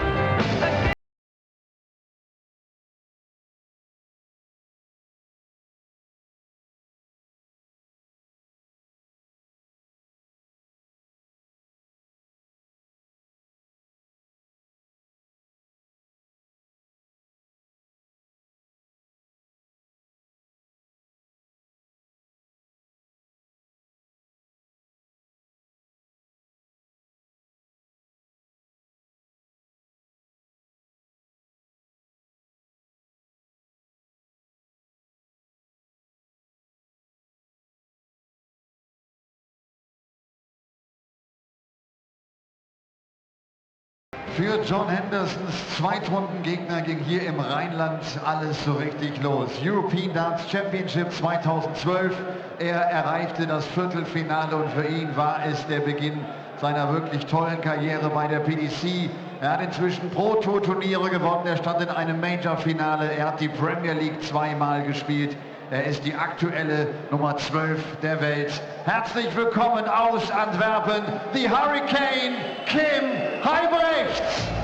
Für John Hendersons Zweitrundengegner ging hier im Rheinland alles so richtig los. European Darts Championship 2012. Er erreichte das Viertelfinale und für ihn war es der Beginn seiner wirklich tollen Karriere bei der PDC. Er hat inzwischen Pro-Tour-Turniere gewonnen. Er stand in einem Major-Finale. Er hat die Premier League zweimal gespielt. Er ist die aktuelle Nummer 12 der Welt. Herzlich willkommen aus Antwerpen, the Hurricane Kim Huybrechts.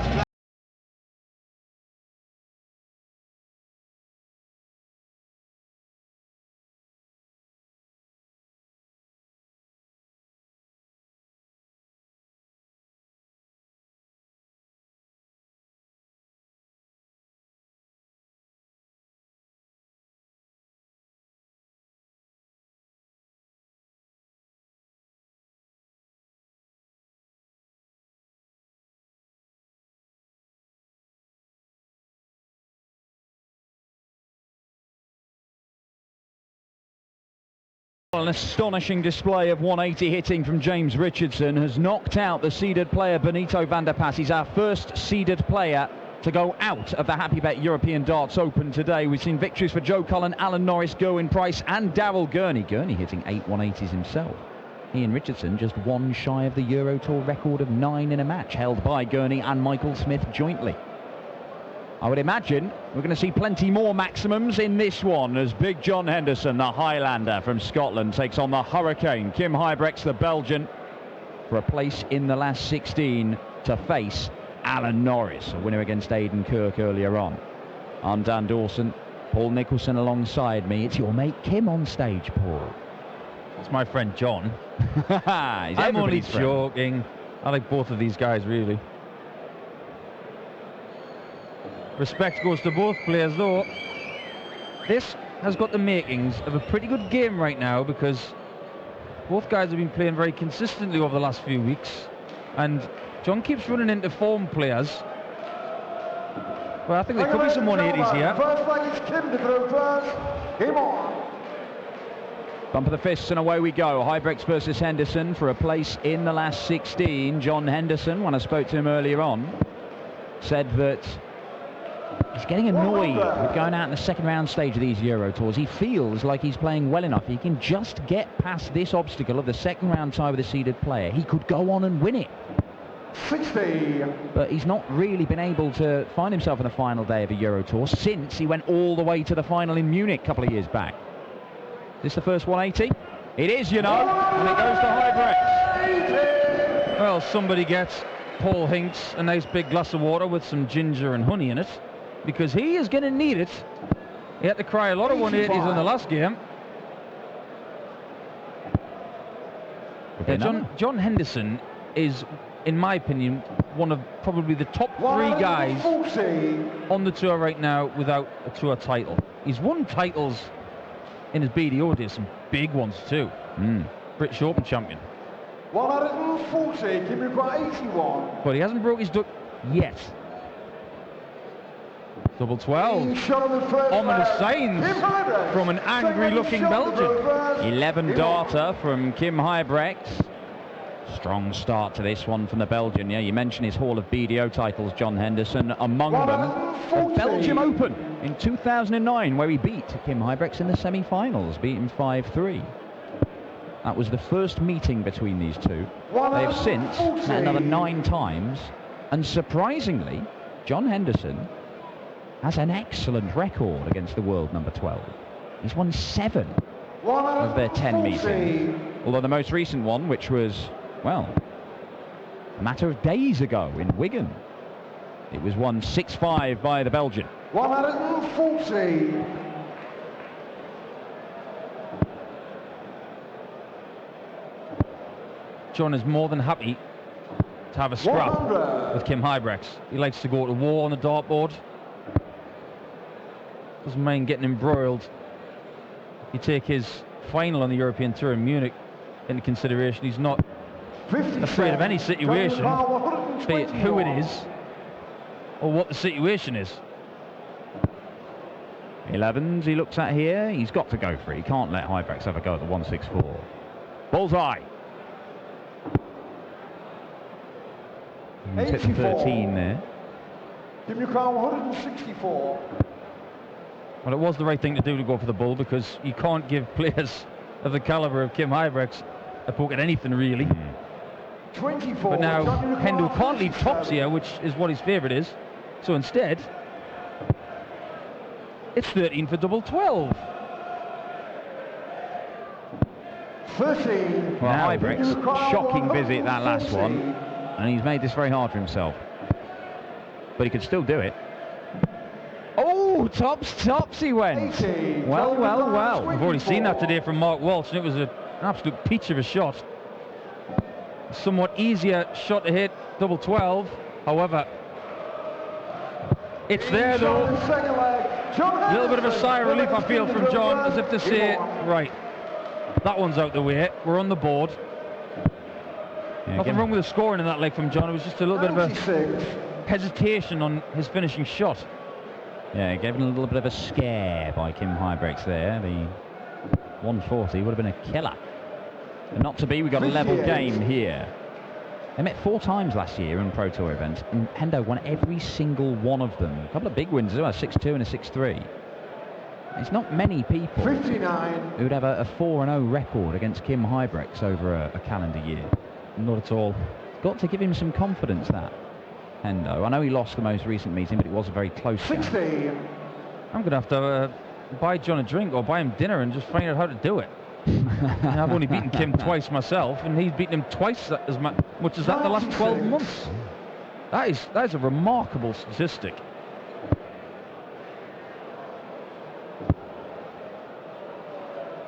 An astonishing display of 180 hitting from James Richardson has knocked out the seeded player Benito van der Pas. He's our first seeded player to go out of the Happy Bet European Darts Open today. We've seen victories for Joe Cullen, Alan Norris, Gerwyn Price and Daryl Gurney. Gurney hitting 8 180s himself. Ian Richardson just one shy of the Euro Tour record of 9 in a match, held by Gurney and Michael Smith jointly. I would imagine we're going to see plenty more maximums in this one as Big John Henderson, the Highlander from Scotland, takes on the Hurricane Kim Huybrechts, the Belgian, for a place in the last 16 to face Alan Norris, a winner against Aden Kirk earlier on. I'm Dan Dawson, Paul Nicholson alongside me. It's your mate Kim on stage, Paul. It's my friend John. I'm only joking. I like both of these guys, really. Respect goes to both players, though. This has got the makings of a pretty good game right now because both guys have been playing very consistently over the last few weeks, and John keeps running into form players. Well, I think there could be some 180s here. First leg is Kim to throw first. Game on. Bump of the fists and away we go. Huybrechts versus Henderson for a place in the last 16. John Henderson, when I spoke to him earlier on, said that he's getting annoyed with going out in the second round stage of these Euro Tours. He feels like he's playing well enough. He can just get past this obstacle of the second round tie with a seeded player. He could go on and win it. 60. But he's not really been able to find himself in the final day of a Euro Tour since he went all the way to the final in Munich a couple of years back. Is this the first 180? It is, you know, and it goes to Huybrechts. Well, somebody gets Paul Hinks a nice big glass of water with some ginger and honey in it, because he is going to need it. He had to cry a lot of 180s in the last game. Yeah, John Henderson is, in my opinion, one of probably the top 3 guys on the tour right now without a tour title. He's won titles in his BDO days, some big ones too. British Open champion. 140, Kim Huybrechts 81. But he hasn't broke his duck yet. Double 12. Ominous signs from an angry-looking Belgian. 11 darter from Kim Huybrechts. Strong start to this one from the Belgian. Yeah, you mentioned his haul of BDO titles, John Henderson, among them the Belgium Open in 2009, where he beat Kim Huybrechts in the semi-finals, beat him 5-3. That was the first meeting between these two. They have since met another 9 times, and surprisingly, John Henderson has an excellent record against the world number 12. He's won 7 of their 10 meetings, although the most recent one, which was, well, a matter of days ago in Wigan, it was won 6-5 by the Belgian. 140. John is more than happy to have a scrap with Kim Huybrechts. He likes to go to war on the dartboard. Doesn't mind getting embroiled. You take his final on the European Tour in Munich into consideration. He's not afraid of any situation, be it who it is or what the situation is. 11s he looks at here. He's got to go for it. He can't let Huybrechts have a go at the 164. Bullseye. He's hit the 13 there. Give me a crown 164. Well, it was the right thing to do to go for the bull, because you can't give players of the calibre of Kim Huybrechts a poke at anything, really. 24. But now Hendo can't lead tops here, which is what his favourite is. So instead, it's 13 for double 12. 13. Well, Huybrechts, shocking visit that last one, and he's made this very hard for himself. But he could still do it. Oh, tops he went. 80. Well. We've already seen that today from Mark Walsh, and it was an absolute peach of a shot. Somewhat easier shot to hit, double 12. However, it's there though. A little bit of a sigh of relief, I feel, from John, as if to say, right, that one's out the way, we're on the board. Yeah, nothing wrong with the scoring in that leg from John. It was just a little bit of a hesitation on his finishing shot. Yeah, gave him a little bit of a scare by Kim Huybrechts there. The 140 would have been a killer. But not to be, we got a level game here. They met 4 times last year in Pro Tour events, and Hendo won every single one of them. A couple of big wins as well, 6-2 and a 6-3. There's not many people 59. who'd have a 4-0 record against Kim Huybrechts over a calendar year. Not at all. Got to give him some confidence, that Hendo. I know he lost the most recent meeting, but it was a very close game. 60. I'm going to have to buy John a drink or buy him dinner and just find out how to do it. I've only beaten Kim twice myself, and he's beaten him twice as much as that the last 12 months. That is a remarkable statistic.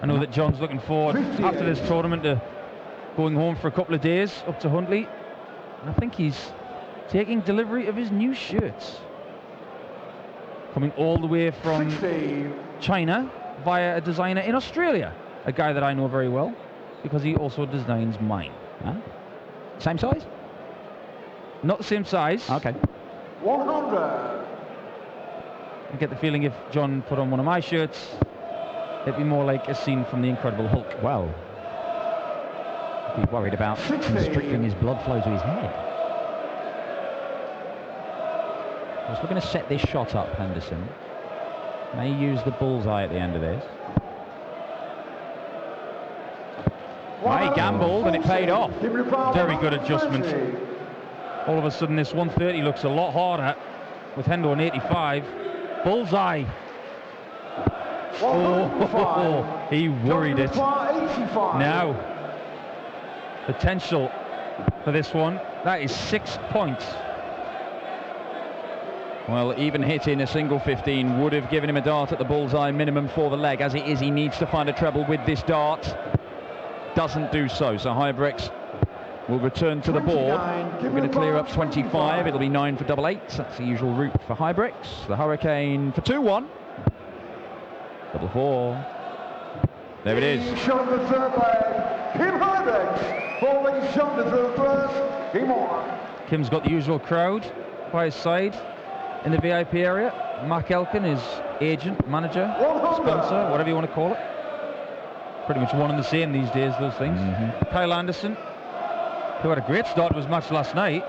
I know that John's looking forward after this tournament to going home for a couple of days up to Huntley. And I think he's taking delivery of his new shirts. Coming all the way from China via a designer in Australia. A guy that I know very well because he also designs mine. Huh? Same size? Not the same size. Okay. 100. I get the feeling if John put on one of my shirts, it'd be more like a scene from The Incredible Hulk. Well, I'd be worried about constricting his blood flow to his head. So we're going to set this shot up, Henderson. May use the bullseye at the end of this. Well, he gambled and it paid off. Very good adjustment. All of a sudden this 130 looks a lot harder with Hendo on 85. Bullseye. Oh, he worried it. Now, potential for this one. That is 6 points. Well, even hitting a single 15 would have given him a dart at the bullseye minimum for the leg. As it is, he needs to find a treble with this dart. Doesn't do so. So Huybrechts will return to the board. We're going to clear up 25. It'll be 9 for double 8. That's the usual route for Huybrechts. The Hurricane for 2-1. Double 4. There it is. Shot the third leg. Kim Huybrechts. Bowling shot the third first. Game on. Kim's got the usual crowd by his side in the VIP area. Mark Elkin, his agent, manager, sponsor, whatever you want to call it. Pretty much one and the same these days, those things. Kyle Anderson, who had a great start to his match last night.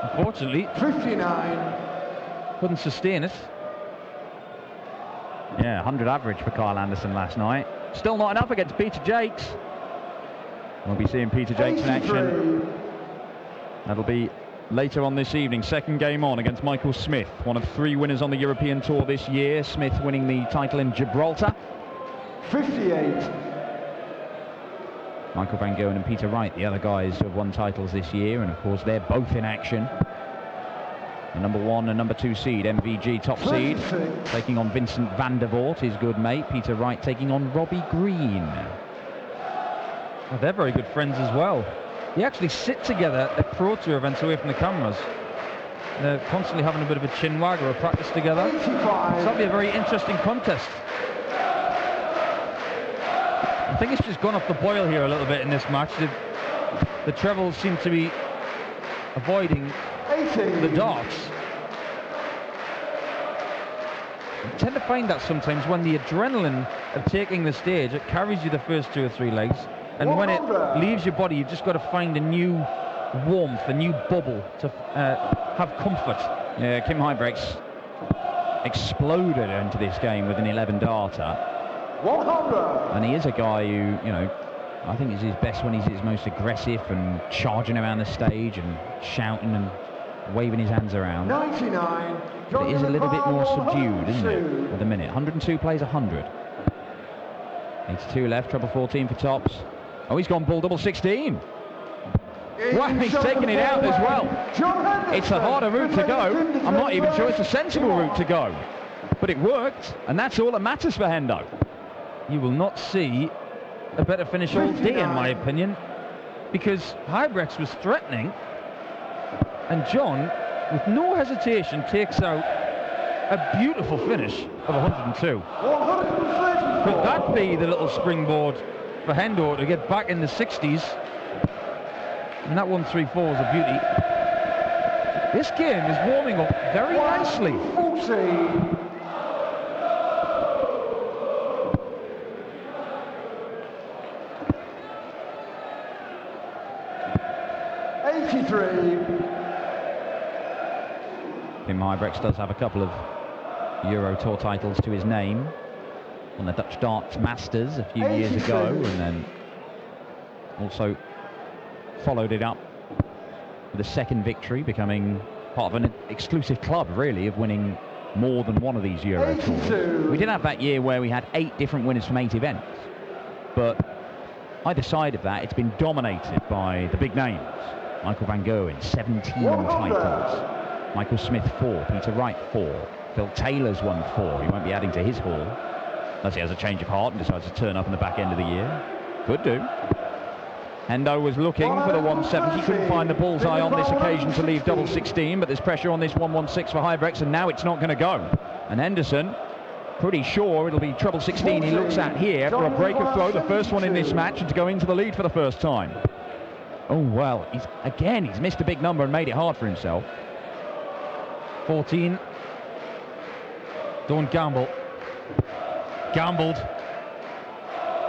Unfortunately, 59. Couldn't sustain it. Yeah, 100 average for Kyle Anderson last night. Still not enough against Peter Jakes. We'll be seeing Peter Jakes in action. That'll be later on this evening. Second game on against Michael Smith, one of 3 winners on the European Tour this year. Smith winning the title in Gibraltar. 58. Michael Van Gerwen and Peter Wright, the other guys who have won titles this year, and of course they're both in action. The number 1 and number 2 seed, MVG top seed, taking on Vincent van der Voort, his good mate. Peter Wright taking on Robbie Green. Well, they're very good friends as well. They actually sit together at Pro Tour events away from the cameras. They're constantly having a bit of a chin wag or a practice together. So that'll be a very interesting contest. I think it's just gone off the boil here a little bit in this match. The trebles seem to be avoiding the darts. I tend to find that sometimes when the adrenaline of taking the stage, it carries you the first 2 or 3 legs, and when it leaves your body, you've just got to find a new warmth, a new bubble to have comfort. Yeah, Kim Huybrechts exploded into this game with an 11 darter. 100. And he is a guy who, you know, I think is his best when he's his most aggressive and charging around the stage and shouting and waving his hands around. 99. But it is a little bit more subdued, isn't it, at the minute. 102 plays 100. 82 left, treble 14 for tops. Oh, he's gone bull double 16. Wow, he's taking it out as well. It's a harder route to go. I'm not even sure it's a sensible route to go. But it worked, and that's all that matters for Hendo. You will not see a better finish all day, in my opinion, because Huybrechts was threatening, and John, with no hesitation, takes out a beautiful finish of 102. Could that be the little springboard for Hendo to get back in the 60s? And that 134 was a beauty. This game is warming up very nicely. 40. Kim Huybrechts does have a couple of Euro Tour titles to his name. On the Dutch Darts Masters a few years ago, and then also followed it up with a second victory, becoming part of an exclusive club, really, of winning more than one of these Euro Tours. We did have that year where we had 8 different winners from 8 events, but either side of that, it's been dominated by the big names. Michael van Gerwen, 17 titles. Michael Smith, 4. Peter Wright, 4. Phil Taylor's won 4. He won't be adding to his haul unless he has a change of heart and decides to turn up in the back end of the year. Could do. Hendo was looking for the 170. Couldn't find the bullseye on this occasion to leave double 16, but there's pressure on this 116 for Huybrechts, and now it's not going to go. And Henderson, pretty sure it'll be treble 16 he looks at here for a break of throw, the first one in this match, and to go into the lead for the first time. Oh, well, he's missed a big number and made it hard for himself. 14. Don't gamble. Gambled.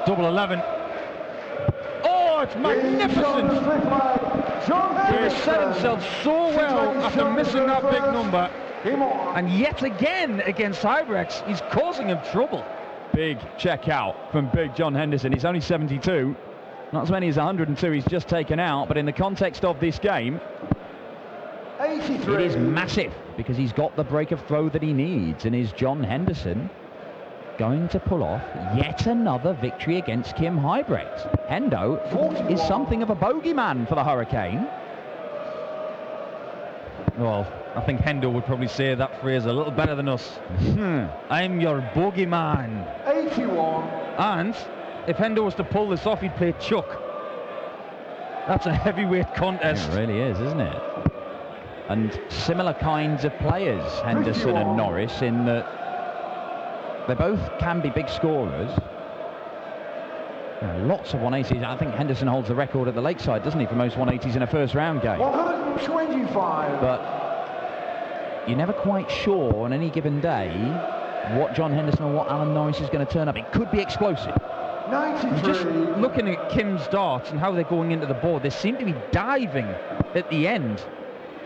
Double 11. Oh, it's magnificent! He set himself so well after missing that big number. And yet again against Huybrechts, he's causing him trouble. Big check out from big John Henderson. He's only 72. Not as many as 102 he's just taken out, but in the context of this game, 83. It is massive because he's got the break of throw that he needs, and is John Henderson going to pull off yet another victory against Kim Huybrechts? Hendo is something of a bogeyman for the Hurricane. Well, I think Hendo would probably say that phrase a little better than us. I'm your bogeyman. 81. And if Hendo was to pull this off, he'd play Chuck. That's a heavyweight contest. It really is, isn't it? And similar kinds of players, Henderson and Norris, in that they both can be big scorers. Lots of 180s. I think Henderson holds the record at the Lakeside, doesn't he, for most 180s in a first round game. 125. But you're never quite sure on any given day what John Henderson or what Alan Norris is going to turn up. It could be explosive. 93. Just looking at Kim's darts and how they're going into the board, they seem to be diving at the end.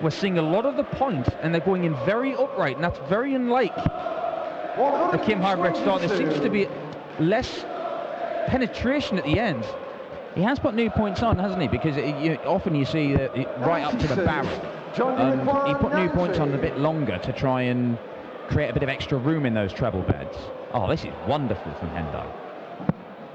We're seeing a lot of the point, and they're going in very upright, and that's very unlike the Kim Huybrechts dart. There seems to be less penetration at the end. He has put new points on, hasn't he? Because often you see right up to the barrel. And he put new points on a bit longer to try and create a bit of extra room in those treble beds. Oh, this is wonderful from Hendo.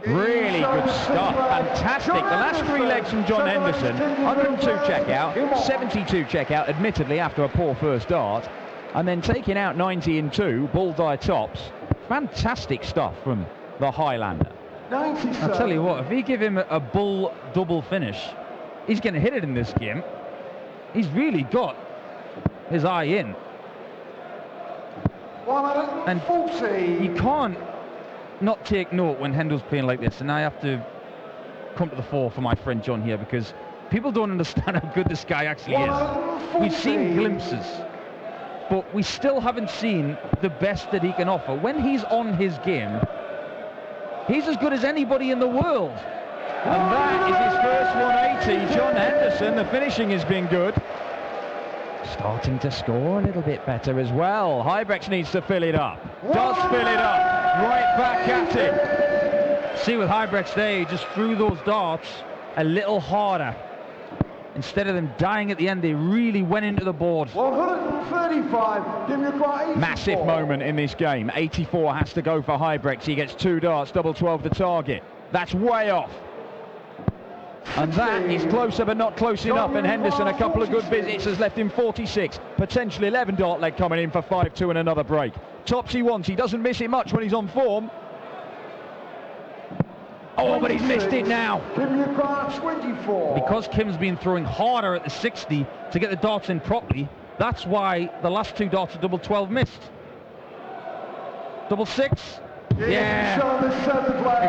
Really good stuff, fantastic. The last 3 legs from John Henderson, 102 check out, 72 check out, admittedly after a poor first dart, and then taking out 90 in 2, bullseye tops. Fantastic stuff from the Highlander. I'll tell you what, if he give him a bull double finish, he's going to hit it in this game. He's really got his eye in. And you can't not take note when Hendo's playing like this, and I have to come to the fore for my friend John here, because people don't understand how good this guy actually is. We've seen glimpses, but we still haven't seen the best that he can offer. When he's on his game, he's as good as anybody in the world. And that is his first 180. John Henderson, the finishing has been good. Starting to score a little bit better as well. Huybrechts needs to fill it up. Does fill it up. Right back at him. See, with Huybrechts there, he just threw those darts a little harder. Instead of them dying at the end, they really went into the board. 135. Give me a cry. Massive moment in this game. 84 has to go for Huybrechts. He gets 2 darts, double 12 to target. That's way off. And that is closer but not close enough, and Henderson, a couple of good visits, has left him 46. Potentially 11 dart leg coming in for 5-2 and another break. Tops he wants. He doesn't miss it much when he's on form. Oh, but he's missed it now. Because Kim's been throwing harder at the 60 to get the darts in properly, that's why the last 2 darts of double 12 missed. Double 6. Yeah,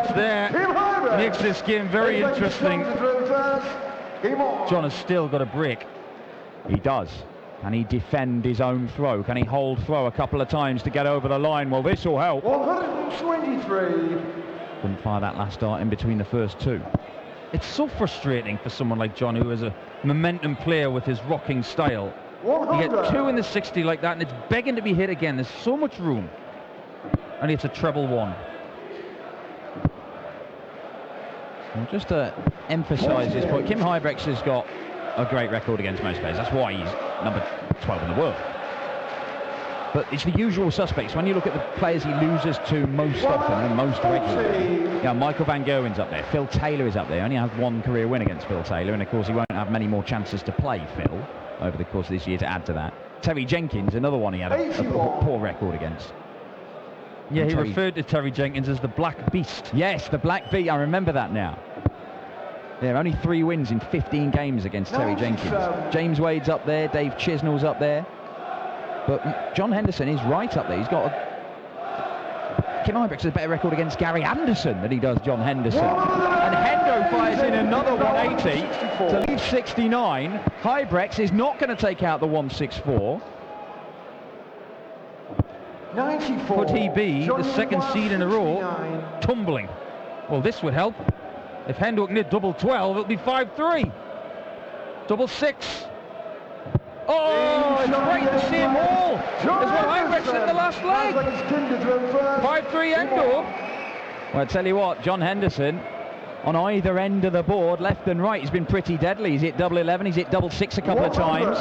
it's there. Makes this game very interesting. John has still got a break. He does. Can he defend his own throw? Can he hold throw a couple of times to get over the line? Well, this will help. 123. Couldn't fire that last dart in between the first 2. It's so frustrating for someone like John, who is a momentum player with his rocking style, You get 2 in the 60 like that, and it's begging to be hit again. There's so much room. And it's a treble 1. Well, just to emphasise this point, Kim Huybrechts has got a great record against most players. That's why he's number 12 in the world. But it's the usual suspects. When you look at the players he loses to most often and most regularly, Michael van Gerwen's up there. Phil Taylor is up there. Only has 1 career win against Phil Taylor, and of course he won't have many more chances to play Phil over the course of this year to add to that. Terry Jenkins, another one he had a poor record against. Yeah, he referred to Terry Jenkins as the Black Beast. Yes, the Black Beast. I remember that now. Yeah, only 3 wins in 15 games against Terry Jenkins. James Wade's up there. Dave Chisnell's up there. But John Henderson is right up there. He's got Kim Huybrechts has a better record against Gary Anderson than he does John Henderson. And Hendo fires in another 180 to leave 69. Huybrechts is not going to take out the 164. 94. Could he be the second seed in a row tumbling? Well, this would help. If Hendo can hit double 12, it'll be 5-3. Double 6. Oh, it's great to see him all. There's what Huybrechts in the last leg. 5-3 Hendo. Well, I tell you what, John Henderson on either end of the board, left and right, he's been pretty deadly. He's hit double 11, he's hit double 6 a couple of times.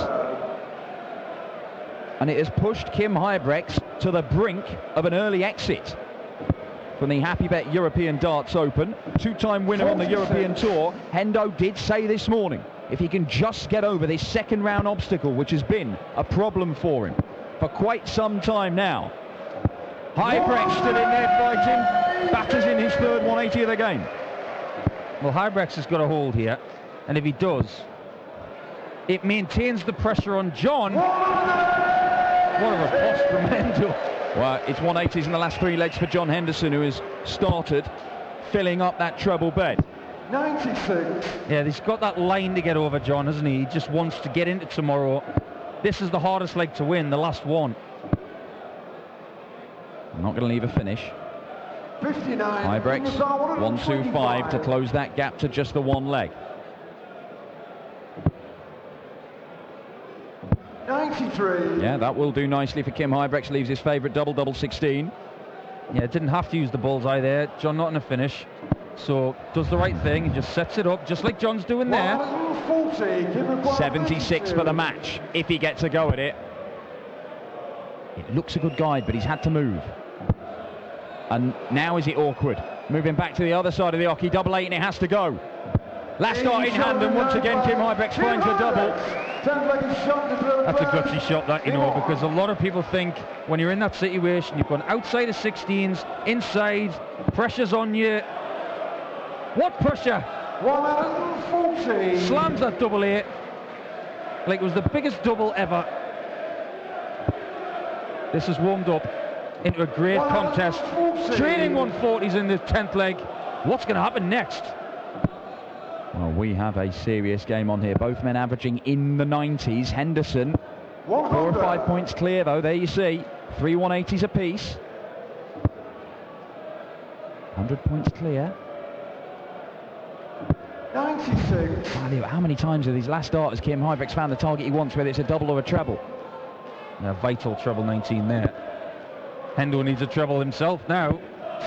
And it has pushed Kim Huybrechts to the brink of an early exit from the Happy Bet European Darts Open. 2-time winner on the European Tour. Hendo did say this morning, if he can just get over this second round obstacle, which has been a problem for him for quite some time now. Huybrechts still in there fighting, batters in his third 180 of the game. Well, Huybrechts has got a hold here, and if he does, it maintains the pressure on John. What a riposte from Hendo. Well, it's 180s in the last 3 legs for John Henderson, who has started filling up that treble bed. 96. Yeah, he's got that line to get over, John, hasn't he? He just wants to get into tomorrow. This is the hardest leg to win, the last one. I'm not going to leave a finish. 59. Huybrechts, 1-2-5 to close that gap to just the 1 leg. 93. Yeah, that will do nicely for Kim Huybrechts. Leaves his favourite double 16. Yeah, didn't have to use the bullseye there. John not in a finish. So does the right thing and just sets it up, just like John's doing there. 76 for the match, if he gets a go at it. It looks a good guide, but he's had to move. And now is it awkward? Moving back to the other side of the hockey, double 8, and it has to go. Last start in hand, and once again Kim Huybrechts finds a double. That's a gutsy shot, that, you know, because a lot of people think when you're in that situation, you've gone outside of 16s, inside, pressure's on you. What pressure? 140. Slams that double 8 like it was the biggest double ever. This has warmed up into a great contest. Training 140s in the 10th leg. What's going to happen next? Well, we have a serious game on here. Both men averaging in the 90s. Henderson, 4 or 5 points clear, though. There you see, 3 180s apiece. 100 points clear. 96. How many times have these last starters Kim Huybrechts found the target he wants, whether it's a double or a treble? A vital treble 19 there. Hendo needs a treble himself now.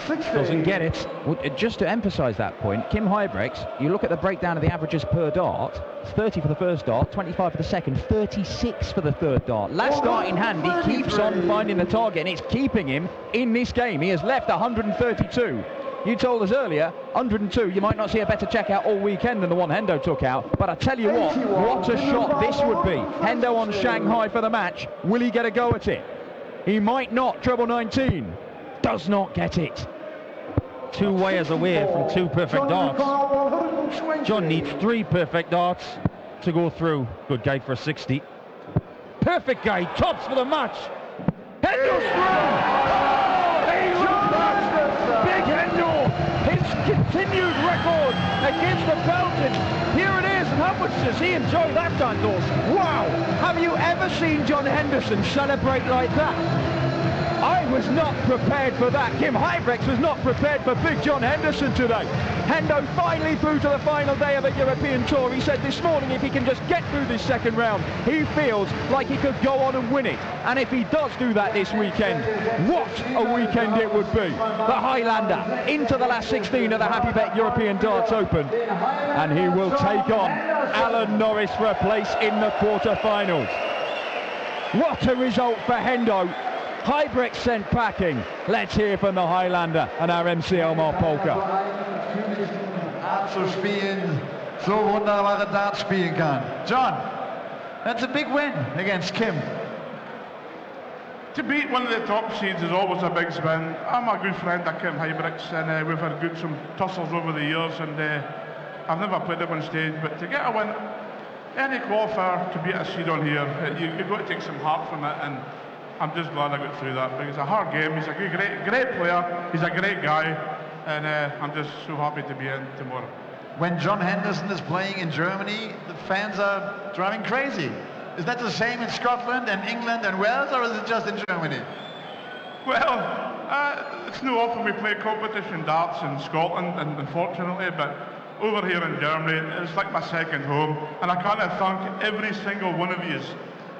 60. Doesn't get it. Well, just to emphasise that point, Kim Huybrechts, you look at the breakdown of the averages per dart, 30 for the first dart, 25 for the second, 36 for the third dart. Last start in hand, he keeps on finding the target, and it's keeping him in this game. He has left 132. You told us earlier, 102, you might not see a better checkout all weekend than the one Hendo took out, but I tell you what a shot this would be. Hendo on Shanghai for the match. Will he get a go at it? He might not. Treble 19 does not get it. 2 wires away from 2 perfect darts. John needs 3 perfect darts to go through. Good guide for a 60. Perfect guide, tops for the match. Hendo's through! Big Hendo, his continued record against the Belgians. Here it is, and how much does he enjoy that, Dan Dawson? Wow! Have you ever seen John Henderson celebrate like that? I was not prepared for that. Kim Huybrechts was not prepared for Big John Henderson today. Hendo finally through to the final day of a European Tour. He said this morning if he can just get through this second round, he feels like he could go on and win it. And if he does do that this weekend, what a weekend it would be. The Highlander into the last 16 of the Happy Bet European Darts Open. And he will take on Alan Norris for a place in the quarter-finals. What a result for Hendo. Huybrechts sent packing. Let's hear from the Highlander and our MC Elmar Polka. Zu spielen, so wunderbare Darts spielen kann. John, that's a big win against Kim. To beat one of the top seeds is always a big spin. I'm a good friend of Kim Huybrechts, and we've had some tussles over the years, and I've never played him on stage, but to get a win, any qualifier to beat a seed on here, you've got to take some heart from it, and I'm just glad I got through that, because it's a hard game. He's a great player, he's a great guy, and I'm just so happy to be in tomorrow. When John Henderson is playing in Germany, the fans are driving crazy. Is that the same in Scotland and England and Wales, or is it just in Germany? Well, it's no often we play competition darts in Scotland, and unfortunately, but over here in Germany, it's like my second home, and I can't thank every single one of you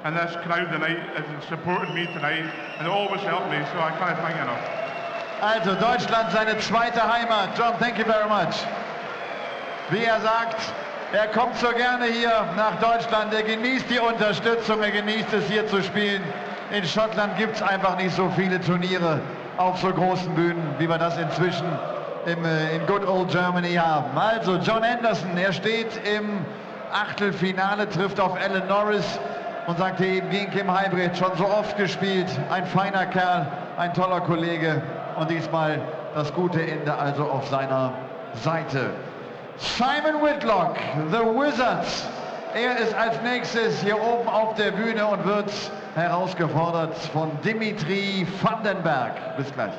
and this crowd tonight has supported me tonight, and it always helped me, so I can't thank you enough. Also Deutschland, seine zweite Heimat. John, thank you very much. Wie sagt, kommt so gerne hier nach Deutschland, genießt die Unterstützung, genießt es hier zu spielen. In Schottland gibt es einfach nicht so viele Turniere auf so großen Bühnen, wie wir das inzwischen in Good Old Germany haben. Also John Henderson, steht im Achtelfinale, trifft auf Alan Norris und sagte eben gegen Kim Huybrechts, schon so oft gespielt, ein feiner Kerl, ein toller Kollege und diesmal das gute Ende also auf seiner Seite. Simon Whitlock, the Wizards, ist als nächstes hier oben auf der Bühne und wird herausgefordert von Dimitri van den Bergh. Bis gleich.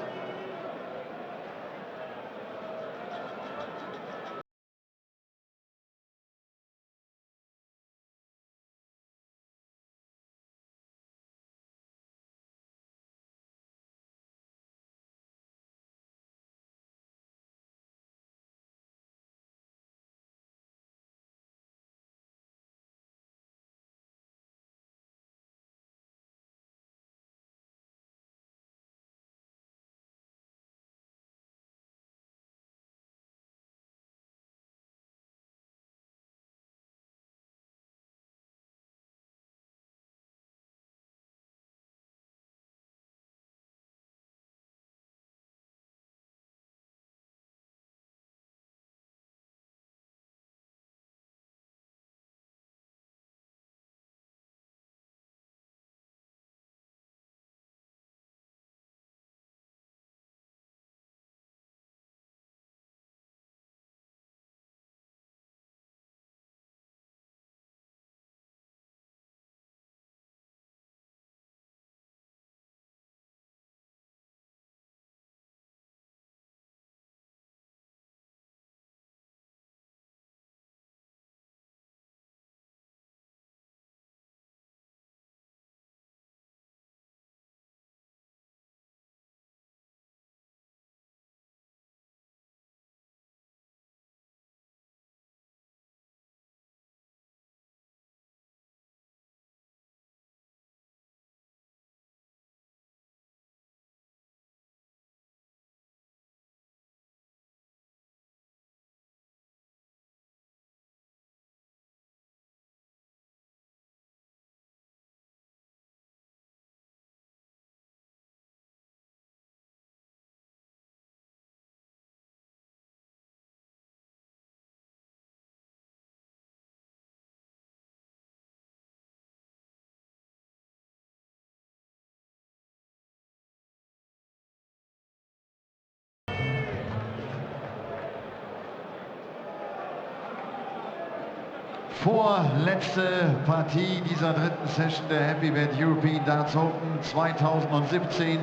Vorletzte Partie dieser dritten Session der Happy Bet European Darts Open 2017.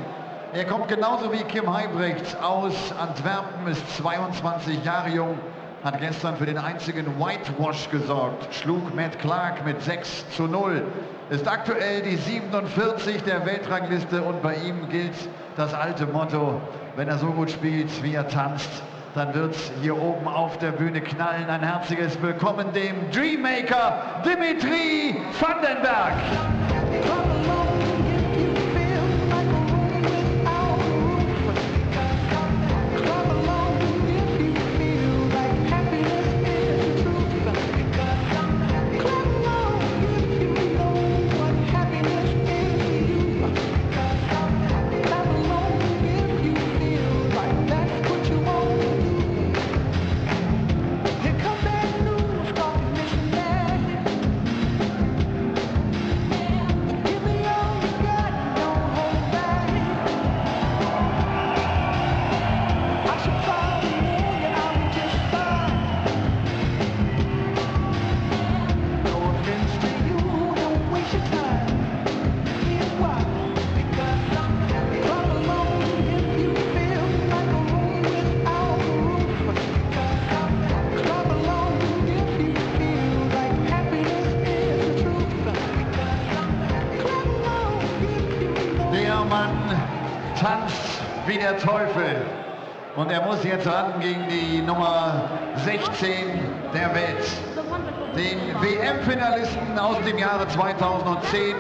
Kommt genauso wie Kim Huybrechts aus Antwerpen, ist 22 Jahre jung, hat gestern für den einzigen Whitewash gesorgt, schlug Matt Clark mit 6:0, ist aktuell die 47 der Weltrangliste und bei ihm gilt das alte Motto, wenn er so gut spielt, wie er tanzt, dann wird's hier oben auf der Bühne knallen. Ein herzliches Willkommen dem Dreammaker Dimitri van den Bergh. Tanzt wie der Teufel und er muss jetzt ran gegen die Nummer 16 der Welt, den WM-Finalisten aus dem Jahre 2010.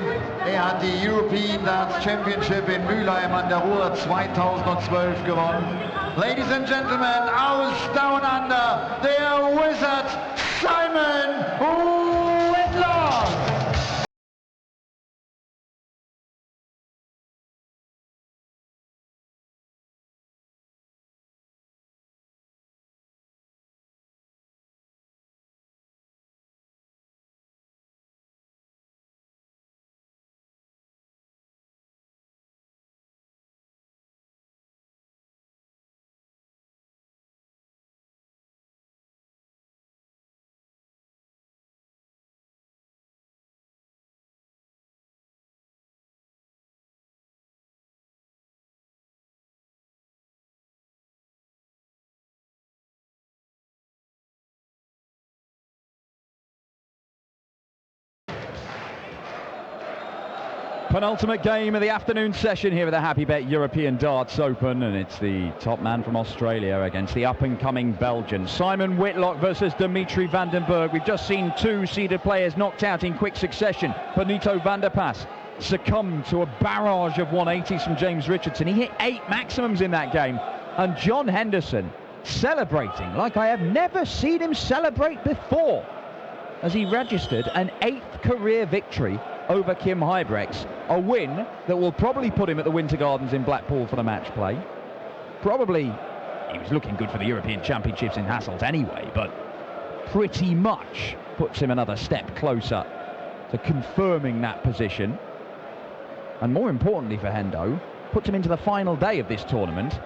Er hat die European Darts Championship in Mülheim an der Ruhr 2012 gewonnen. Ladies and Gentlemen, aus Down Under, der Wizard Simon Whitlock. Penultimate game of the afternoon session here at the Happy Bet European Darts Open, and it's the top man from Australia against the up-and-coming Belgian. Simon Whitlock versus Dimitri van den Bergh. We've just seen two seeded players knocked out in quick succession. Benito van der Pas succumbed to a barrage of 180s from James Richardson. He hit 8 maximums in that game. And John Henderson celebrating like I have never seen him celebrate before, as he registered an 8th career victory over Kim Huybrechts, a win that will probably put him at the Winter Gardens in Blackpool for the match play. Probably, he was looking good for the European Championships in Hasselt anyway, but pretty much puts him another step closer to confirming that position. And more importantly for Hendo, puts him into the final day of this tournament,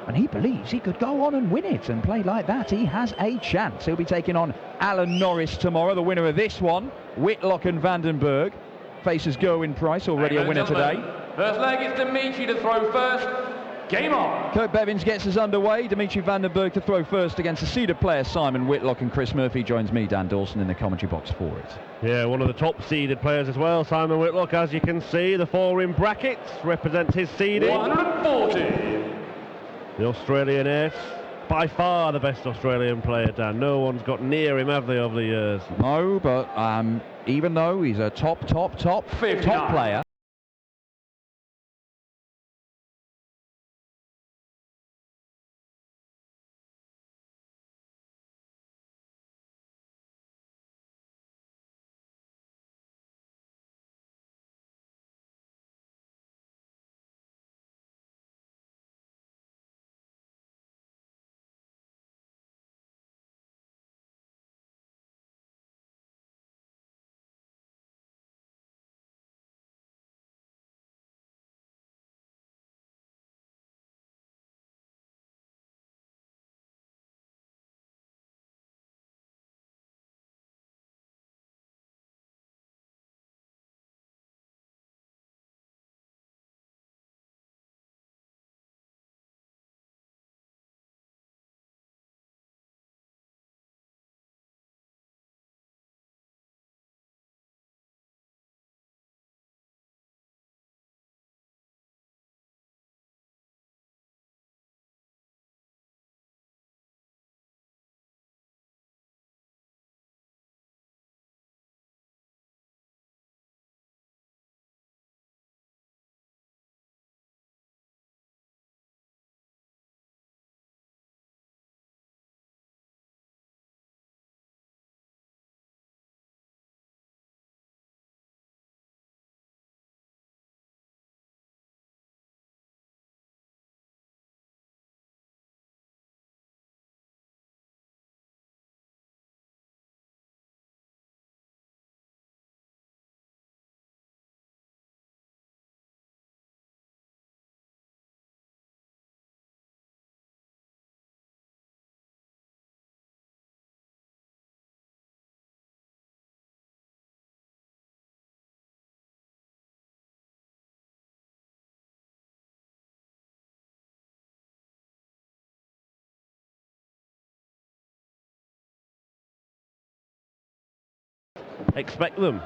and he believes he could go on and win it, and play like that. He has a chance. He'll be taking on Alan Norris tomorrow, the winner of this one. Whitlock and van den Bergh faces Gerwyn Price, already a winner today. First leg is Dimitri to throw first. Game on. Kirk Bevins gets us underway. Dimitri van den Bergh to throw first against the seeded player Simon Whitlock, and Chris Murphy joins me, Dan Dawson, in the commentary box for it. Yeah, one of the top seeded players as well, Simon Whitlock. As you can see, the 4 in brackets represents his seeding. 140. The Australian ace, by far the best Australian player, Dan. No one's got near him, have they, over the years? No, but even though he's a top player, expect them.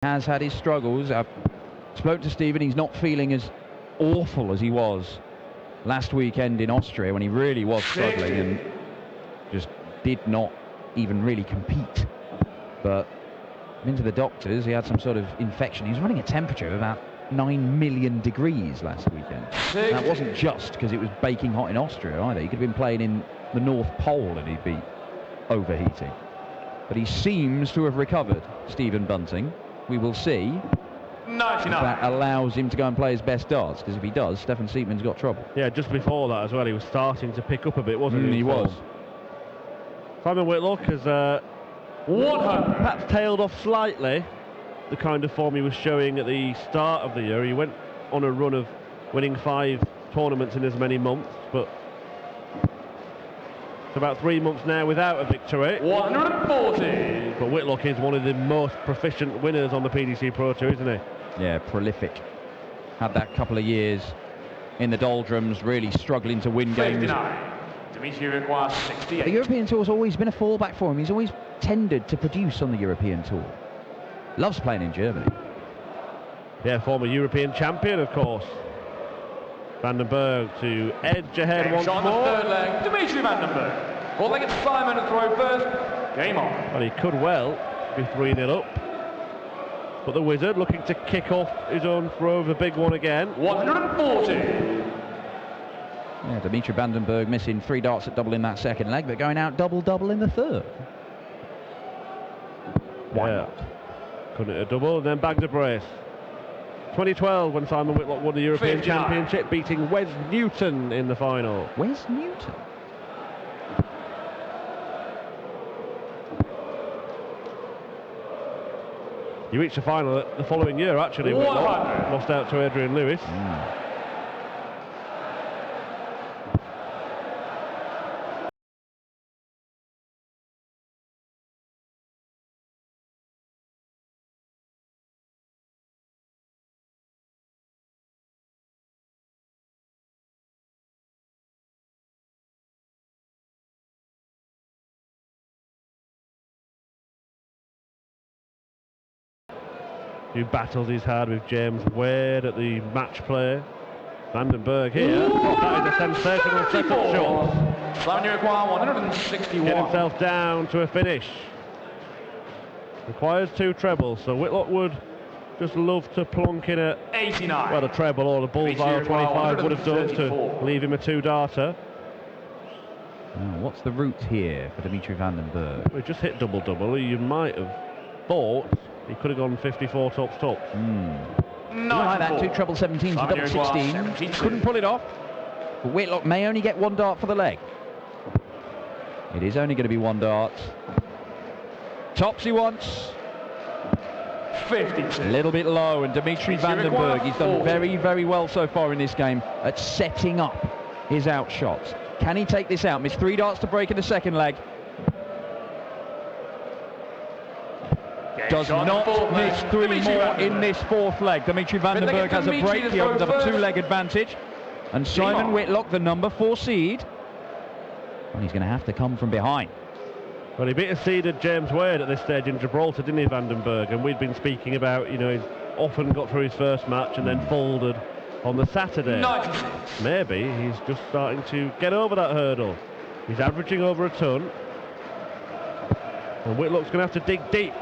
Has had his struggles. I spoke to Stephen. He's not feeling as awful as he was last weekend in Austria when he really was struggling and just did not even really compete. But into the doctors, he had some sort of infection. He was running a temperature of about 9 million degrees last weekend. That wasn't just because it was baking hot in Austria either. He could have been playing in the North Pole and he'd be overheating. But he seems to have recovered, Stephen Bunting. We will see 99. if that allows him to go and play his best darts, because if he does, Steffen Siepmann's got trouble. Yeah, just before that as well, he was starting to pick up a bit, wasn't he? He was. Simon Whitlock has perhaps tailed off slightly the kind of form he was showing at the start of the year. He went on a run of winning 5 tournaments in as many months, but it's about 3 months now without a victory. 140. But Whitlock is one of the most proficient winners on the PDC Pro Tour, isn't he? Yeah, prolific. Had that couple of years in the doldrums, really struggling to win games. 59. Dimitri requires 68. The European Tour's always been a fallback for him. He's always tended to produce on the European Tour. Loves playing in Germany. Yeah, former European champion, of course. Vandenberg to edge ahead once on more. The third leg, Dimitri Vandenberg. Well, they get Simon to throw first. Game on. Well, he could well be 3-0 up. But the Wizard looking to kick off his own throw of a big one again. 140. Yeah, Dimitri Vandenberg missing 3 darts at double in that second leg, but going out double-double in the third. Why not? Couldn't hit a double, and then bagged a brace. 2012 when Simon Whitlock won the European 59. Championship, beating Wes Newton in the final. Wes Newton? He reached the final the following year, actually. Whitlock lost out to Adrian Lewis. Few battles he's had with James Wade at the match play. Vandenberg here. That is a sensational second shot. Simon require 161. Get himself down to a finish. Requires 2 trebles, so Whitlock would just love to plonk in a 89. well, a treble or a bullseye or 25 would have done to leave him a 2-darter. Now, what's the route here for Dimitri van den Bergh? We just hit double-double. You might have thought he could have gone 54 tops. Like that, 2 treble 17s, a double 16. Couldn't pull it off. But Whitlock may only get 1 dart for the leg. It is only going to be 1 dart. Tops he wants. 52. A little bit low, and Dimitri van den Bergh, he's done very, very well so far in this game at setting up his out shots. Can he take this out? Missed 3 darts to break in the second leg. Does not miss 3 more in this 4th leg. Dimitri van den Bergh has a break. He opens up a 2-leg advantage. And Simon Whitlock, the number 4 seed, well, he's going to have to come from behind. Well, he beat a seeded James Wade at this stage in Gibraltar, didn't he, van den Bergh? And we'd been speaking about, you know, he's often got through his first match and then folded on the Saturday. Maybe he's just starting to get over that hurdle. He's averaging over a ton. And Whitlock's going to have to dig deep.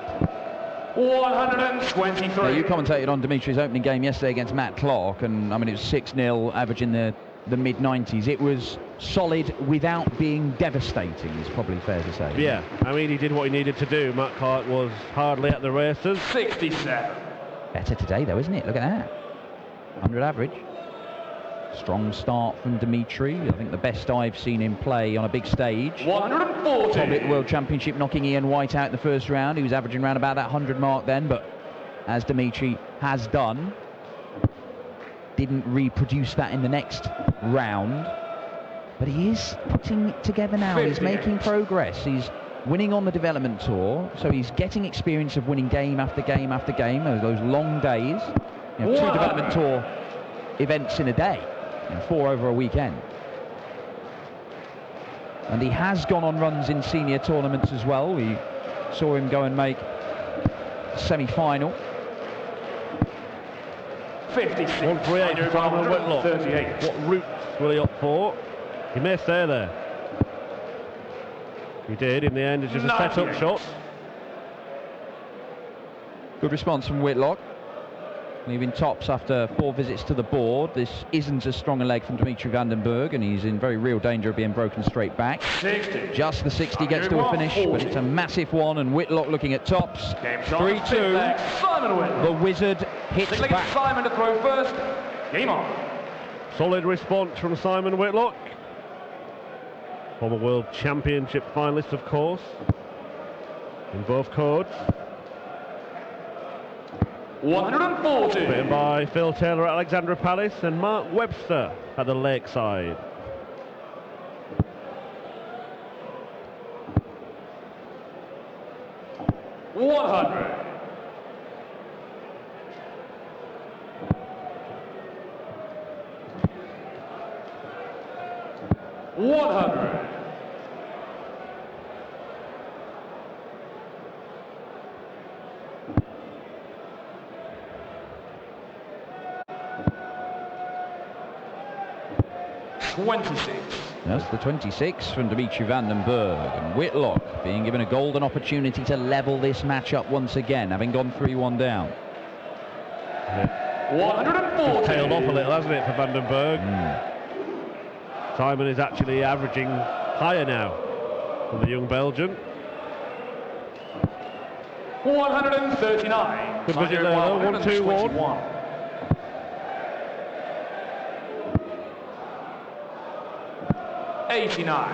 123. Now, you commentated on Dimitri's opening game yesterday against Matt Clark, and I mean, it was 6-0, averaging the mid-90s. It was solid without being devastating, is probably fair to say. Yeah, I mean, he did what he needed to do. Matt Clark was hardly at the races. 67. Better today, though, isn't it? Look at that. 100 average. Strong start from Dimitri. I think the best I've seen him play on a big stage. 140. Top at the World Championship, knocking Ian White out in the first round. He was averaging around about that 100 mark then, but as Dimitri has done, didn't reproduce that in the next round. But he is putting it together now. He's making progress. He's winning on the development tour, so he's getting experience of winning game after game after game. Those long days. You know, 2 development tour events in a day, and 4 over a weekend. And he has gone on runs in senior tournaments as well. We saw him go and make semi-final. 56. 138 for Simon Whitlock. 38. What route will he opt for? He may stay there. He did. In the end, it's just a set-up shot. Good response from Whitlock. Leaving tops after 4 visits to the board. This isn't as strong a leg from Dimitri van den Bergh, and he's in very real danger of being broken straight back. 60. Just the 60 gets to a finish, but it's a massive one, and Whitlock looking at tops. 3-2. Simon Whitlock. The Wizard hits back. Simon to throw first. Game on. Solid response from Simon Whitlock. Former World Championship finalist, of course, in both codes. 140. Beaten by Phil Taylor at Alexandra Palace and Mark Webster at the Lakeside. $100. $100. That's the 26 from Dimitri van den Bergh, and Whitlock being given a golden opportunity to level this match up once again, having gone 3-1 down. 140. Tailed off a little, hasn't it, for van den Bergh? Simon is actually averaging higher now than the young Belgian. 139. Good visit there, though. 1-2-1. 89.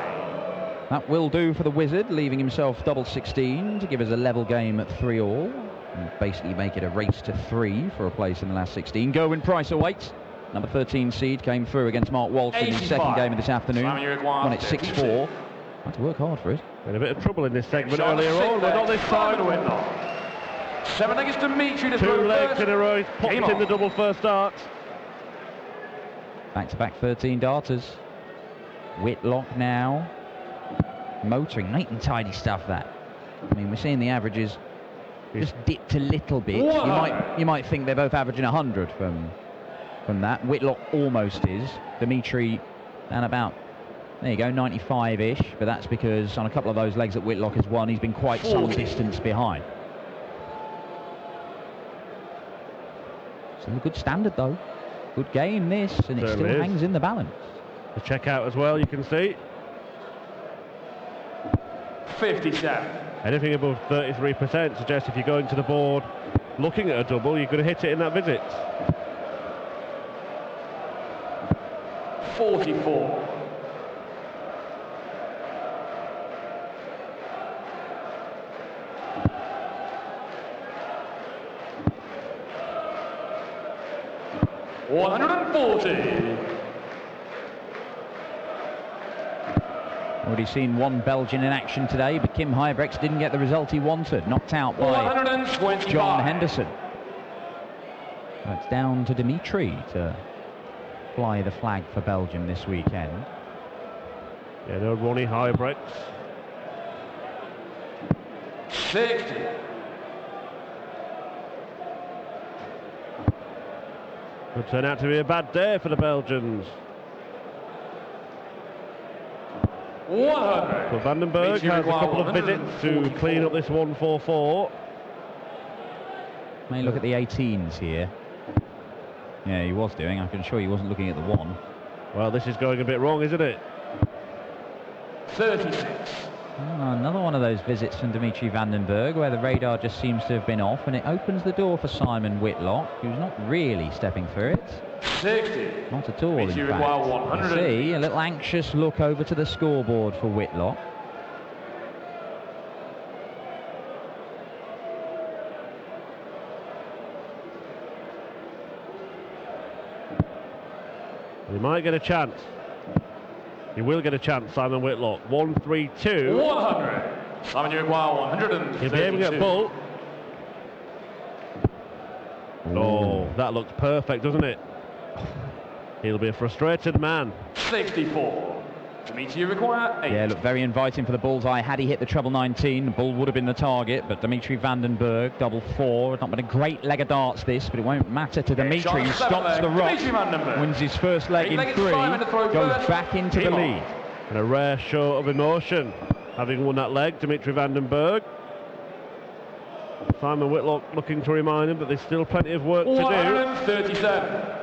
That will do for the Wizard, leaving himself double 16 to give us a level game at 3-all, and basically make it a race to 3 for a place in the last 16. Gerwyn Price awaits. Number 13 seed came through against Mark Walsh in his second game of this afternoon. Won it 6-4. Had to work hard for it. Been a bit of trouble in this segment earlier on, but not this time. 7 legs Dimitri to 2 legs in a row. He's popped in the double first dart. Back-to-back 13 darters. Whitlock now motoring, neat and tidy stuff. That, I mean, we're seeing the averages just dipped a little bit. You might think they're both averaging 100 from that. Whitlock almost is. Dimitri and about, there you go, 95-ish, but that's because on a couple of those legs that Whitlock has won, he's been quite some distance behind. Still a good standard though. Good game this, and it still hangs in the balance. The check out as well, you can see. 57. Anything above 33% suggests if you're going to the board looking at a double, you're going to hit it in that visit. 44. $140. Already seen one Belgian in action today, but Kim Huybrechts didn't get the result he wanted. Knocked out by 125. John Henderson. It's down to Dimitri to fly the flag for Belgium this weekend. Yeah, no Ronnie Huybrechts. 60. Could turn out to be a bad day for the Belgians. 100. So Vandenberg has a couple of visits to clean up this 144. May look at the 18s here. Yeah, he was doing. I can assure you he wasn't looking at the 1. Well, this is going a bit wrong, isn't it? 36. Another one of those visits from Dimitri Vandenberg where the radar just seems to have been off, and it opens the door for Simon Whitlock, who's not really stepping through it. 60. Not at all, in Dimitri fact. require You 100. see a little anxious look over to the scoreboard for Whitlock. He might get a chance. He will get a chance, Simon Whitlock. 132. 100. Simon, you require 132. He'll be aiming at Bull. Oh, that looks perfect, doesn't it? He'll be a frustrated man. 64. Dimitri, you require 8. Yeah, looked very inviting for the bullseye. Had he hit the treble 19, the bull would have been the target, but Dimitri Vandenberg, double 4. Not been a great leg of darts this, but it won't matter to Dimitri, who stops the rock, wins his first leg in 3, goes back into the lead. And a rare show of emotion, having won that leg, Dimitri Vandenberg. Simon Whitlock looking to remind him that there's still plenty of work to do. 137.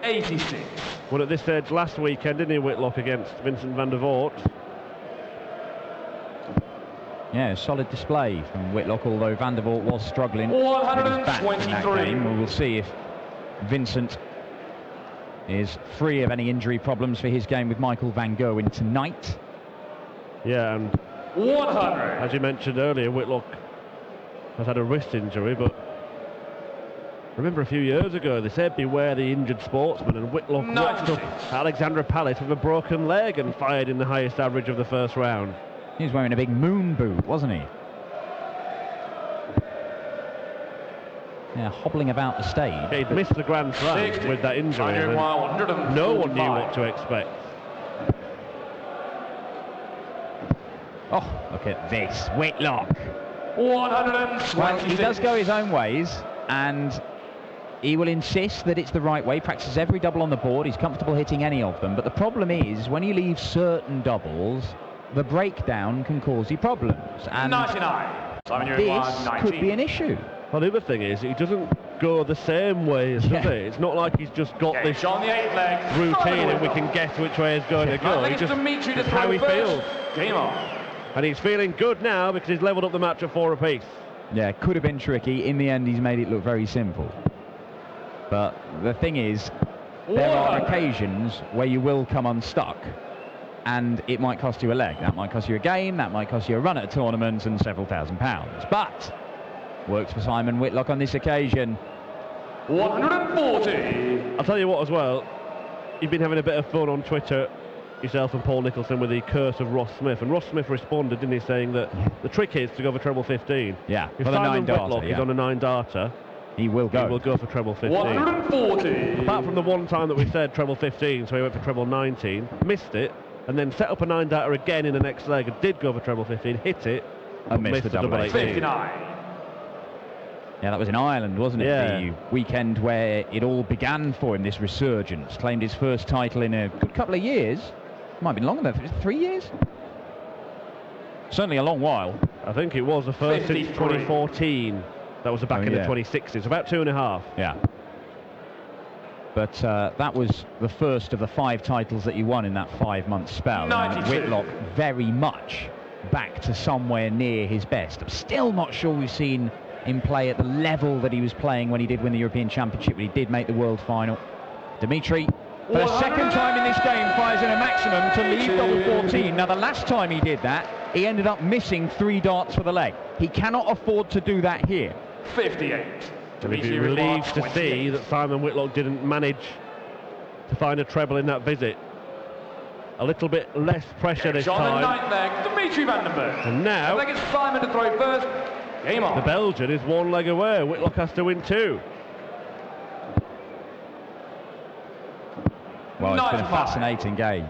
$86. Won at this stage last weekend, didn't he, Whitlock, against Vincent van der Voort? Yeah, solid display from Whitlock, although van der Voort was struggling with his back in that game. We will see if Vincent is free of any injury problems for his game with Michael van Gerwen tonight. Yeah, and 100. as you mentioned earlier, Whitlock has had a wrist injury, but remember a few years ago they said beware the injured sportsman, and Whitlock walked up Alexandra Palace with a broken leg and fired in the highest average of the first round. He was wearing a big moon boot, wasn't he? Yeah, hobbling about the stage. Yeah, he'd missed the Grand Slam with that injury. No one knew what to expect. Oh, look at this, Whitlock. 126. Well, he does go his own ways, and he will insist that it's the right way. Practices every double on the board. He's comfortable hitting any of them. But the problem is, when you leave certain doubles, the breakdown can cause you problems. And 99. this could be an issue. Well, the other thing is, he doesn't go the same way, does he? It's not like he's just got this on the 8 leg. routine and we can guess which way he's going to go. It's just how he feels. Game on. And he's feeling good now because he's levelled up the match at 4 apiece. Yeah, it could have been tricky. In the end, he's made it look very simple. But the thing is, there are occasions where you will come unstuck, and it might cost you a leg. That might cost you a game, that might cost you a run at a tournament and several £1,000s. But works for Simon Whitlock on this occasion. 140. I'll tell you what as well, you've been having a bit of fun on Twitter, yourself and Paul Nicholson, with the curse of Ross Smith. And Ross Smith responded, didn't he, saying that the trick is to go for treble 15. Yeah, if for the Simon 9 Whitlock darter, is on a 9 darter, he will go. He will go for treble 15. 140. Apart from the one time that we said treble 15, so he went for treble 19, missed it, and then set up a 9 darter again in the next leg and did go for treble 15, hit it, and missed the double 18. 59. Yeah, that was in Ireland, wasn't it? Yeah. The weekend where it all began for him, this resurgence. Claimed his first title in a good couple of years. Might have been longer than 3 years? Certainly a long while. I think it was the first 53. since 2014. That was back in the 2060s, about 2.5. Yeah. But that was the first of the 5 titles that he won in that 5-month spell. And Whitlock very much back to somewhere near his best. I'm still not sure we've seen him play at the level that he was playing when he did win the European Championship, but he did make the World Final. Dimitri, for the second time in this game, fires in a maximum to leave double 14. Now, the last time he did that, he ended up missing 3 darts for the leg. He cannot afford to do that here. 58. We'd be relieved to see that Simon Whitlock didn't manage to find a treble in that visit. A little bit less pressure this On the time. 9th leg, Dimitri van den Bergh. And now, I think it's Simon to throw first. Game on. the Belgian is 1 leg away. Whitlock has to win 2. Well, it's been a fascinating game.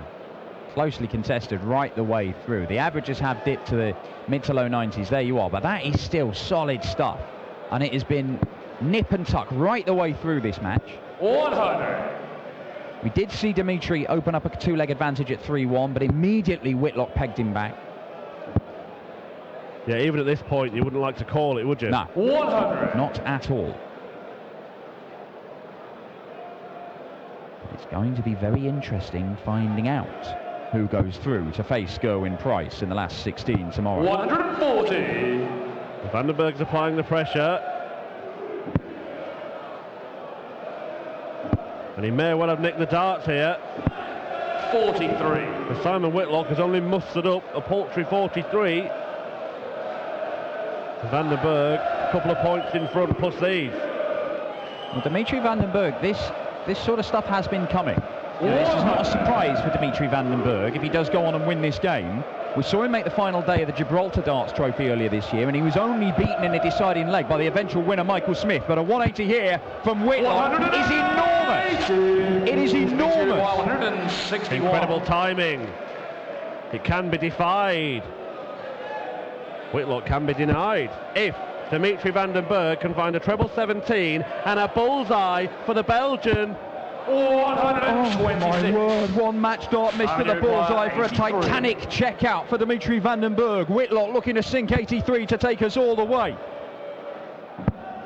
Closely contested right the way through. The averages have dipped to the mid to low 90s. There you are. But that is still solid stuff. And it has been nip and tuck right the way through this match. 100. We did see Dimitri open up a 2-leg advantage at 3-1, but immediately Whitlock pegged him back. Yeah, even at this point, you wouldn't like to call it, would you? No. 100. Not at all. It's going to be very interesting finding out who goes through to face Gerwyn Price in the last 16 tomorrow. 140. Van den Bergh's applying the pressure. And he may well have nicked the darts here. 43. But Simon Whitlock has only mustered up a paltry 43. Van den Bergh, a couple of points in front plus these. Well, Dimitri van den Bergh, this sort of stuff has been coming. You know, this is not a surprise for Dimitri van den Bergh if he does go on and win this game. We saw him make the final day of the Gibraltar Darts Trophy earlier this year, and he was only beaten in a deciding leg by the eventual winner Michael Smith. But a 180 here from Whitlock is enormous. It is enormous. 161. Incredible timing. It can be defied. Whitlock can be denied if Dimitri van den Bergh can find a treble 17 and a bullseye for the Belgian. 126. Oh my word, 1 match dart missed for the bullseye for a titanic checkout for Dimitri van den Bergh. Whitlock looking to sink 83 to take us all the way.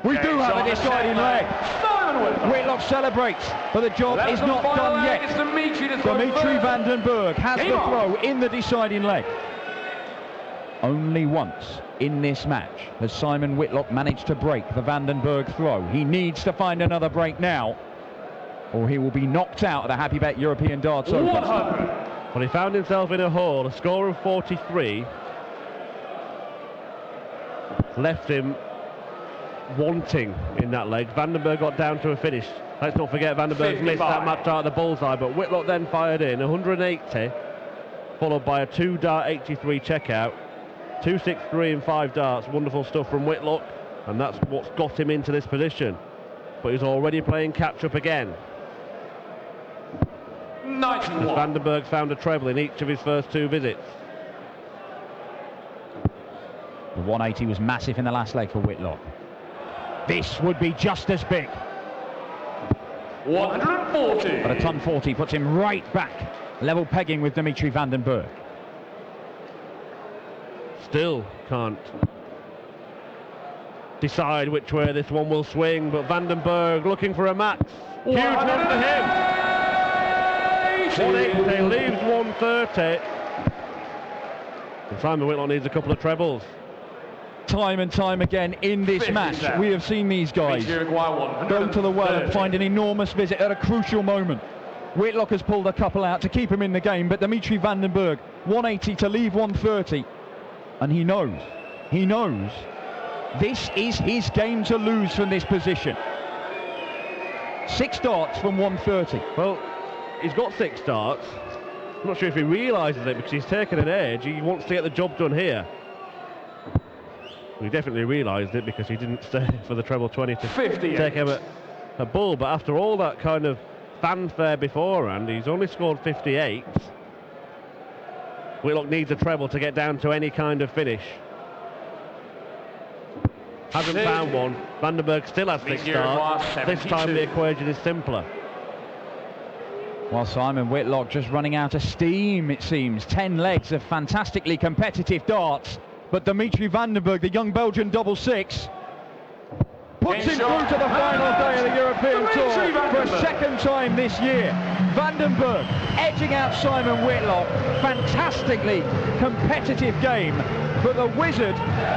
We do have a deciding leg. Whitlock celebrates, but the job is not done yet. Dimitri van den Bergh has the throw in the deciding leg. Only once in this match has Simon Whitlock managed to break the van den Bergh throw. He needs to find another break now, or he will be knocked out of the Happy Bet European Darts Open. Well, he found himself in a hole. A score of 43 left him wanting in that leg. Van den Bergh got down to a finish. Let's not forget Van den Bergh missed that match dart at the bullseye, but Whitlock then fired in 180, followed by a 2-dart 83 checkout. 263 and 5 darts. Wonderful stuff from Whitlock, and that's what's got him into this position. But he's already playing catch-up again. 91. As Van den Bergh found a treble in each of his first 2 visits. The 180 was massive in the last leg for Whitlock. This would be just as big. 140. But a ton 40 puts him right back, level pegging with Dimitri van den Bergh. Still can't decide which way this one will swing, but Van den Bergh looking for a max. Huge one for him. 180 leaves 130. And Simon Whitlock needs a couple of trebles. Time and time again in this match, we have seen these guys go to the well and find an enormous visit at a crucial moment. Whitlock has pulled a couple out to keep him in the game, but Dimitri van den Bergh, 180 to leave 130. And he knows, this is his game to lose from this position. 6 darts from 130. Well, he's got 6 darts. I'm not sure if he realises it because he's taken an edge. He wants to get the job done here. He definitely realised it because he didn't stay for the treble 20 to take him a bull. But after all that kind of fanfare beforehand, he's only scored 58. Whitlock needs a treble to get down to any kind of finish. Hasn't found one. Van den Bergh still has 6 starts. This time the equation is simpler. Well, Simon Whitlock just running out of steam, it seems. 10 legs of fantastically competitive darts. But Dimitri van den Bergh, the young Belgian double 6, puts him through to the final day of the European Tour for a second time this year. Bergh edging out Simon Whitlock. Fantastically competitive game. But the Wizard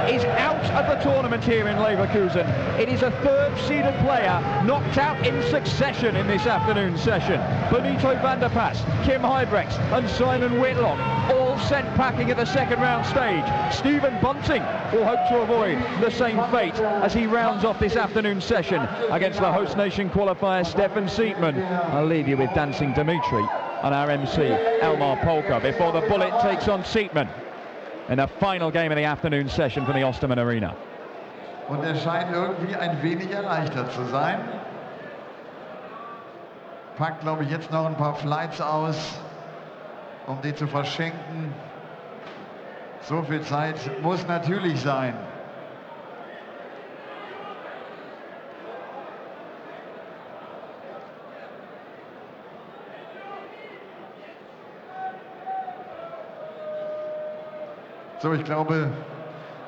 is out of the tournament here in Leverkusen. It is a third-seeded player knocked out in succession in this afternoon session. Benito van der Pas, Kim Huybrechts and Simon Whitlock all sent packing at the second round stage. Stephen Bunting will hope to avoid the same fate as he rounds off this afternoon session against the host nation qualifier Steffen Siepmann. I'll leave you with Dancing Dimitri and our MC Elmar Polka before the bullet takes on Siepmann in the final game of the afternoon session from the Osterman Arena. Und er scheint irgendwie ein wenig erleichtert zu sein. Packt, glaube ich, jetzt noch ein paar Flights aus, um die zu verschenken. So viel Zeit muss natürlich sein. So, ich glaube,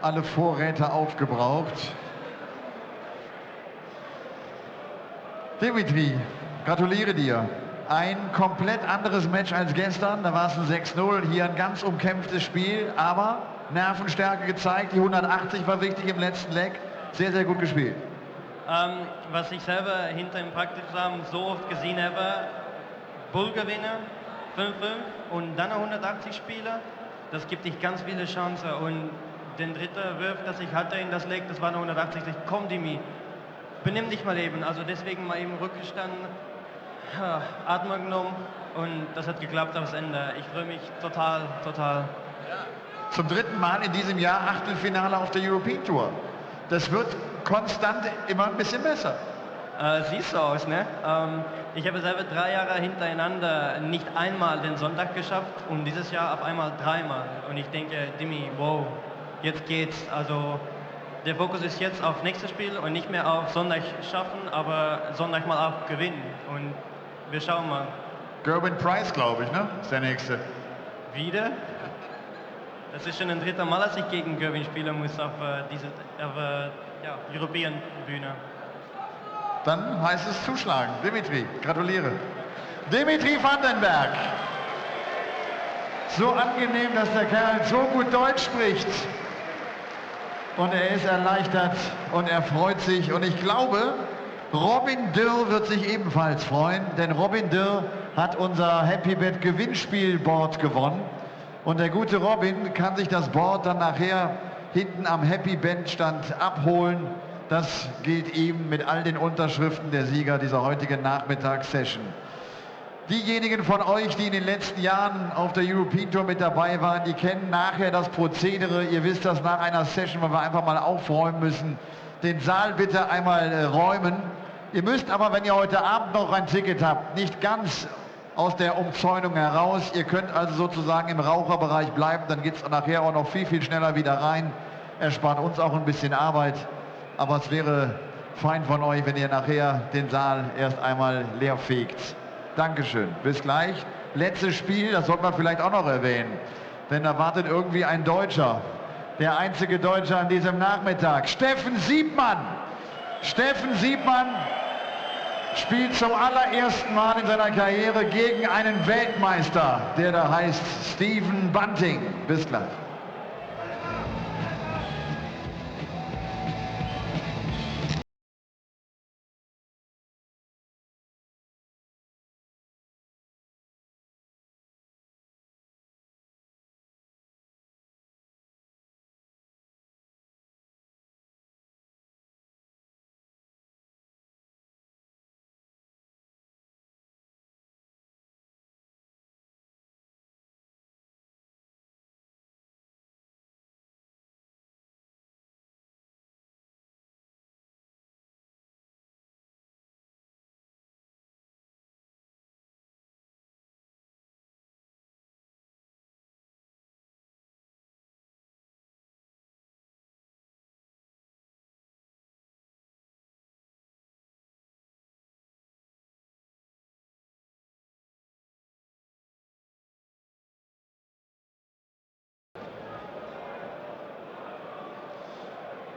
alle Vorräte aufgebraucht. Dimitri, gratuliere dir. Ein komplett anderes Match als gestern. Da war es ein 6-0. Hier ein ganz umkämpftes Spiel, aber Nervenstärke gezeigt. Die 180 war wichtig im letzten Leg. Sehr, sehr gut gespielt. Was ich selber hinter dem Praktikum so oft gesehen habe, Bullgewinner, 5-5 und dann 180 Spieler. Das gibt dich ganz viele Chancen und den dritten Wurf, das ich hatte in das Leg, das war eine 180. Komm, Dimi, benimm dich mal eben. Also deswegen mal eben rückgestanden, Atmung genommen und das hat geklappt aufs Ende. Ich freue mich total. Zum dritten Mal in diesem Jahr Achtelfinale auf der European Tour. Das wird konstant immer ein bisschen besser. Siehst so aus, ne? Ich habe selber 3 Jahre hintereinander nicht einmal den Sonntag geschafft und dieses Jahr auf einmal 3-mal. Und ich denke, Dimi, wow, jetzt geht's. Also der Fokus ist jetzt auf nächstes Spiel und nicht mehr auf Sonntag schaffen, aber Sonntag mal auch gewinnen. Und wir schauen mal. Gerwin Price, glaube ich, ne? Ist der nächste. Wieder? Das ist schon ein dritter Mal, dass ich gegen Gerwin spielen muss auf dieser European Bühne. Dann heißt es zuschlagen. Dimitri, gratuliere. Dimitri van den Bergh. So angenehm, dass der Kerl so gut Deutsch spricht. Und er ist erleichtert und er freut sich. Und ich glaube, Robin Dürr wird sich ebenfalls freuen. Denn Robin Dürr hat unser Happy Bet Gewinnspielboard gewonnen. Und der gute Robin kann sich das Board dann nachher hinten am Happy Bet Stand abholen. Das gilt ihm mit all den Unterschriften der Sieger dieser heutigen Nachmittagssession. Diejenigen von euch, die in den letzten Jahren auf der European Tour mit dabei waren, die kennen nachher das Prozedere. Ihr wisst das nach einer Session, wo wir einfach mal aufräumen müssen. Den Saal bitte einmal räumen. Ihr müsst aber, wenn ihr heute Abend noch ein Ticket habt, nicht ganz aus der Umzäunung heraus. Ihr könnt also sozusagen im Raucherbereich bleiben, dann geht es nachher auch noch viel, viel schneller wieder rein. Erspart uns auch ein bisschen Arbeit. Aber es wäre fein von euch, wenn ihr nachher den Saal erst einmal leer fegt. Dankeschön. Bis gleich. Letztes Spiel, das sollte man vielleicht auch noch erwähnen. Denn da wartet irgendwie ein Deutscher. Der einzige Deutsche an diesem Nachmittag. Steffen Siepmann. Steffen Siepmann spielt zum allerersten Mal in seiner Karriere gegen einen Weltmeister, der da heißt Stephen Bunting. Bis gleich.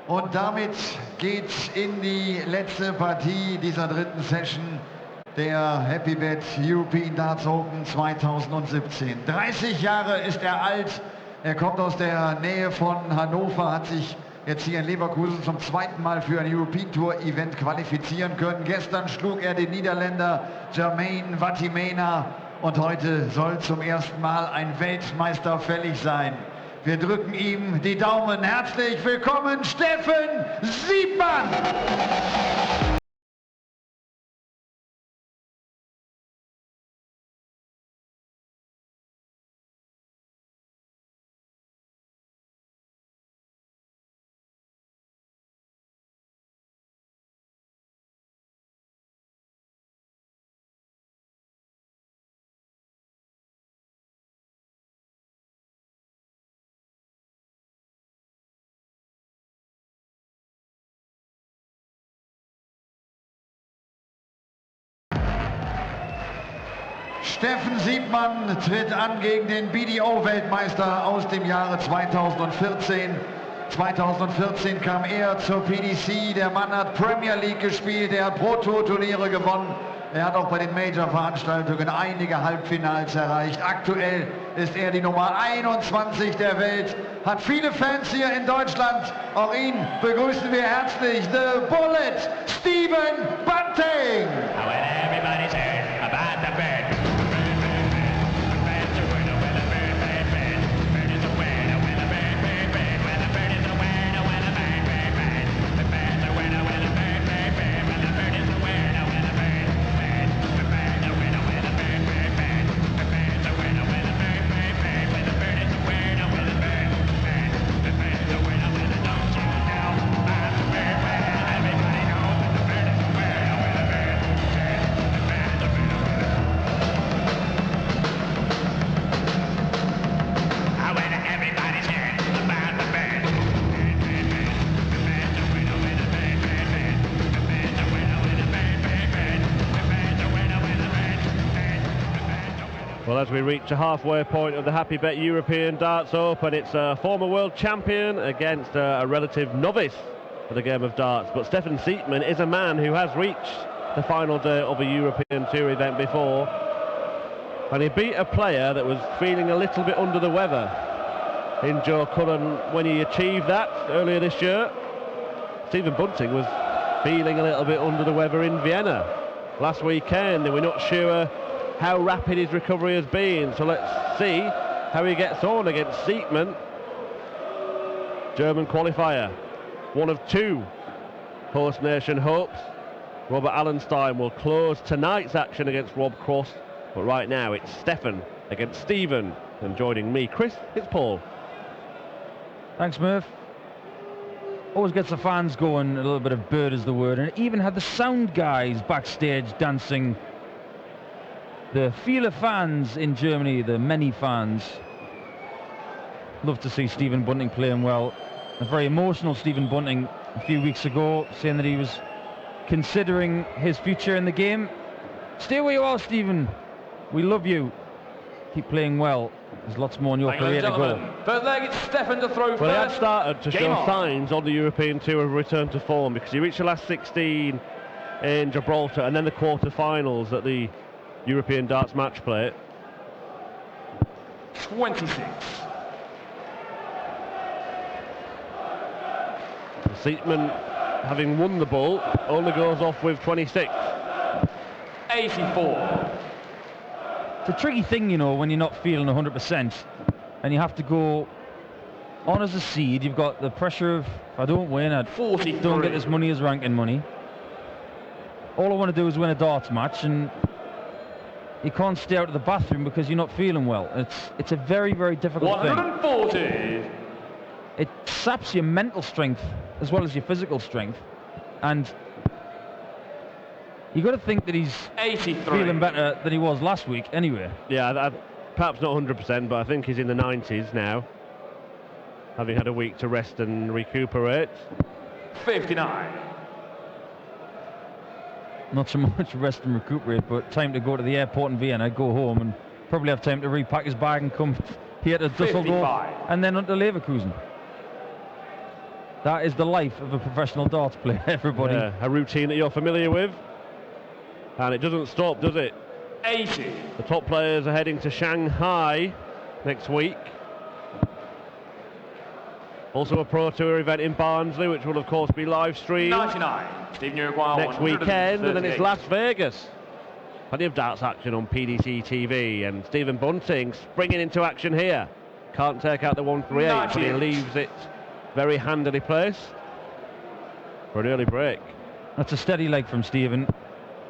Und damit geht's in die letzte Partie dieser dritten Session der Happy Bet European Darts Open 2017. 30 Jahre ist er alt. Er kommt aus der Nähe von Hannover, hat sich jetzt hier in Leverkusen zum zweiten Mal für ein European Tour Event qualifizieren können. Gestern schlug er den Niederländer Jermaine Vatimena und heute soll zum ersten Mal ein Weltmeister fällig sein. Wir drücken ihm die Daumen. Herzlich willkommen, Steffen Siepmann! Steffen Siepmann tritt an gegen den BDO-Weltmeister aus dem Jahre 2014. 2014 kam er zur PDC, der Mann hat Premier League gespielt, er hat Pro-Tour-Turniere gewonnen. Er hat auch bei den Major-Veranstaltungen einige Halbfinals erreicht. Aktuell ist er die Nummer 21 der Welt, hat viele Fans hier in Deutschland. Auch ihn begrüßen wir herzlich, The Bullet, Steffen Bunting. Well, as we reach a halfway point of the Happy Bet European Darts Open, it's a former world champion against a relative novice for the game of darts. But Steffen Siepmann is a man who has reached the final day of a European Tour event before, and he beat a player that was feeling a little bit under the weather in Joe Cullen when he achieved that earlier this year. Steffen Bunting was feeling a little bit under the weather in Vienna last weekend, and we're not sure how rapid his recovery has been, so let's see how he gets on against Siepmann. German qualifier, one of two host nation hopes. Robert Allenstein will close tonight's action against Rob Cross, but right now it's Steffen against Steven, and joining me, Chris, it's Paul. Thanks, Murph. Always gets the fans going, a little bit of bird is the word, and it even had the sound guys backstage dancing. The viele fans in Germany, the many fans, love to see Steffen Bunting playing well. A very emotional Steffen Bunting a few weeks ago, saying that he was considering his future in the game. Stay where you are, Steffen. We love you. Keep playing well. There's lots more in your career to go. First leg, it's Steffen to throw first. Well, he had started to show on. signs on the European Tour of return to form, because he reached the last 16 in Gibraltar and then the quarter-finals at the European Darts Match Play. 26. Siepmann, having won the ball, only goes off with 26. 84. It's a tricky thing, you know, when you're not feeling 100% and you have to go on as a seed. You've got the pressure of, if I don't win, I 43. don't get as money as ranking money. All I want to do is win a darts match, and you can't stay out of the bathroom because you're not feeling well. It's a very, very difficult 140. thing. It saps your mental strength as well as your physical strength, and you got to think that he's 83. feeling better than he was last week anyway. Yeah, perhaps not 100%, but I think he's in the 90s now, having had a week to rest and recuperate. 59. Not so much rest and recuperate, but time to go to the airport in Vienna, go home, and probably have time to repack his bag and come here to Dusseldorf 55. and then on to Leverkusen. That is the life of a professional darts player, everybody. Yeah, a routine that you're familiar with. And it doesn't stop, does it? 80. The top players are heading to Shanghai next week. Also a Pro Tour event in Barnsley, which will of course be live streamed 99. Stephen Uruguay next weekend, and then it's Las Vegas. Plenty of darts action on PDC TV, and Stephen Bunting springing into action here. Can't take out the 138, but he leaves it very handily placed for an early break. That's a steady leg from Stephen.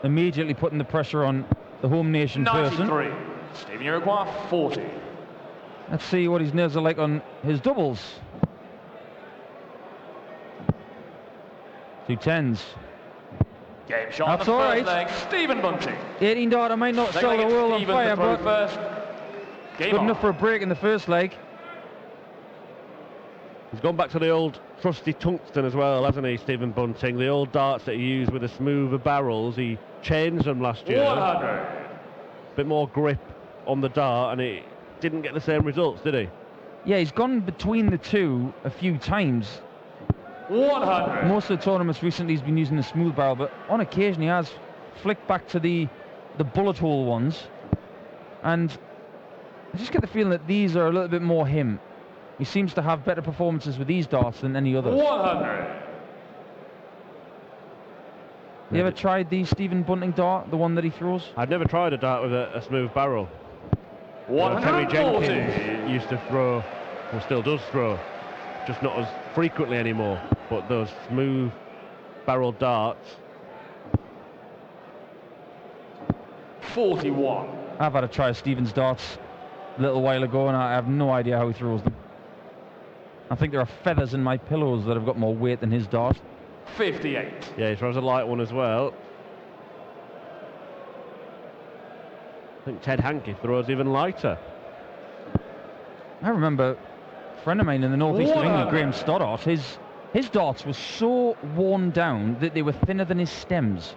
Immediately putting the pressure on the home nation 93. person. Stephen Uruguay 40. Let's see what his nerves are like on his doubles. 2 10s. Game shot That's on the all first right. leg. Stephen Bunting. 18 darter might not Second set leg, the world on Stephen fire, to throw but first. Game good on. enough for a break in the first leg. He's gone back to the old trusty tungsten as well, hasn't he, Stephen Bunting? The old darts that he used with the smoother barrels. He changed them last year. 100. Bit more grip on the dart, and it didn't get the same results, did he? Yeah, he's gone between the two a few times. 100. Most of the tournaments recently he's been using the smooth barrel, but on occasion he has flicked back to the bullet hole ones. And I just get the feeling that these are a little bit more him. He seems to have better performances with these darts than any others. 100. You ever tried the Stephen Bunting dart, the one that he throws? I've never tried a dart with a smooth barrel. Terry 140. Jenkins used to throw, or still does throw, just not as frequently anymore. But those smooth barrel darts. 41. I've had a try of Stephen's darts a little while ago, and I have no idea how he throws them. I think there are feathers in my pillows that have got more weight than his dart. 58. Yeah, he throws a light one as well. I think Ted Hankey throws even lighter. I remember a friend of mine in the northeast of England, Graham Stoddart, his darts were so worn down that they were thinner than his stems.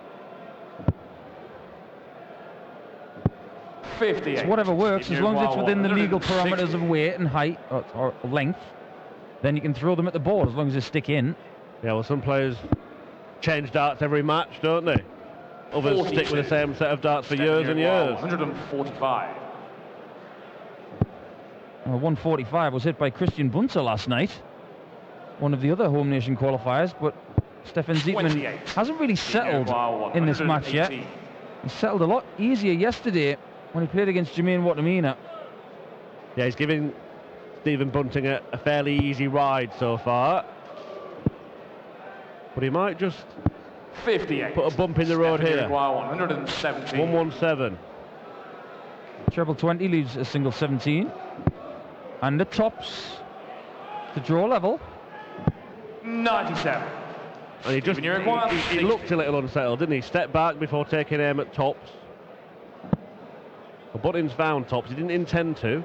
58. So whatever works, as long as it's within the legal 160. parameters of weight and height or length, then you can throw them at the board as long as they stick in. Yeah, well, some players change darts every match, don't they? Others 42. stick with the same set of darts for years and years. 145. 145 was hit by Christian Bunter last night, one of the other home nation qualifiers, but Steffen Siepmann 28. hasn't really settled in this match yet. He settled a lot easier yesterday when he played against Jermaine Wattimena. Yeah, he's giving Stephen Bunting a fairly easy ride so far. But he might just 58. put a bump in the road here. 170. 117. Treble 20 leaves a single 17. And the tops to draw level. 97. And he just he looked a little unsettled, didn't he? Stepped back before taking aim at tops. But Bunting's found tops. He didn't intend to.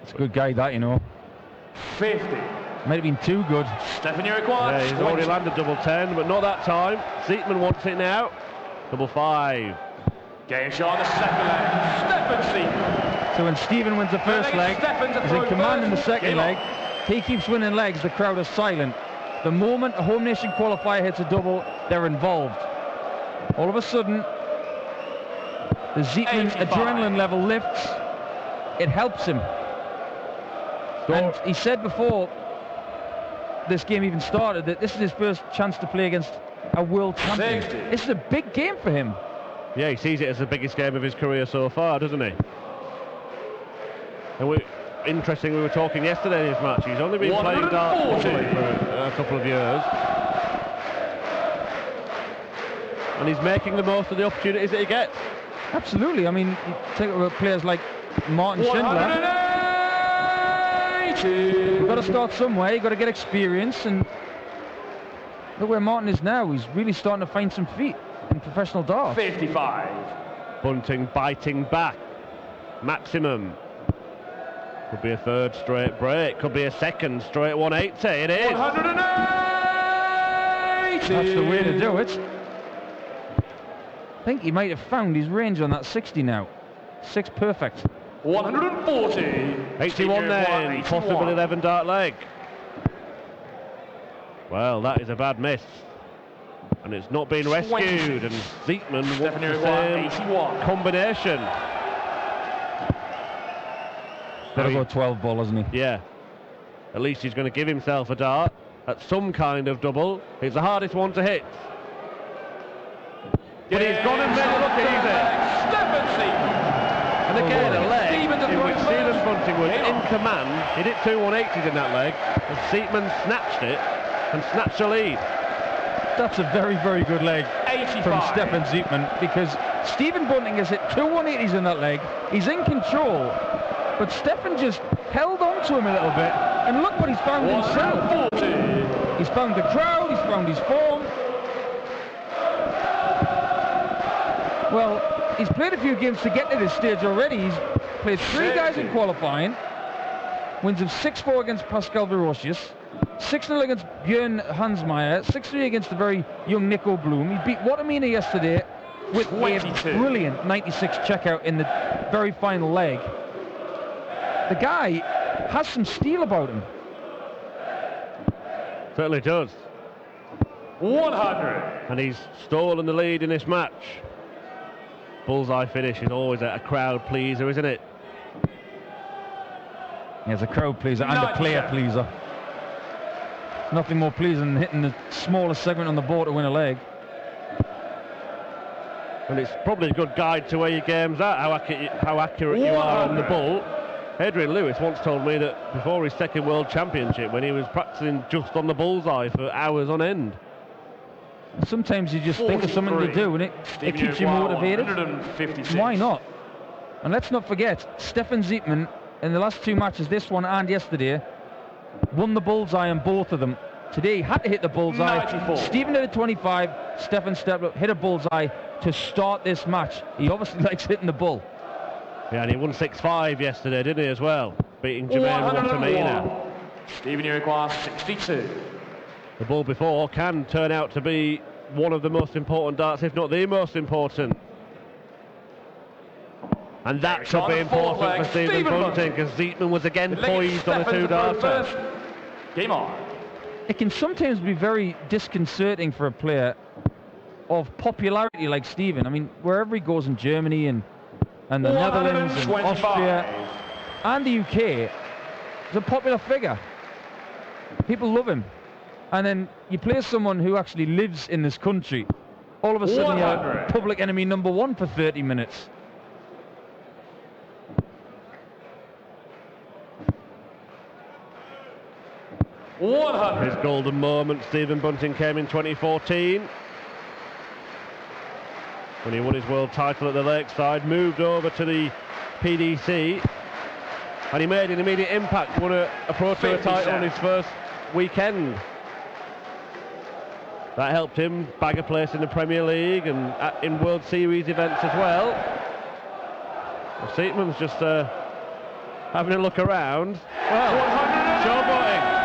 It's a good guy, that, you know. 50. Might have been too good. Steffen Uruguay. Yeah, he's already landed double 10, but not that time. Siepmann wants it now. Double 5. Game shot on the second leg. Steffen Siepmann. So when Stephen wins the first leg, he's in command in the second leg. He keeps winning legs, the crowd is silent. The moment a home nation qualifier hits a double, they're involved. All of a sudden, the Siepmann adrenaline level lifts. It helps him. And he said before this game even started that this is his first chance to play against a world champion. This is a big game for him. Yeah, he sees it as the biggest game of his career so far, doesn't he? And interesting, we were talking yesterday in his match. He's only been playing darts for a couple of years. And he's making the most of the opportunities that he gets. Absolutely. I mean, you take players like Martin Schindler. You've got to start somewhere. You've got to get experience. And look where Martin is now. He's really starting to find some feet in professional darts. 55. Bunting biting back. Maximum. Could be a third straight break. Could be a second straight 180. It is. 180. That's the way to do it. I think he might have found his range on that 60 now. 6 perfect. 140. 81 then, 81. possible 11 dart leg. Well, that is a bad miss. And it's not been rescued, and Siepmann wants the same 81. combination. Better go 12 ball, hasn't he? Yeah. At least he's going to give himself a dart at some kind of double. It's the hardest one to hit. But he's gone and made it look easy. Steffen Siepmann. And again, a leg in which first. Steffen Bunting was in command. He did 2 180s in that leg, and Siepmann snatched it and snatched the lead. That's a very, very good leg 85. from Steffen Siepmann, because Steffen Bunting has hit 2 180s in that leg. He's in control, but Steffen just held on to him a little bit, and look what he's found himself. 140. He's found the crowd, he's found his form. Well, he's played a few games to get to this stage already. He's played 3 guys in qualifying. Wins of 6-4 against Pascal Verocius, 6-0 against Björn Hansmeyer, 6-3 against the very young Nico Bloom. He beat Watermina yesterday with 22. a brilliant 96 checkout in the very final leg. The guy has some steel about him. Certainly does. 100. And he's stolen the lead in this match. Bullseye finish is always a crowd pleaser, isn't it? Yeah, it's a crowd pleaser and a player pleaser. Nothing more pleasing than hitting the smallest segment on the board to win a leg. And it's probably a good guide to where your game's at, how accurate you are on the bull. Adrian Lewis once told me that before his second World Championship, when he was practicing just on the bullseye for hours on end. Sometimes you just think of something to do and it keeps you motivated. 156. Why not? And let's not forget, Steffen Siepmann, in the last 2 matches, this one and yesterday, won the bullseye on both of them. Today he had to hit the bullseye. 94. Stephen hit a 25, Steffen stepped up, hit a bullseye to start this match. He obviously likes hitting the bull. Yeah, and he won 6-5 yesterday, didn't he, as well? Beating Jermaine Watermina. Steven, you require 62. The bull before can turn out to be one of the most important darts, if not the most important. And that could be important for Steffen Bunting, because Siepmann was again poised on a 2-darter. Game on. It can sometimes be very disconcerting for a player of popularity like Steven. I mean, wherever he goes in Germany and the Netherlands and Austria and the UK, he's a popular figure. People love him. And then you play someone who actually lives in this country, all of a sudden you're public enemy number 1 for 30 minutes. His golden moment, Steffen Bunting, came in 2014 when he won his world title at the Lakeside, moved over to the PDC, and he made an immediate impact, won a Pro Tour title on his first weekend. That helped him bag a place in the Premier League and in World Series events as well. Siepmann's just having a look around. Well, showboating.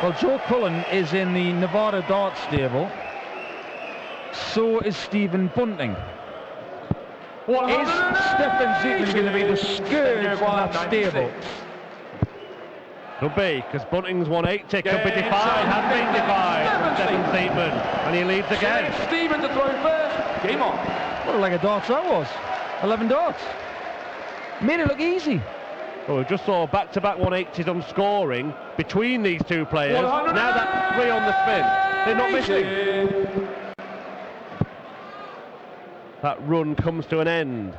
Well, Joe Cullen is in the Nevada Dart stable. So is Steffen Bunting. Is Steffen Siepmann going to be the scourge of that stable? Could be, because Bunting's 180 could be defied, has been defied from Steffen Siepmann, and he leads again. Steven to throw first. Game on. What a leg of darts that was. 11 darts. Made it look easy. Well, we just saw back-to-back 180s on scoring between these two players. Now that's 3 on the spin. They're not missing. That run comes to an end.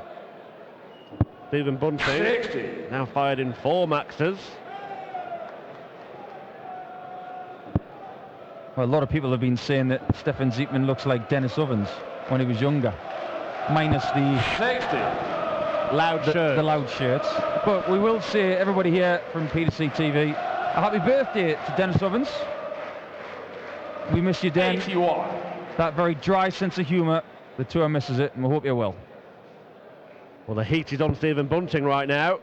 Steffen Bunting 60. now fired in 4 maxes. Well, a lot of people have been saying that Steffen Siepmann looks like Dennis Ovens when he was younger, minus the 60. Loud shirts. The loud shirts. But we will say, everybody here from PDC TV, a happy birthday to Dennis Ovens. We miss you, Den. 81. That very dry sense of humour, the tour misses it, and we hope you're well. Well, the heat is on Steffen Bunting right now.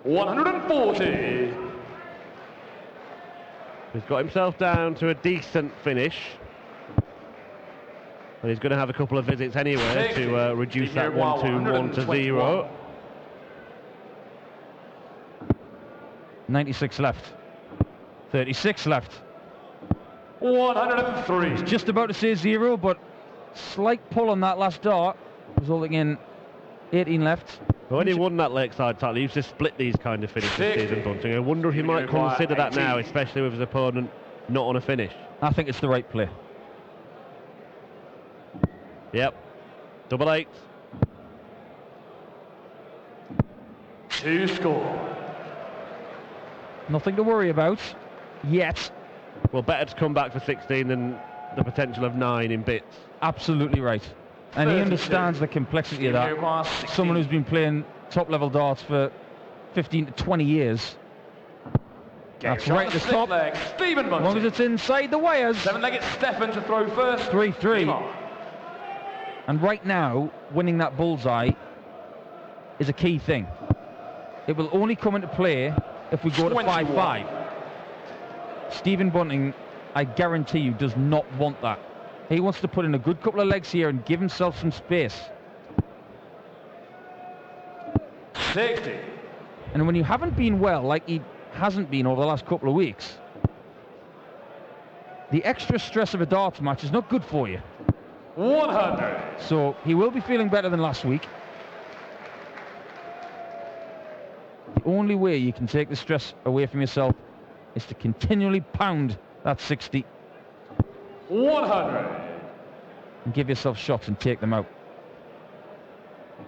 140. He's got himself down to a decent finish. And he's going to have a couple of visits anyway to reduce that 1-2-1 to 0. 96 left. 36 left. 103. He's just about to say 0, but slight pull on that last dart, resulting in 18 left. When he won that Lakeside title, he used to split these kind of finishes this season, Bunting. I wonder if he might consider that now, especially with his opponent not on a finish. I think it's the right play. Yep. 8-8. 2 score. Nothing to worry about yet. Well, better to come back for 16 than the potential of 9 in bits. Absolutely right. And he understands the complexity of that. Someone who's been playing top-level darts for 15 to 20 years. That's right at the top. Stephen Bunting. As long as it's inside the wires. 7-legged Steffen to throw first. 3-3. And right now, winning that bullseye is a key thing. It will only come into play if we go to 5-5. Stephen Bunting, I guarantee you, does not want that. He wants to put in a good couple of legs here and give himself some space. 60. And when you haven't been well, like he hasn't been over the last couple of weeks, the extra stress of a darts match is not good for you. 100. So he will be feeling better than last week. The only way you can take the stress away from yourself is to continually pound that 60. 100. And give yourself shots and take them out.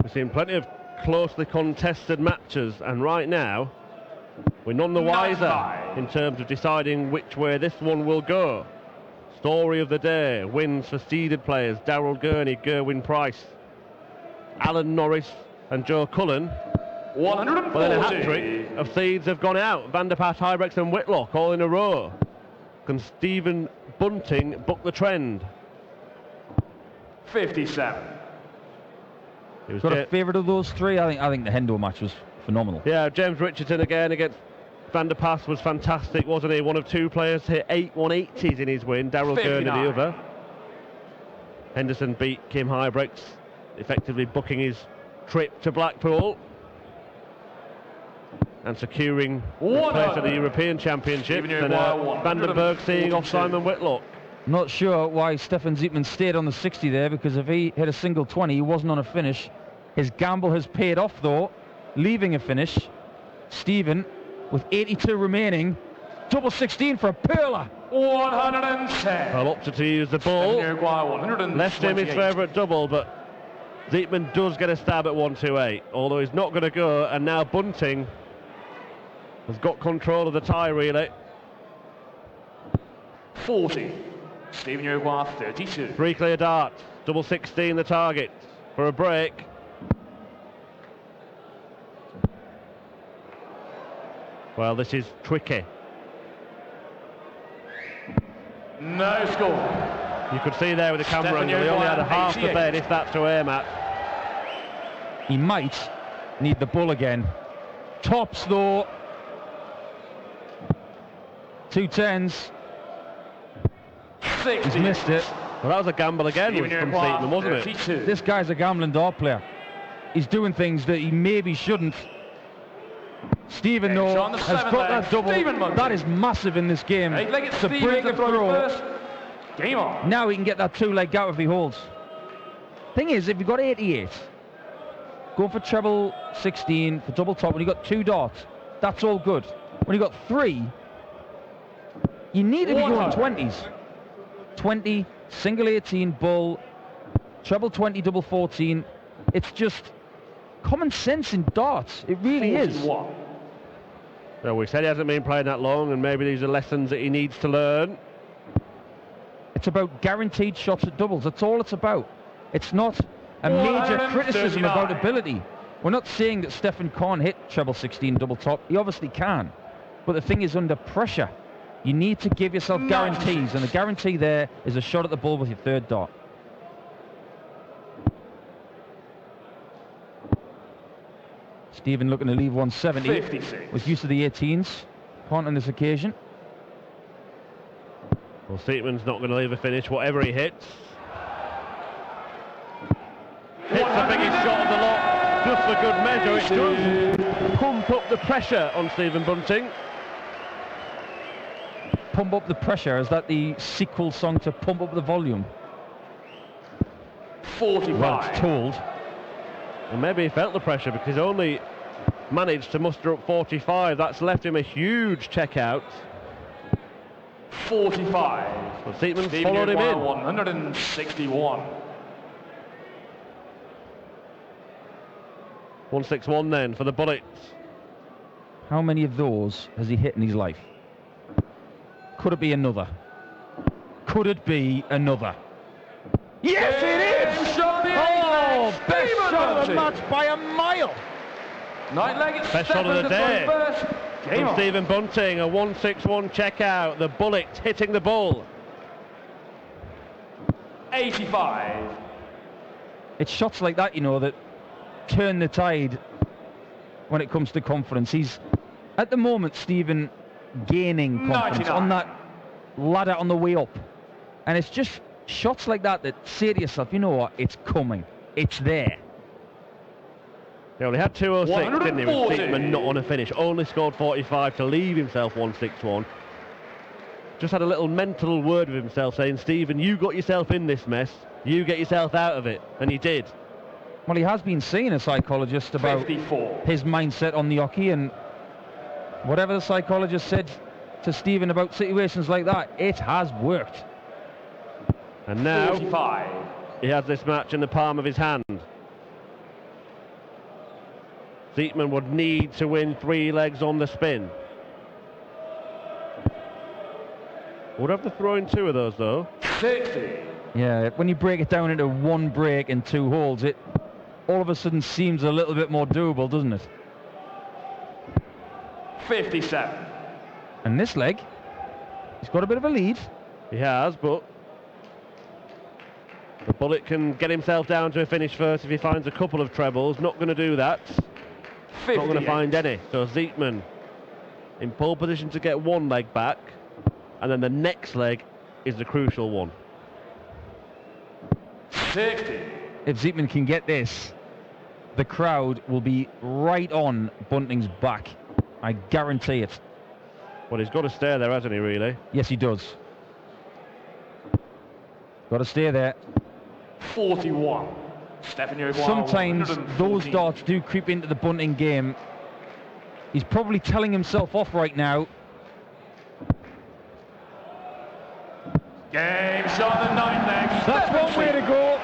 We've seen plenty of closely contested matches, and right now we're none the wiser in terms of deciding which way this one will go. Story of the day, wins for seeded players Daryl Gurney, Gerwin Price, Alan Norris and Joe Cullen. 140. But then a hat-trick of seeds have gone out. Van der Pass, Huybrechts and Whitlock all in a row. Can Stephen Bunting buck the trend? 57. Got a favourite of those three? I think the Hendo match was phenomenal. Yeah, James Richardson again against Van der Pass was fantastic, wasn't he? One of 2 players to hit 8 180s in his win. Daryl Gurney the other. Henderson beat Kim Huybrechts, effectively booking his trip to Blackpool and securing a place at the European Championships. And Van den Bergh seeing off Simon Whitlock. Not sure why Steffen Siepmann stayed on the 60 there, because if he hit a single 20, he wasn't on a finish. His gamble has paid off, though, leaving a finish. Stephen, with 82 remaining, double 16 for a perler. 110. Well, opted to use the ball. Left him his favourite double, but Siepmann does get a stab at 128, although he's not going to go, and now Bunting has got control of the tie relay. 40. Stephen Uruguay, 32. 3 clear darts, double 16 the target for a break. Well, this is tricky. No score. You could see there with the camera angle, he only had a half the bed, if that's to aim at. He might need the bull again. Tops, though. 2 10s. 60. He's missed it. Well, that was a gamble again from Siepmann, wasn't it? This guy's a gambling dart player. He's doing things that he maybe shouldn't. Stephen, though, has got that double. That is massive in this game. It's a break of throw. Game on. Now he can get that 2-leg out if he holds. Thing is, if you've got 88, go for treble 16 for double top. When you've got 2 darts, that's all good. When you've got 3, you need to be going 20s. 20, single 18, bull, treble 20, double 14. It's just common sense in darts. It really 41. Is. Well, we said he hasn't been playing that long, and maybe these are lessons that he needs to learn. It's about guaranteed shots at doubles. That's all it's about. It's not a major criticism about ability. We're not saying that Steffen can't hit treble 16 double top. He obviously can. But the thing is, under pressure, you need to give yourself guarantees, and the guarantee there is a shot at the ball with your 3rd dart. Stephen looking to leave 170. 56. Was used to the 18s. Can't on this occasion. Well, Siepmann's not going to leave a finish, whatever he hits. for good measure. It does pump up the pressure on Stephen Bunting. Pump up the pressure, is that the sequel song to Pump Up the Volume? 45. Well, it's told. And maybe he felt the pressure because he's only managed to muster up 45. That's left him a huge check out. 45. Well, Siepmann followed him in. 161. 161 then for the Bullets. How many of those has he hit in his life? Could it be another? Could it be another? Yes, it is! Oh, best shot of the match by a mile! Night leg, it's Best shot of the day from on. Stephen Bunting, a 161 check out. The Bullets hitting the ball. 85. It's shots like that, you know, that turn the tide when it comes to confidence. He's, at the moment, Stephen, gaining confidence 99. on that ladder on the way up. And it's just shots like that that say to yourself, you know what, it's coming. It's there. He only had 206, didn't he, with 140. Siepmann not on a finish. Only scored 45 to leave himself 161. Just had a little mental word with himself saying, Stephen, you got yourself in this mess. You get yourself out of it. And he did. Well, he has been seeing a psychologist about 54. his mindset on the hockey, and whatever the psychologist said to Stephen about situations like that, it has worked. And now 45. he has this match in the palm of his hand. Siepmann would need to win 3 legs on the spin. Would have to throw in 2 of those though. 60. Yeah, when you break it down into 1 break and 2 holds, it all of a sudden seems a little bit more doable, doesn't it? 57. And this leg, he's got a bit of a lead. He has, but the Bullet can get himself down to a finish first if he finds a couple of trebles. Not going to do that. 58. Not going to find any. So Siepmann in pole position to get 1 leg back, and then the next leg is the crucial one. 60. If Siepmann can get this, the crowd will be right on Bunting's back. I guarantee it. Well, he's got to stay there, hasn't he, really? Yes, he does. Got to stay there. 41. Steffen Huybrechts. Sometimes 114. those darts do creep into the Bunting game. He's probably telling himself off right now. Game shot the 9 legs. That's one way to go.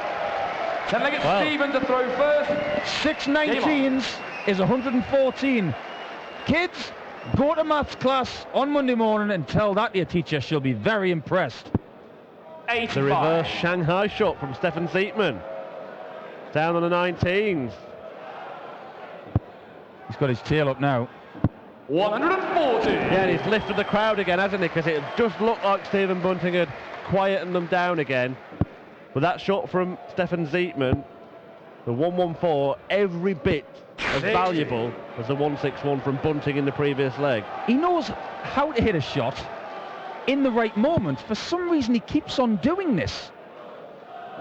10 legged Stephen to throw first. 619s is 114. Kids, go to maths class on Monday morning and tell that to your teacher. She'll be very impressed. 85. The reverse Shanghai shot from Steffen Siepmann. Down on the 19s. He's got his tail up now. 140. Yeah, and he's lifted the crowd again, hasn't he? Because it just looked like Stephen Bunting had quietened them down again. With that shot from Steffen Siepmann, the 114, every bit as valuable as the 161 from Bunting in the previous leg. He knows how to hit a shot in the right moment. For some reason, he keeps on doing this.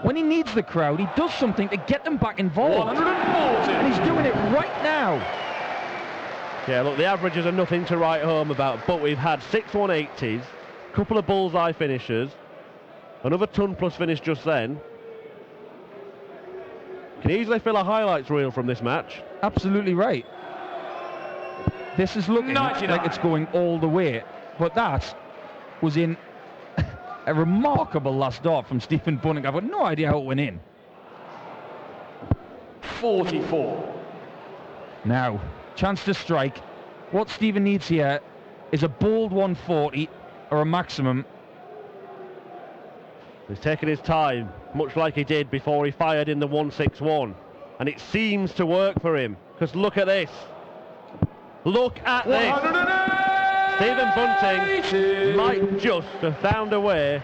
When he needs the crowd, he does something to get them back involved. 140. And he's doing it right now. Yeah, look, the averages are nothing to write home about, but we've had 6 180s, a couple of bullseye finishers, another ton plus finish just then. Can easily fill a highlights reel from this match. Absolutely right. This is looking 99. like it's going all the way, but that was in a remarkable last dart from Stephen Bunting. I've got no idea how it went in. 44. Now, chance to strike. What Stephen needs here is a bold 140 or a maximum. He's taken his time, much like he did before he fired in the 161. And it seems to work for him, because look at this. Look at this. Stephen Bunting might just have found a way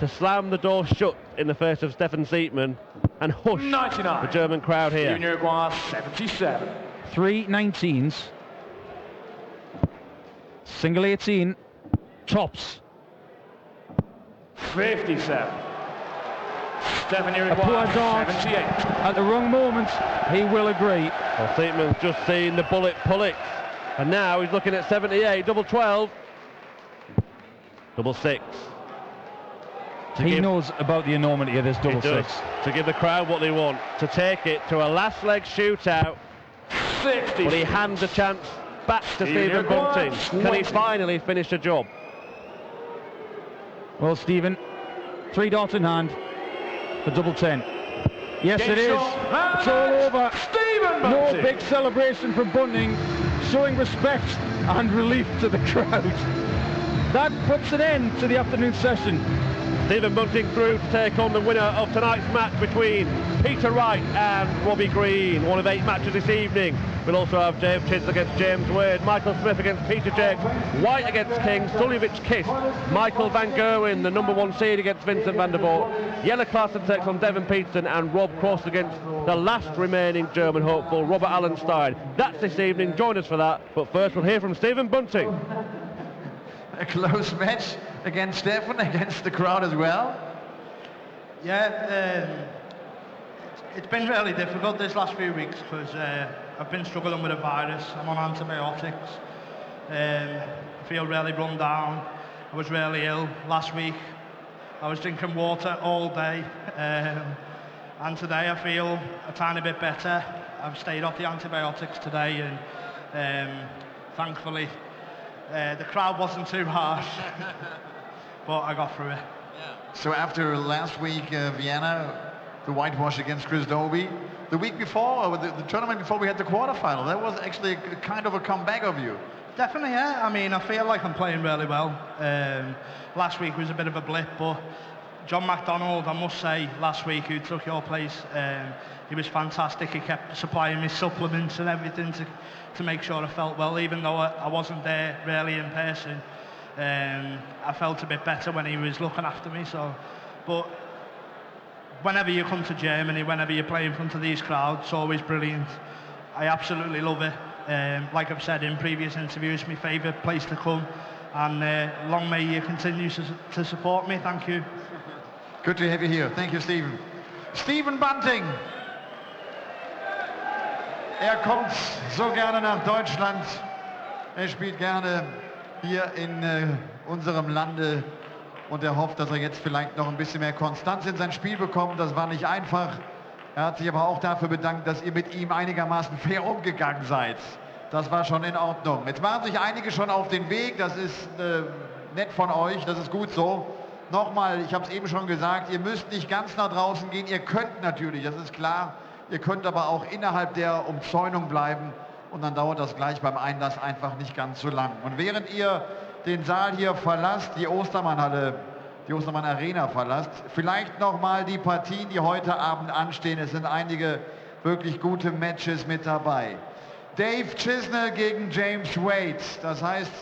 to slam the door shut in the face of Steffen Siepmann and hush 99. the German crowd here. Stephen Huybrechts, 77. 3 19s. Single 18. Tops. 57. Steffen here a poor dart 78. at the wrong moment, he will agree. Well, Siepmann's just seen the bullet pull it, and now he's looking at 78, double 12, double 6. He knows about the enormity of this double 6. To give the crowd what they want, to take it to a last leg shootout. 60. But he hands a chance back to Stephen Bunting. Can he finally finish the job? Well, Stephen, 3 darts in hand, the double 10. Yes, it is. It's all over. Stephen No Bunting. big celebration from Bunting, showing respect and relief to the crowd. That puts an end to the afternoon session. Stephen Bunting through to take on the winner of tonight's match between Peter Wright and Robbie Green. One of 8 matches this evening. We'll also have Dave Chidds against James Wade, Michael Smith against Peter Jakes, White against King, Suljevic Kiss, Michael Van Gerwen, the number 1 seed against Vincent van der Voort, Jelle Klaassen takes on Devin Peterson, and Rob Cross against the last remaining German hopeful, Robert Allenstein. That's this evening. Join us for that. But first we'll hear from Stephen Bunting. A close match against Steffen, against the crowd as well. Yeah, it's been really difficult this last few weeks because I've been struggling with a virus. I'm on antibiotics. I feel really run down. I was really ill last week. I was drinking water all day. And today I feel a tiny bit better. I've stayed off the antibiotics today, and thankfully the crowd wasn't too harsh, but I got through it. So after last week, Vienna, the whitewash against Krzysztof, the week before, or the tournament before, we had the quarterfinal. That was actually kind of a comeback of you. Definitely, yeah. I mean, I feel like I'm playing really well. Last week was a bit of a blip, but John McDonald, I must say, last week, who took your place, he was fantastic. He kept supplying me supplements and everything to make sure I felt well, even though I wasn't there really in person. I felt a bit better when he was looking after me. So, but whenever you come to Germany, whenever you play in front of these crowds, it's always brilliant. I absolutely love it. Like I've said in previous interviews, my favourite place to come. And long may you continue to support me. Thank you. Good to have you here. Thank you, Stephen. Stephen Bunting. Kommt so gerne nach Deutschland. Spielt gerne hier in unserem Lande und hofft, dass jetzt vielleicht noch ein bisschen mehr Konstanz in sein Spiel bekommt. Das war nicht einfach. Hat sich aber auch dafür bedankt, dass ihr mit ihm einigermaßen fair umgegangen seid. Das war schon in Ordnung. Jetzt machen sich einige schon auf den Weg. Das ist nett von euch. Das ist gut so. Nochmal, ich habe es eben schon gesagt, ihr müsst nicht ganz nach draußen gehen. Ihr könnt natürlich, das ist klar. Ihr könnt aber auch innerhalb der Umzäunung bleiben. Und dann dauert das gleich beim Einlass einfach nicht ganz so lang. Und während ihr den Saal hier verlasst, die Ostermann-Halle, die Ostermann-Arena verlasst, vielleicht nochmal die Partien, die heute Abend anstehen. Es sind einige wirklich gute Matches mit dabei. Dave Chisnell gegen James Wade. Das heißt,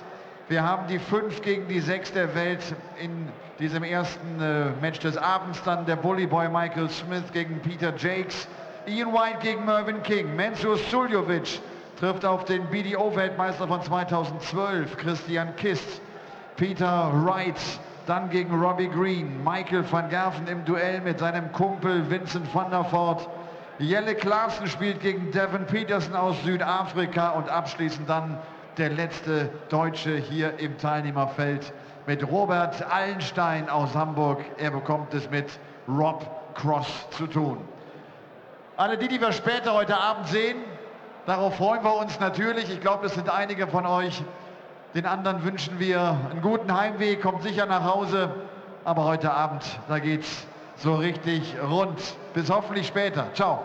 wir haben die 5 gegen die 6 der Welt in diesem ersten Match des Abends. Dann der Bullyboy Michael Smith gegen Peter Jakes. Ian White gegen Mervyn King. Mensur Suljovic trifft auf den BDO-Weltmeister von 2012, Christian Kiss. Peter Wright dann gegen Robbie Green. Michael van Gerven im Duell mit seinem Kumpel Vincent van der Voort. Jelle Klaassen spielt gegen Devin Peterson aus Südafrika und abschließend dann der letzte Deutsche hier im Teilnehmerfeld mit Robert Allenstein aus Hamburg. Er bekommt es mit Rob Cross zu tun. Alle die wir später heute Abend sehen, darauf freuen wir uns natürlich. Ich glaube, das sind einige von euch. Den anderen wünschen wir einen guten Heimweg, kommt sicher nach Hause. Aber heute Abend, da geht's so richtig rund. Bis hoffentlich später. Ciao.